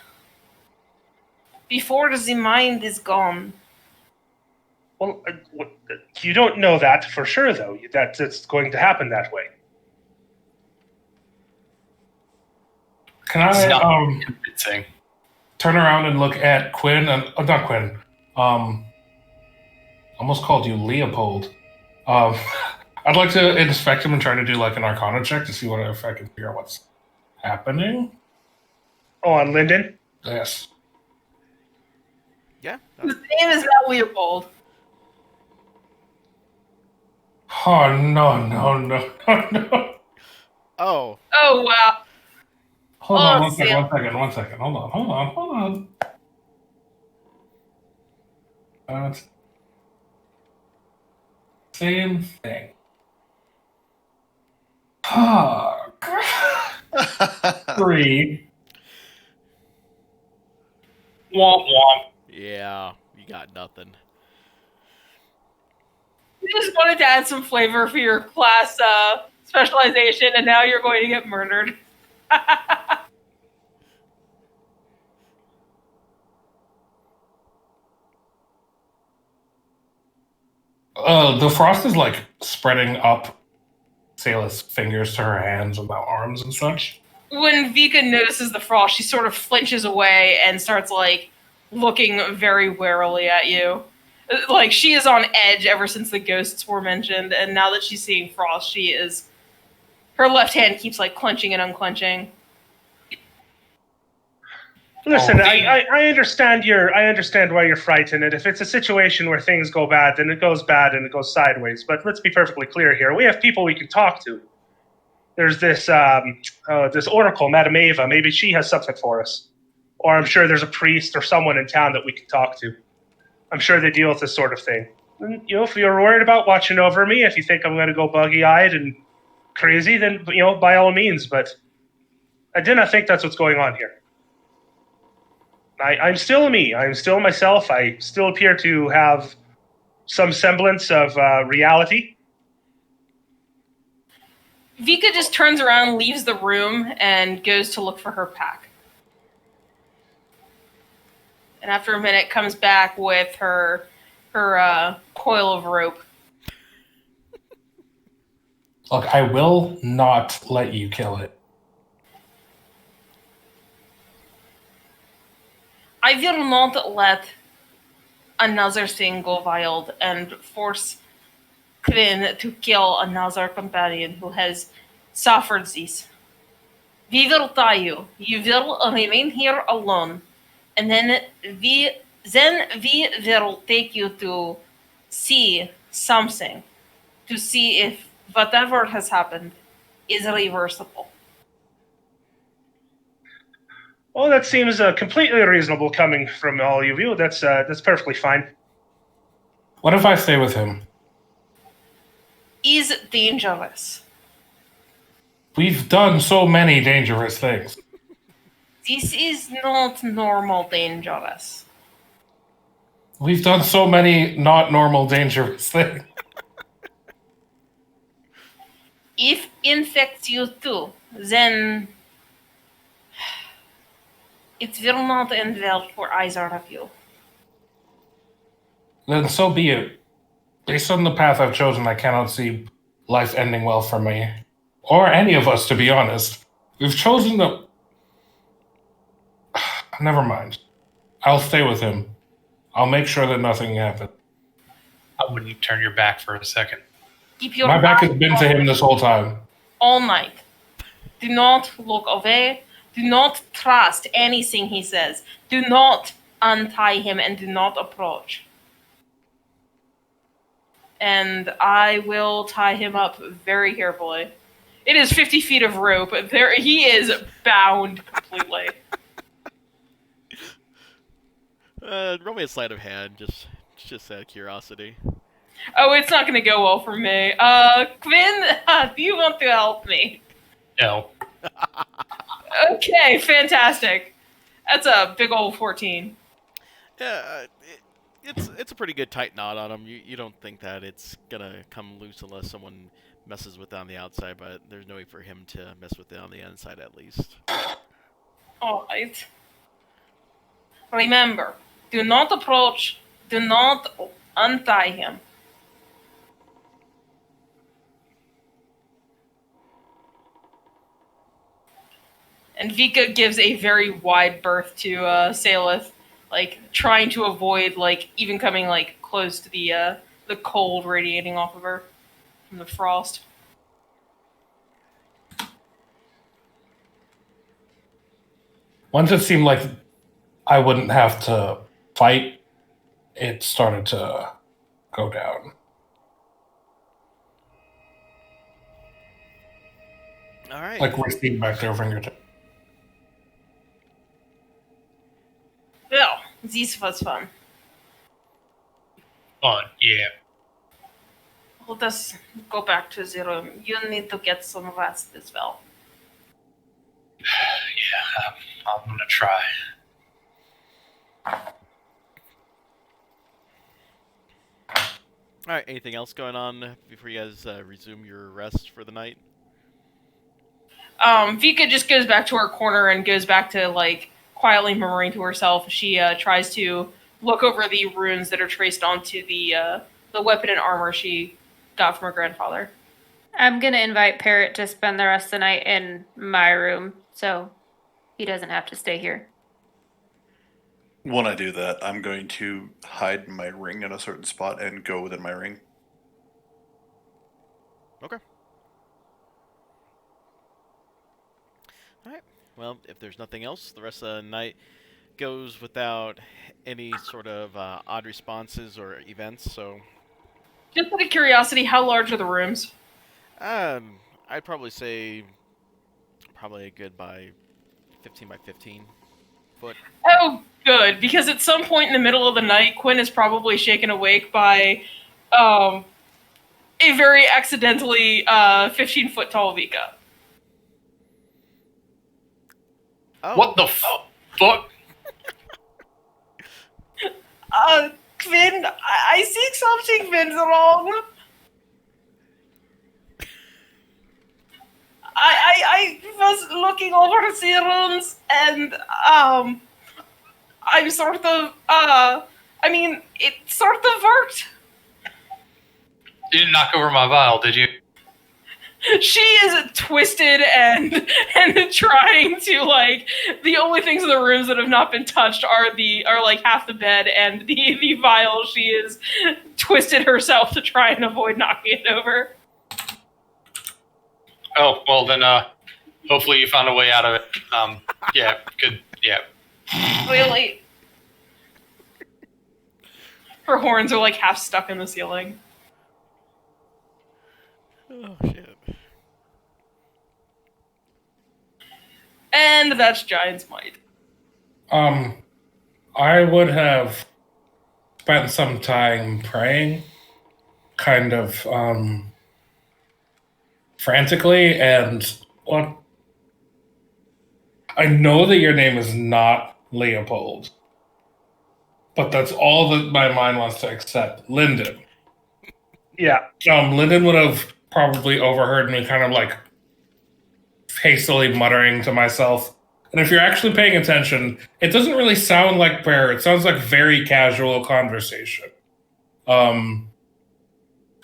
Before the mind is gone. Well, you don't know that for sure, though. That it's going to happen that way. Can It's I not convincing. turn around and look at Quinn? And not Quinn. Almost called you Leopold. I'd like to inspect him and try to do like an Arcana check to see if I can figure out what's happening. Oh, on Lyndon? Yes. Yeah. His name is not Leopold. Oh no. Oh. Oh, wow. Hold on one Sam. second. Hold on. Same thing. Fuck. 3. Womp womp. Yeah. You got nothing. You just wanted to add some flavor for your class specialization, and now you're going to get murdered. The frost is like spreading up Salah's fingers to her hands and now arms and such. When Vika notices the frost, she sort of flinches away and starts like looking very warily at you. Like she is on edge ever since the ghosts were mentioned, and now that she's seeing frost, her left hand keeps like clenching and unclenching. Listen, I understand I understand why you're frightened, and if it's a situation where things go bad, then it goes bad and it goes sideways. But let's be perfectly clear here: we have people we can talk to. There's this this oracle, Madame Ava. Maybe she has something for us, or I'm sure there's a priest or someone in town that we can talk to. I'm sure they deal with this sort of thing. And, if you're worried about watching over me, if you think I'm going to go buggy-eyed and crazy, then by all means. But I do not think that's what's going on here. I'm still me. I'm still myself. I still appear to have some semblance of reality. Vika just turns around, leaves the room, and goes to look for her pack. And after a minute, comes back with her coil of rope. Look, I will not let you kill it. I will not let another thing go wild and force Quinn to kill another companion who has suffered this. We will tie you. You will remain here alone. And then we will take you to see something. To see if whatever has happened is reversible. Well, that seems completely reasonable coming from all of you. That's perfectly fine. What if I stay with him? Is dangerous. We've done so many dangerous things. This is not normal dangerous. We've done so many not normal dangerous things. If infects you too, then it will not end well for either of you. Then so be it. Based on the path I've chosen, I cannot see life ending well for me. Or any of us, to be honest. We've chosen the... Never mind. I'll stay with him. I'll make sure that nothing happens. I wouldn't turn your back for a second. Keep your My back eye has been to him this whole time. all night. Do not look away. Do not trust anything he says. Do not untie him and do not approach. And I will tie him up very carefully. It is 50 feet of rope. He is bound completely. Roll me a sleight of hand, just out of curiosity. Oh, it's not going to go well for me. Quinn, do you want to help me? No. Okay, fantastic. That's a big old 14. Yeah, it's a pretty good tight knot on him. You don't think that it's gonna come loose unless someone messes with it on the outside, but there's no way for him to mess with it on the inside at least. Alright. Remember, do not approach, do not untie him. And Vika gives a very wide berth to Salith, like trying to avoid like even coming like close to the cold radiating off of her from the frost. Once it seemed like I wouldn't have to fight, it started to go down. All right. Like receding back to her fingertip. Well, this was fun. Fun, yeah. Let us go back to the room. You need to get some rest as well. Yeah, I'm gonna try. All right. Anything else going on before you guys resume your rest for the night? Vika just goes back to her corner and goes back to like quietly murmuring to herself. She tries to look over the runes that are traced onto the weapon and armor she got from her grandfather. I'm gonna invite Parrot to spend the rest of the night in my room, so he doesn't have to stay here. When I do that, I'm going to hide my ring in a certain spot and go within my ring. Okay. All right. Well, if there's nothing else, the rest of the night goes without any sort of odd responses or events. So, Just out of curiosity, how large are the rooms? I'd probably say probably a good by 15 by 15 foot. Oh, good, because at some point in the middle of the night, Quinn is probably shaken awake by a very accidentally 15-foot tall Vika. Oh. What the fuck? Quinn, I see something went wrong. I was looking over the runes and I'm sort of I mean it sort of worked. You didn't knock over my vial, did you? She is twisted and trying to like the only things in the rooms that have not been touched are like half the bed and the vial. She is twisted herself to try and avoid knocking it over. Oh, well then, hopefully you found a way out of it. Yeah, good, yeah. Really? Her horns are like half stuck in the ceiling. Oh shit. And that's Giant's Might. I would have spent some time praying, kind of frantically, and what I know that your name is not Leopold, but that's all that my mind wants to accept. Lyndon. Yeah. Lyndon would have probably overheard me kind of like hastily muttering to myself. And if you're actually paying attention, it doesn't really sound like prayer. It sounds like very casual conversation.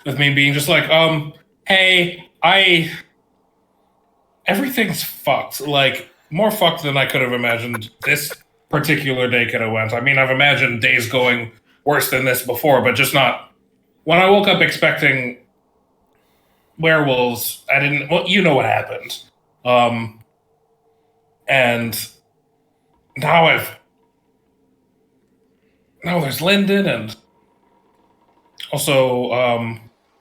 With me being just like, hey, everything's fucked. Like, more fucked than I could have imagined this particular day could have went. I mean, I've imagined days going worse than this before, but just not. When I woke up expecting werewolves, I didn't. Well, you know what happened. And now there's Lyndon, and also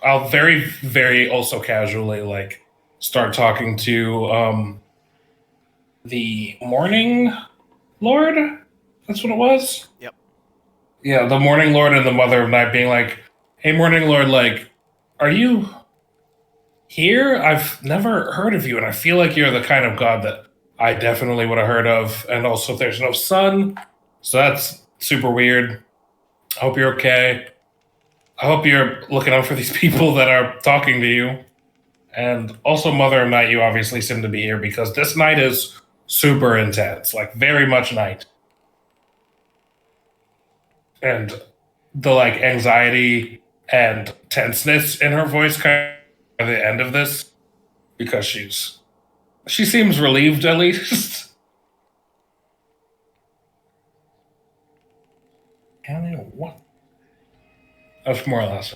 I'll very, very also casually like start talking to the Morning Lord. That's what it was. Yep. Yeah, the Morning Lord and the Mother of Night, being like, Hey, Morning Lord, like, are you here? I've never heard of you, and I feel like you're the kind of god that I definitely would have heard of. And also, there's no sun, so that's super weird. I hope you're okay. I hope you're looking out for these people that are talking to you. And also, Mother of Night, you obviously seem to be here because this night is super intense, like very much night. And the like anxiety and tenseness in her voice kind of at the end of this because she seems relieved at least. What? That's more or less.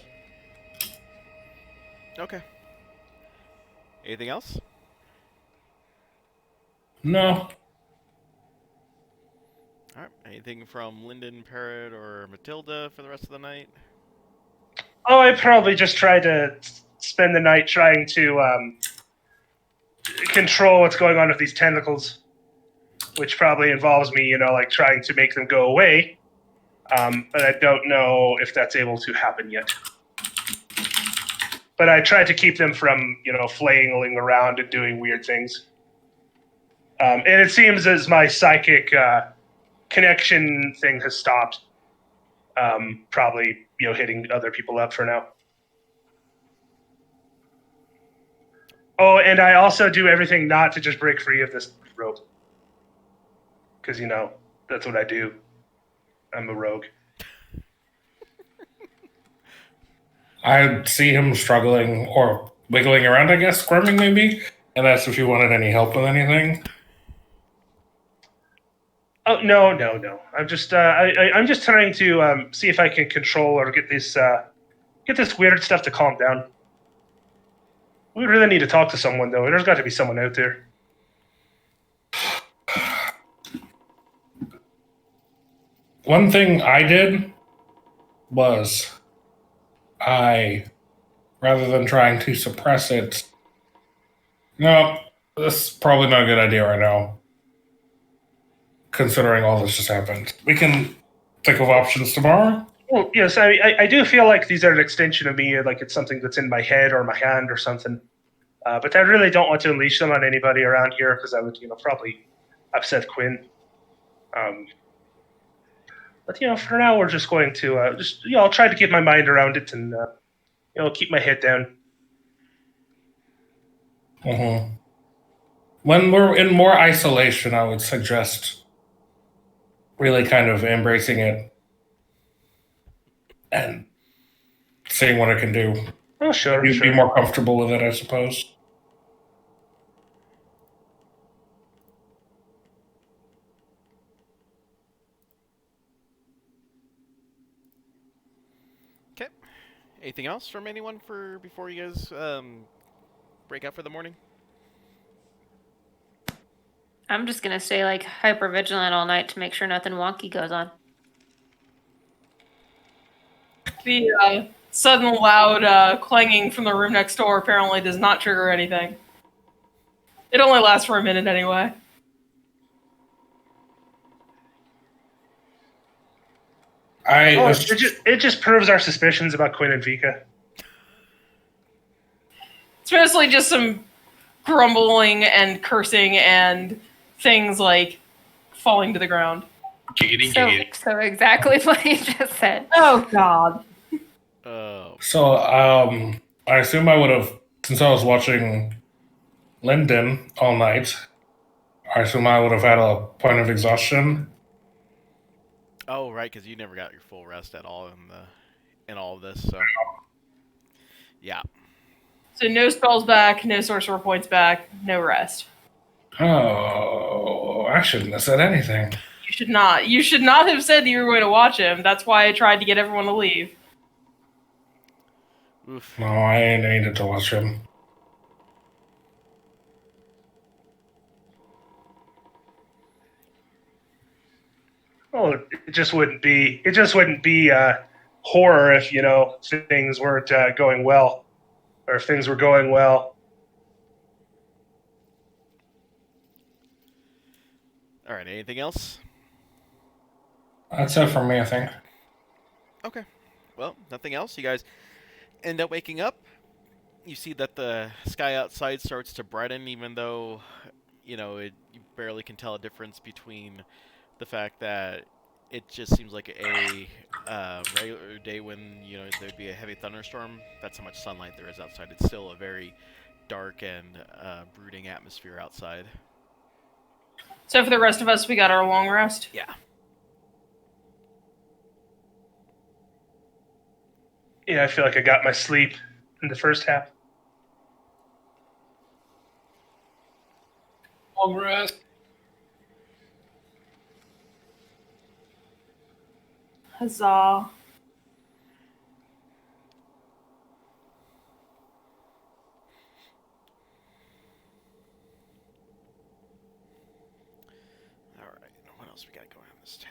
Okay. Anything else? No. All right. Anything from Lyndon, Parrot, or Matilda for the rest of the night? Oh, I probably just try to spend the night trying to control what's going on with these tentacles, which probably involves me, like trying to make them go away. But I don't know if that's able to happen yet. But I try to keep them from, flailing around and doing weird things. And it seems as my psychic connection thing has stopped. Probably, hitting other people up for now. Oh, and I also do everything not to just break free of this rope. Because, that's what I do. I'm a rogue. I see him struggling or wiggling around, I guess, squirming maybe, and asked if you wanted any help with anything. Oh no! I'm just I'm just trying to see if I can control or get this weird stuff to calm down. We really need to talk to someone though. There's got to be someone out there. One thing I did was rather than trying to suppress it, no, this is probably not a good idea right now, considering all this just happened. We can think of options tomorrow. Well, yes, I do feel like these are an extension of me, like it's something that's in my head or my hand or something. But I really don't want to unleash them on anybody around here because I would, probably upset Quinn. But for now, we're just going to I'll try to keep my mind around it and keep my head down. Mm-hmm. When we're in more isolation, I would suggest really kind of embracing it and seeing what it can do. Oh, sure, You'd sure. be more comfortable with it, I suppose. Okay. Anything else from anyone for before you guys break out for the morning? I'm just gonna stay like hyper vigilant all night to make sure nothing wonky goes on. The sudden loud clanging from the room next door apparently does not trigger anything. It only lasts for a minute anyway. It just proves our suspicions about Quinn and Vika. It's mostly just some grumbling and cursing and things like falling to the ground. So exactly what you just said. Oh God. Oh. So, I assume I would have, since I was watching Lyndon all night, I assume I would have had a point of exhaustion. Oh, right, because you never got your full rest at all in all of this. So, yeah. So no spells back, no sorcerer points back, no rest. Oh, I shouldn't have said anything. You should not. You should not have said that you were going to watch him. That's why I tried to get everyone to leave. Oof. No, I needed to watch him. Well, it just wouldn't be. It just wouldn't be horror if things weren't going well, or if things were going well. All right. Anything else? That's it for me, I think. Okay. Well, nothing else. You guys end up waking up. You see that the sky outside starts to brighten, even though, you barely can tell a difference between the fact that it just seems like a regular day when, there'd be a heavy thunderstorm. That's how much sunlight there is outside. It's still a very dark and brooding atmosphere outside. So for the rest of us, we got our long rest. Yeah. Yeah, I feel like I got my sleep in the first half. Long rest. Huzzah. Alright, what else we got going on in this town?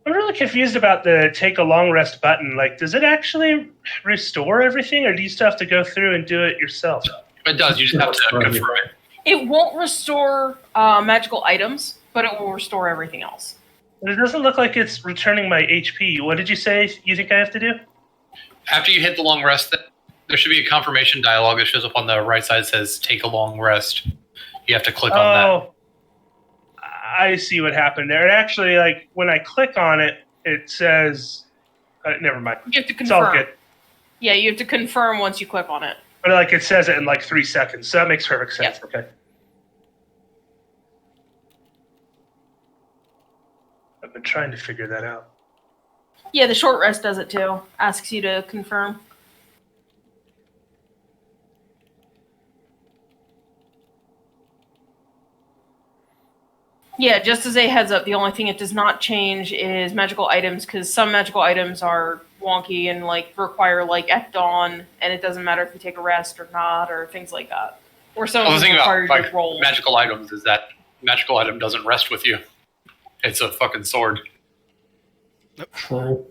I'm really confused about the take a long rest button. Like, does it actually restore everything, or do you still have to go through and do it yourself? It does. You just have to confirm it. It won't restore magical items, but it will restore everything else. But it doesn't look like it's returning my HP. What did you say you think I have to do? After you hit the long rest, there should be a confirmation dialog that shows up on the right side that says take a long rest. You have to click on that. Oh, I see what happened there. It actually, like, when I click on it, it says, never mind. You have to It's all confirm. good. Yeah, you have to confirm once you click on it. But, like, it says it in, like, 3 seconds. So that makes perfect sense. Yep. Okay. I've been trying to figure that out. Yeah, the short rest does it too. Asks you to confirm. Yeah, just as a heads up, the only thing it does not change is magical items, because some magical items are wonky and require at dawn, and it doesn't matter if you take a rest or not, or things like that. Or some Well, the of them thing require about you to roll. magical items is that magical item doesn't rest with you. It's a fucking sword. True.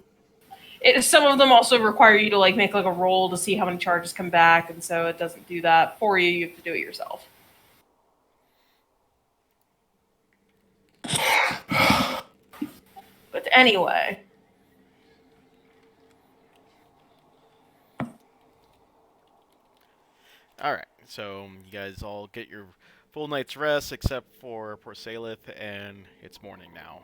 Some of them also require you to make a roll to see how many charges come back, and so it doesn't do that for you. You have to do it yourself. But anyway. Alright, so you guys all get your full night's rest except for poor Salith, and it's morning now.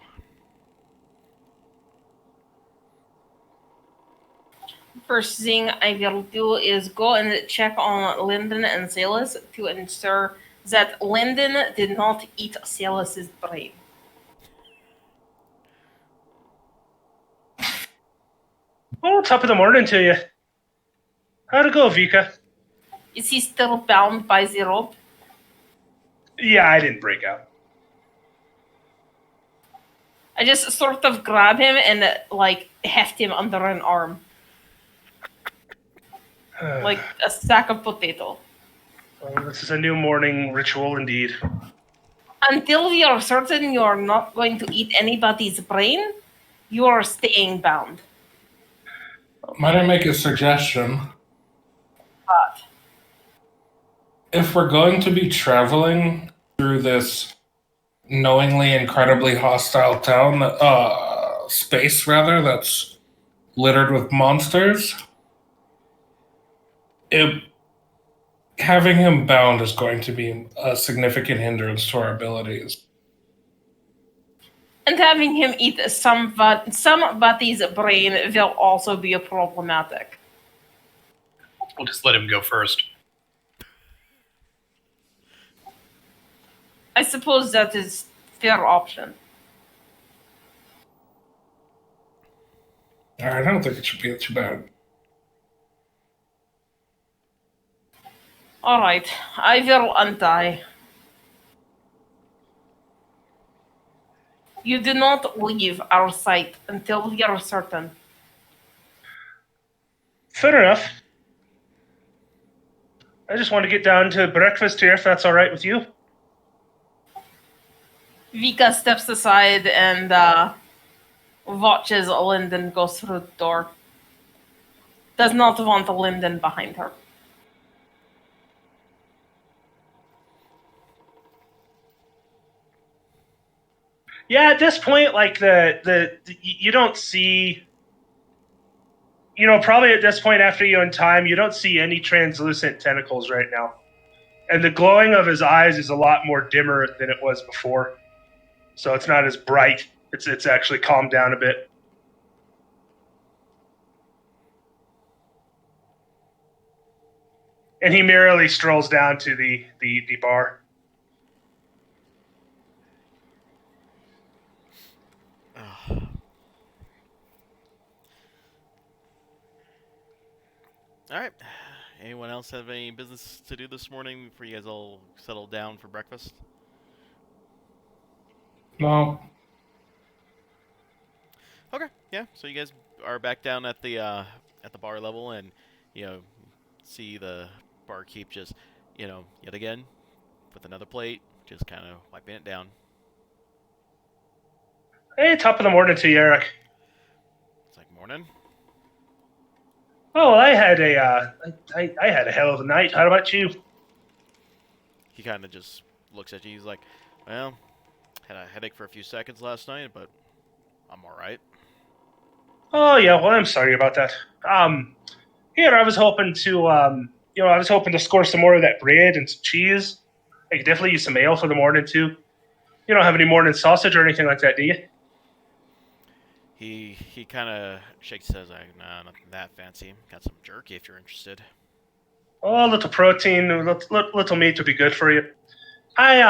First thing I will do is go and check on Lyndon and Salis to ensure that Lyndon did not eat Salis's brain. Oh, top of the morning to you. How'd it go, Vika? Is he still bound by the rope? Yeah, I didn't break out. I just sort of grab him and heft him under an arm. Like a sack of potato. Well, this is a new morning ritual indeed. Until we are certain you are not going to eat anybody's brain, you are staying bound. Might I make a suggestion? But If we're going to be traveling through this knowingly incredibly hostile town, space rather, that's littered with monsters, having him bound is going to be a significant hindrance to our abilities. and having him eat somebody's brain will also be problematic. We'll just let him go first. I suppose that is fair option. I don't think it should be too bad. All right, I will untie. You do not leave our sight until we are certain. Fair enough. I just want to get down to breakfast here, if that's all right with you. Vika steps aside and watches Lyndon go through the door. Does not want Lyndon behind her. Yeah, at this point, like the you don't see, probably at this point after you in time, you don't see any translucent tentacles right now, and the glowing of his eyes is a lot more dimmer than it was before, so it's not as bright. It's actually calmed down a bit. And he merrily strolls down to the bar. Ugh. All right. Anyone else have any business to do this morning before you guys all settle down for breakfast? No. Okay. Yeah. So you guys are back down at the bar level, and see the barkeep just yet again with another plate, just kind of wiping it down. Hey, top of the morning to you, Eric. It's like morning. Oh, I had a hell of a night. How about you? He kind of just looks at you. He's like, "Well, had a headache for a few seconds last night, but I'm all right." Oh yeah, well I'm sorry about that. Here I was hoping to score some more of that bread and some cheese. I could definitely use some ale for the morning too. You don't have any morning sausage or anything like that, do you? He kind of shakes his head like, "Nah, nothing that fancy. Got some jerky if you're interested." Oh, a little protein, little meat would be good for you. I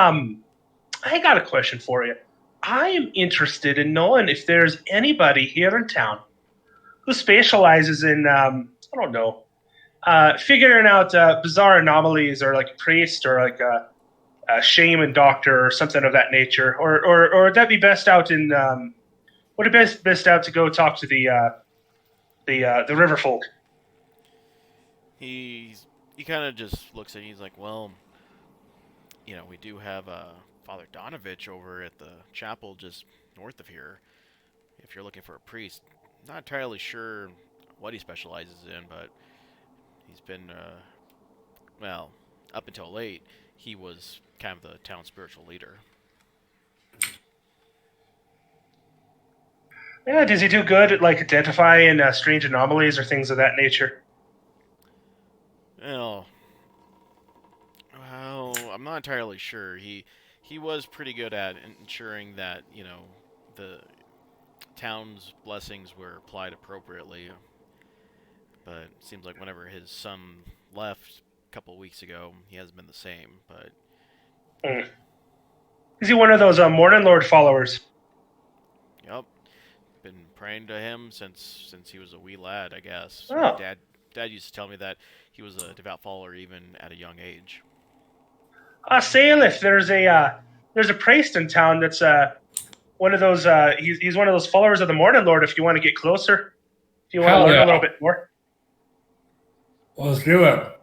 I got a question for you. I am interested in knowing if there's anybody here in town who specializes in I don't know, figuring out bizarre anomalies, or like a priest, or like a shaman doctor or something of that nature, or would that be best out in would it be best out to go talk to the river folk? He kind of just looks at you. He's like, "Well, we do have Father Donovich over at the chapel just north of here. If you're looking for a priest, not entirely sure what he specializes in, but he's been well, up until late, he was kind of the town spiritual leader." Yeah, does he do good at like identifying strange anomalies or things of that nature? Well, I'm not entirely sure. He was pretty good at ensuring that the town's blessings were applied appropriately. But it seems like whenever his son left a couple weeks ago, he hasn't been the same. But Hmm. Is he one of those Morning Lord followers? yep, been praying to him since he was a wee lad, I guess. My Oh, dad used to tell me that he was a devout follower even at a young age. Salif, there's a priest in town that's one of those. He's one of those followers of the Morning Lord. If you want to get closer, if you want to Hell learn a little yeah. bit more. Let's do it.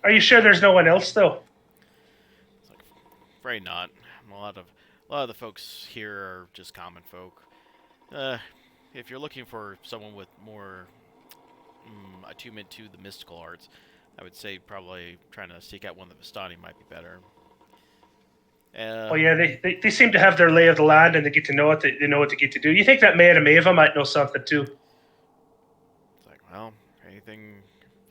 Are you sure there's no one else though? It's like, afraid not. A lot of the folks here are just common folk. Uh, if you're looking for someone with more attunement to the mystical arts, I would say probably trying to seek out one of the Vistani might be better. Oh yeah, they seem to have their lay of the land, and they get to know what they know what to get to do. You think that Maida Maeva might know something too? It's like, well, if anything,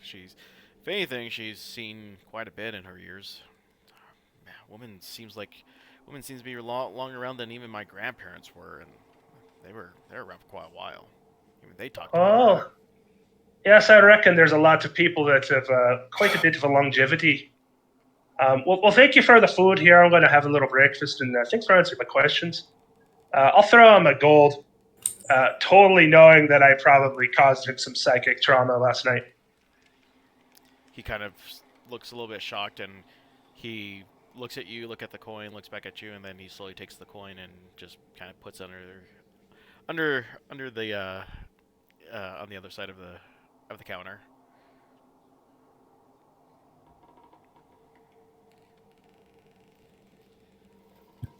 she's seen quite a bit in her years. Man, woman seems to be a lot longer around than even my grandparents were, and they were around for quite a while. Even they talked about her. Oh, yes, I reckon there's a lot of people that have quite a bit of a longevity. Well, thank you for the food here. I'm going to have a little breakfast, and thanks for answering my questions. I'll throw on my gold, totally knowing that I probably caused him some psychic trauma last night. He kind of looks a little bit shocked, and he looks at you, look at the coin, looks back at you, and then he slowly takes the coin and just kind of puts it under the on the other side of the counter.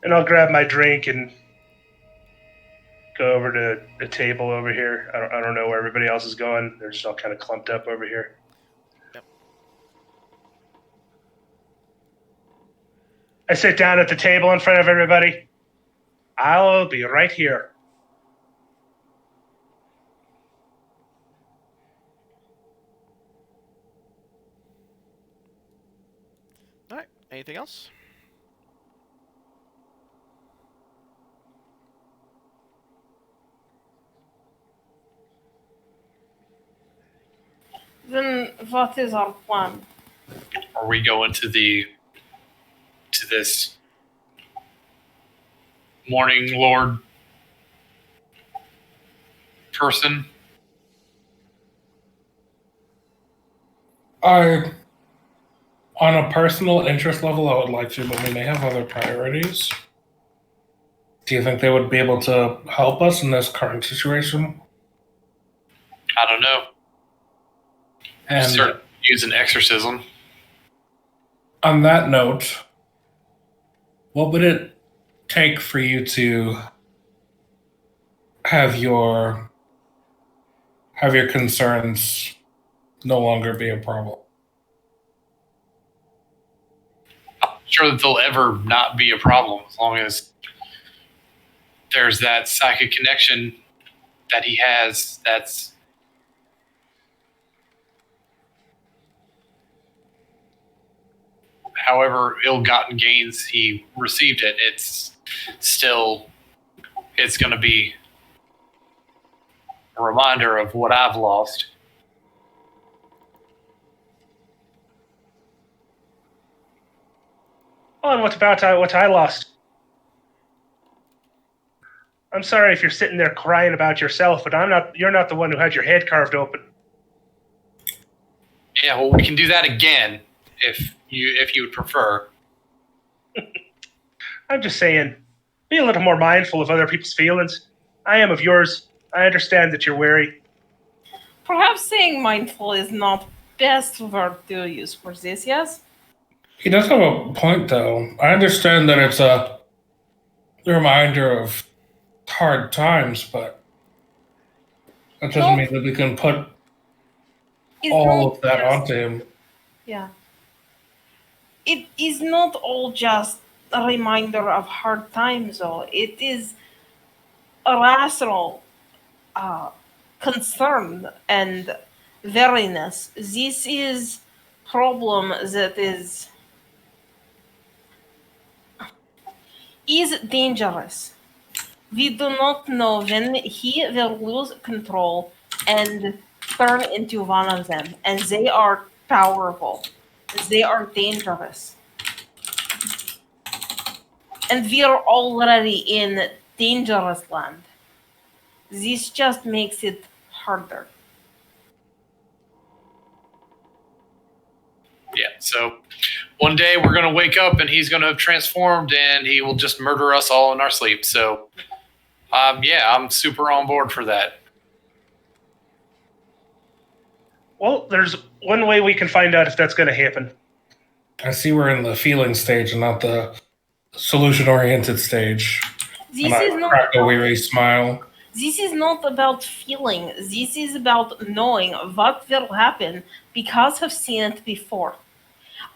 And I'll grab my drink and go over to the table over here. I don't know where everybody else is going. They're just all kind of clumped up over here. Yep. I sit down at the table in front of everybody. I'll be right here. All right. Anything else? Then what is our plan? Are we going to this Morning Lord person? On a personal interest level, I would like to, but we may have other priorities. Do you think they would be able to help us in this current situation? I don't know. And Start using exorcism. on that note, what would it take for you to have your concerns no longer be a problem? I'm sure that they'll ever not be a problem as long as there's that psychic connection that he has that's however ill-gotten gains he received it, it's going to be a reminder of what I've lost. Oh, and what about what I lost? I'm sorry if you're sitting there crying about yourself, but you're not the one who had your head carved open. Yeah, well, we can do that again if you would prefer. I'm just saying, be a little more mindful of other people's feelings. I am of yours. I understand that you're wary. Perhaps saying mindful is not best word to use for this, yes? He does have a point, though. I understand that it's a reminder of hard times, but that doesn't mean that we can put It's all not of that just- onto him. Yeah. It is not all just a reminder of hard times, though. It is a rational concern and weariness. This is problem that is dangerous. We do not know when he will lose control and turn into one of them. And they are powerful. They are dangerous. And we are already in dangerous land. This just makes it harder. Yeah, so one day we're going to wake up and he's going to have transformed and he will just murder us all in our sleep. So, yeah, I'm super on board for that. Well, there's one way we can find out if that's going to happen. I see we're in the feeling stage and not the solution-oriented stage. This And I is not crack a weary smile. This is not about feeling. This is about knowing what will happen because I've seen it before.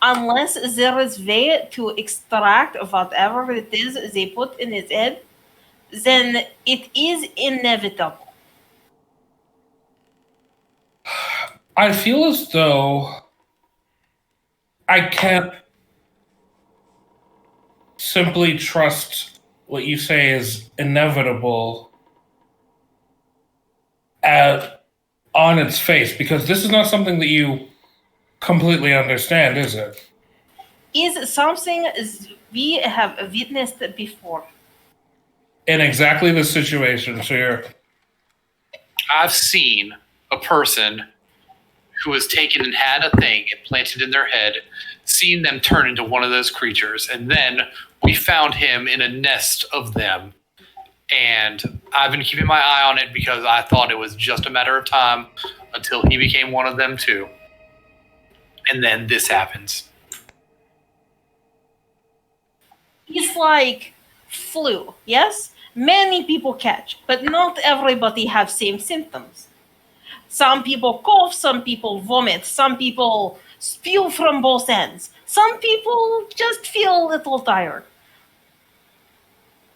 Unless there is way to extract whatever it is they put in his head, then it is inevitable. I feel as though I can't simply trust what you say is inevitable on its face, because this is not something that you completely understand, is it? Is something we have witnessed before. In exactly this situation, so you're... I've seen a person who has taken and had a thing implanted in their head, seen them turn into one of those creatures, and then we found him in a nest of them. And I've been keeping my eye on it because I thought it was just a matter of time until he became one of them too. And then this happens. It's like flu, yes? Many people catch, but not everybody have same symptoms. Some people cough, some people vomit, some people spew from both ends. Some people just feel a little tired.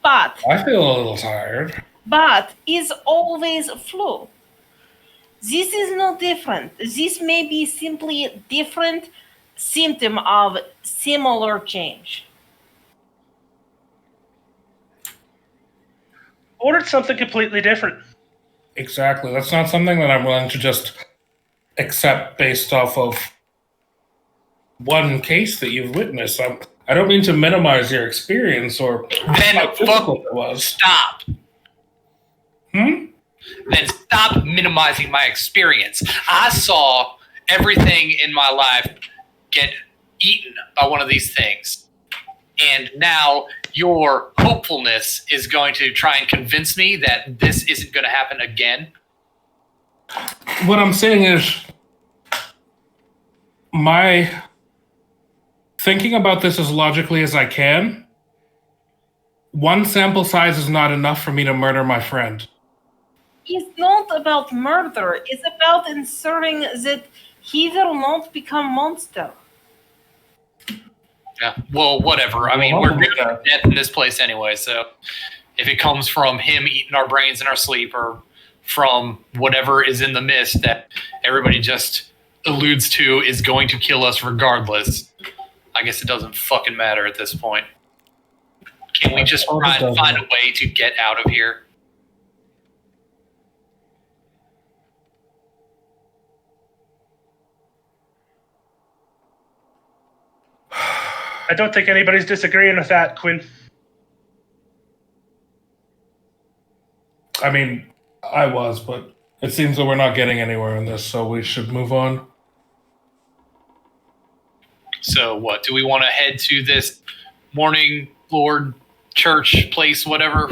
But I feel a little tired. is always flu. This is no different. This may be simply different symptom of similar change. Ordered something completely different. Exactly. That's not something that I'm willing to just accept based off of one case that you've witnessed. I don't mean to minimize your experience or Then how fuck, difficult it was. stop. Hmm? Then stop minimizing my experience. I saw everything in my life get eaten by one of these things. And now your hopefulness is going to try and convince me that this isn't going to happen again. What I'm saying is, my thinking about this as logically as I can, one sample size is not enough for me to murder my friend. It's not about murder. It's about ensuring that he will not become monster. Yeah. Well, whatever. I mean, we're doomed to death in this place anyway, so if it comes from him eating our brains in our sleep or from whatever is in the mist that everybody just alludes to is going to kill us regardless, I guess it doesn't fucking matter at this point. Can we just try and find a way to get out of here? I don't think anybody's disagreeing with that, Quinn. I mean, I was, but it seems that we're not getting anywhere in this, so we should move on. So what? Do we want to head to this Morning Lord church place, whatever,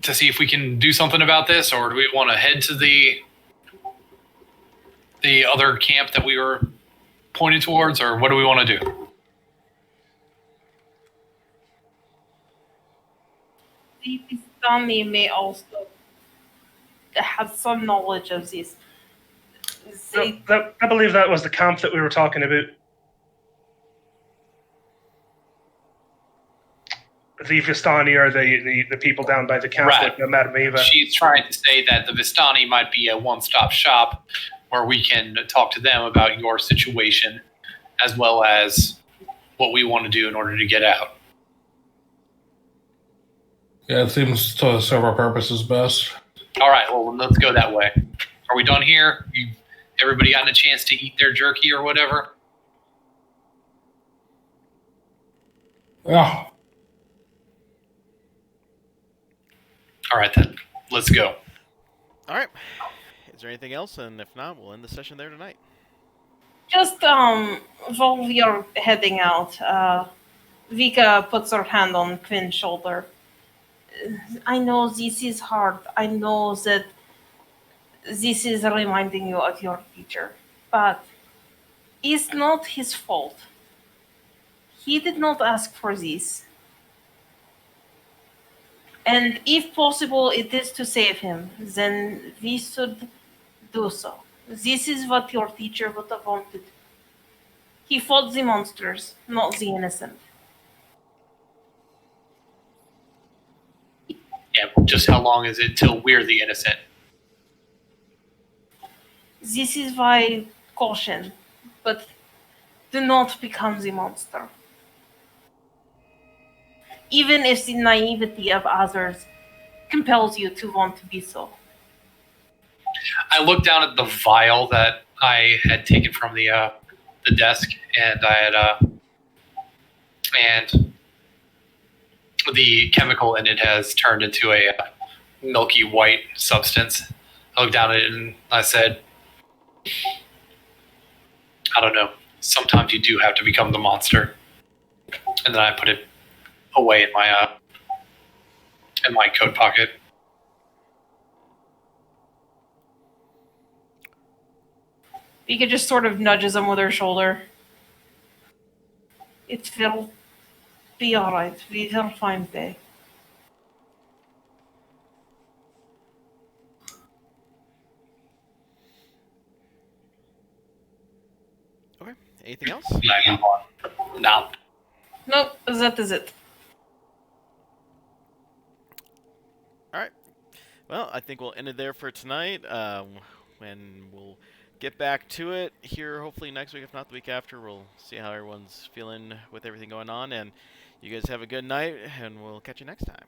to see if we can do something about this, or do we want to head to the other camp that we were pointed towards, or what do we want to do? The Vistani may also have some knowledge of this. I believe that was the camp that we were talking about. The Vistani are the people down by the camp Right. with Madame Eva. She's trying to say that the Vistani might be a one-stop shop where we can talk to them about your situation as well as what we want to do in order to get out. Yeah, it seems to serve our purposes best. All right, well, let's go that way. Are we done here? Everybody gotten a chance to eat their jerky or whatever? Yeah. All right, then. Let's go. All right. Is there anything else? And if not, we'll end the session there tonight. Just while we are heading out, Vika puts her hand on Quinn's shoulder. I know this is hard. I know that this is reminding you of your teacher, but it's not his fault. He did not ask for this. And if possible, it is to save him, then we should do so. This is what your teacher would have wanted. He fought the monsters, not the innocent. Yeah, just how long is it till we're the innocent? This is why caution, but do not become the monster. Even if the naivety of others compels you to want to be so. I looked down at the vial that I had taken from the desk, and I had and the chemical in it has turned into a milky white substance. I looked down at it and I said, I don't know. Sometimes you do have to become the monster. And then I put it away in my coat pocket. Vika just sort of nudges him with her shoulder. It will be alright. We will find a way. Anything else? Yeah, move on. No. Nope, that is it. All right. Well, I think we'll end it there for tonight. And we'll get back to it here hopefully next week, if not the week after. We'll see how everyone's feeling with everything going on. And you guys have a good night, and we'll catch you next time.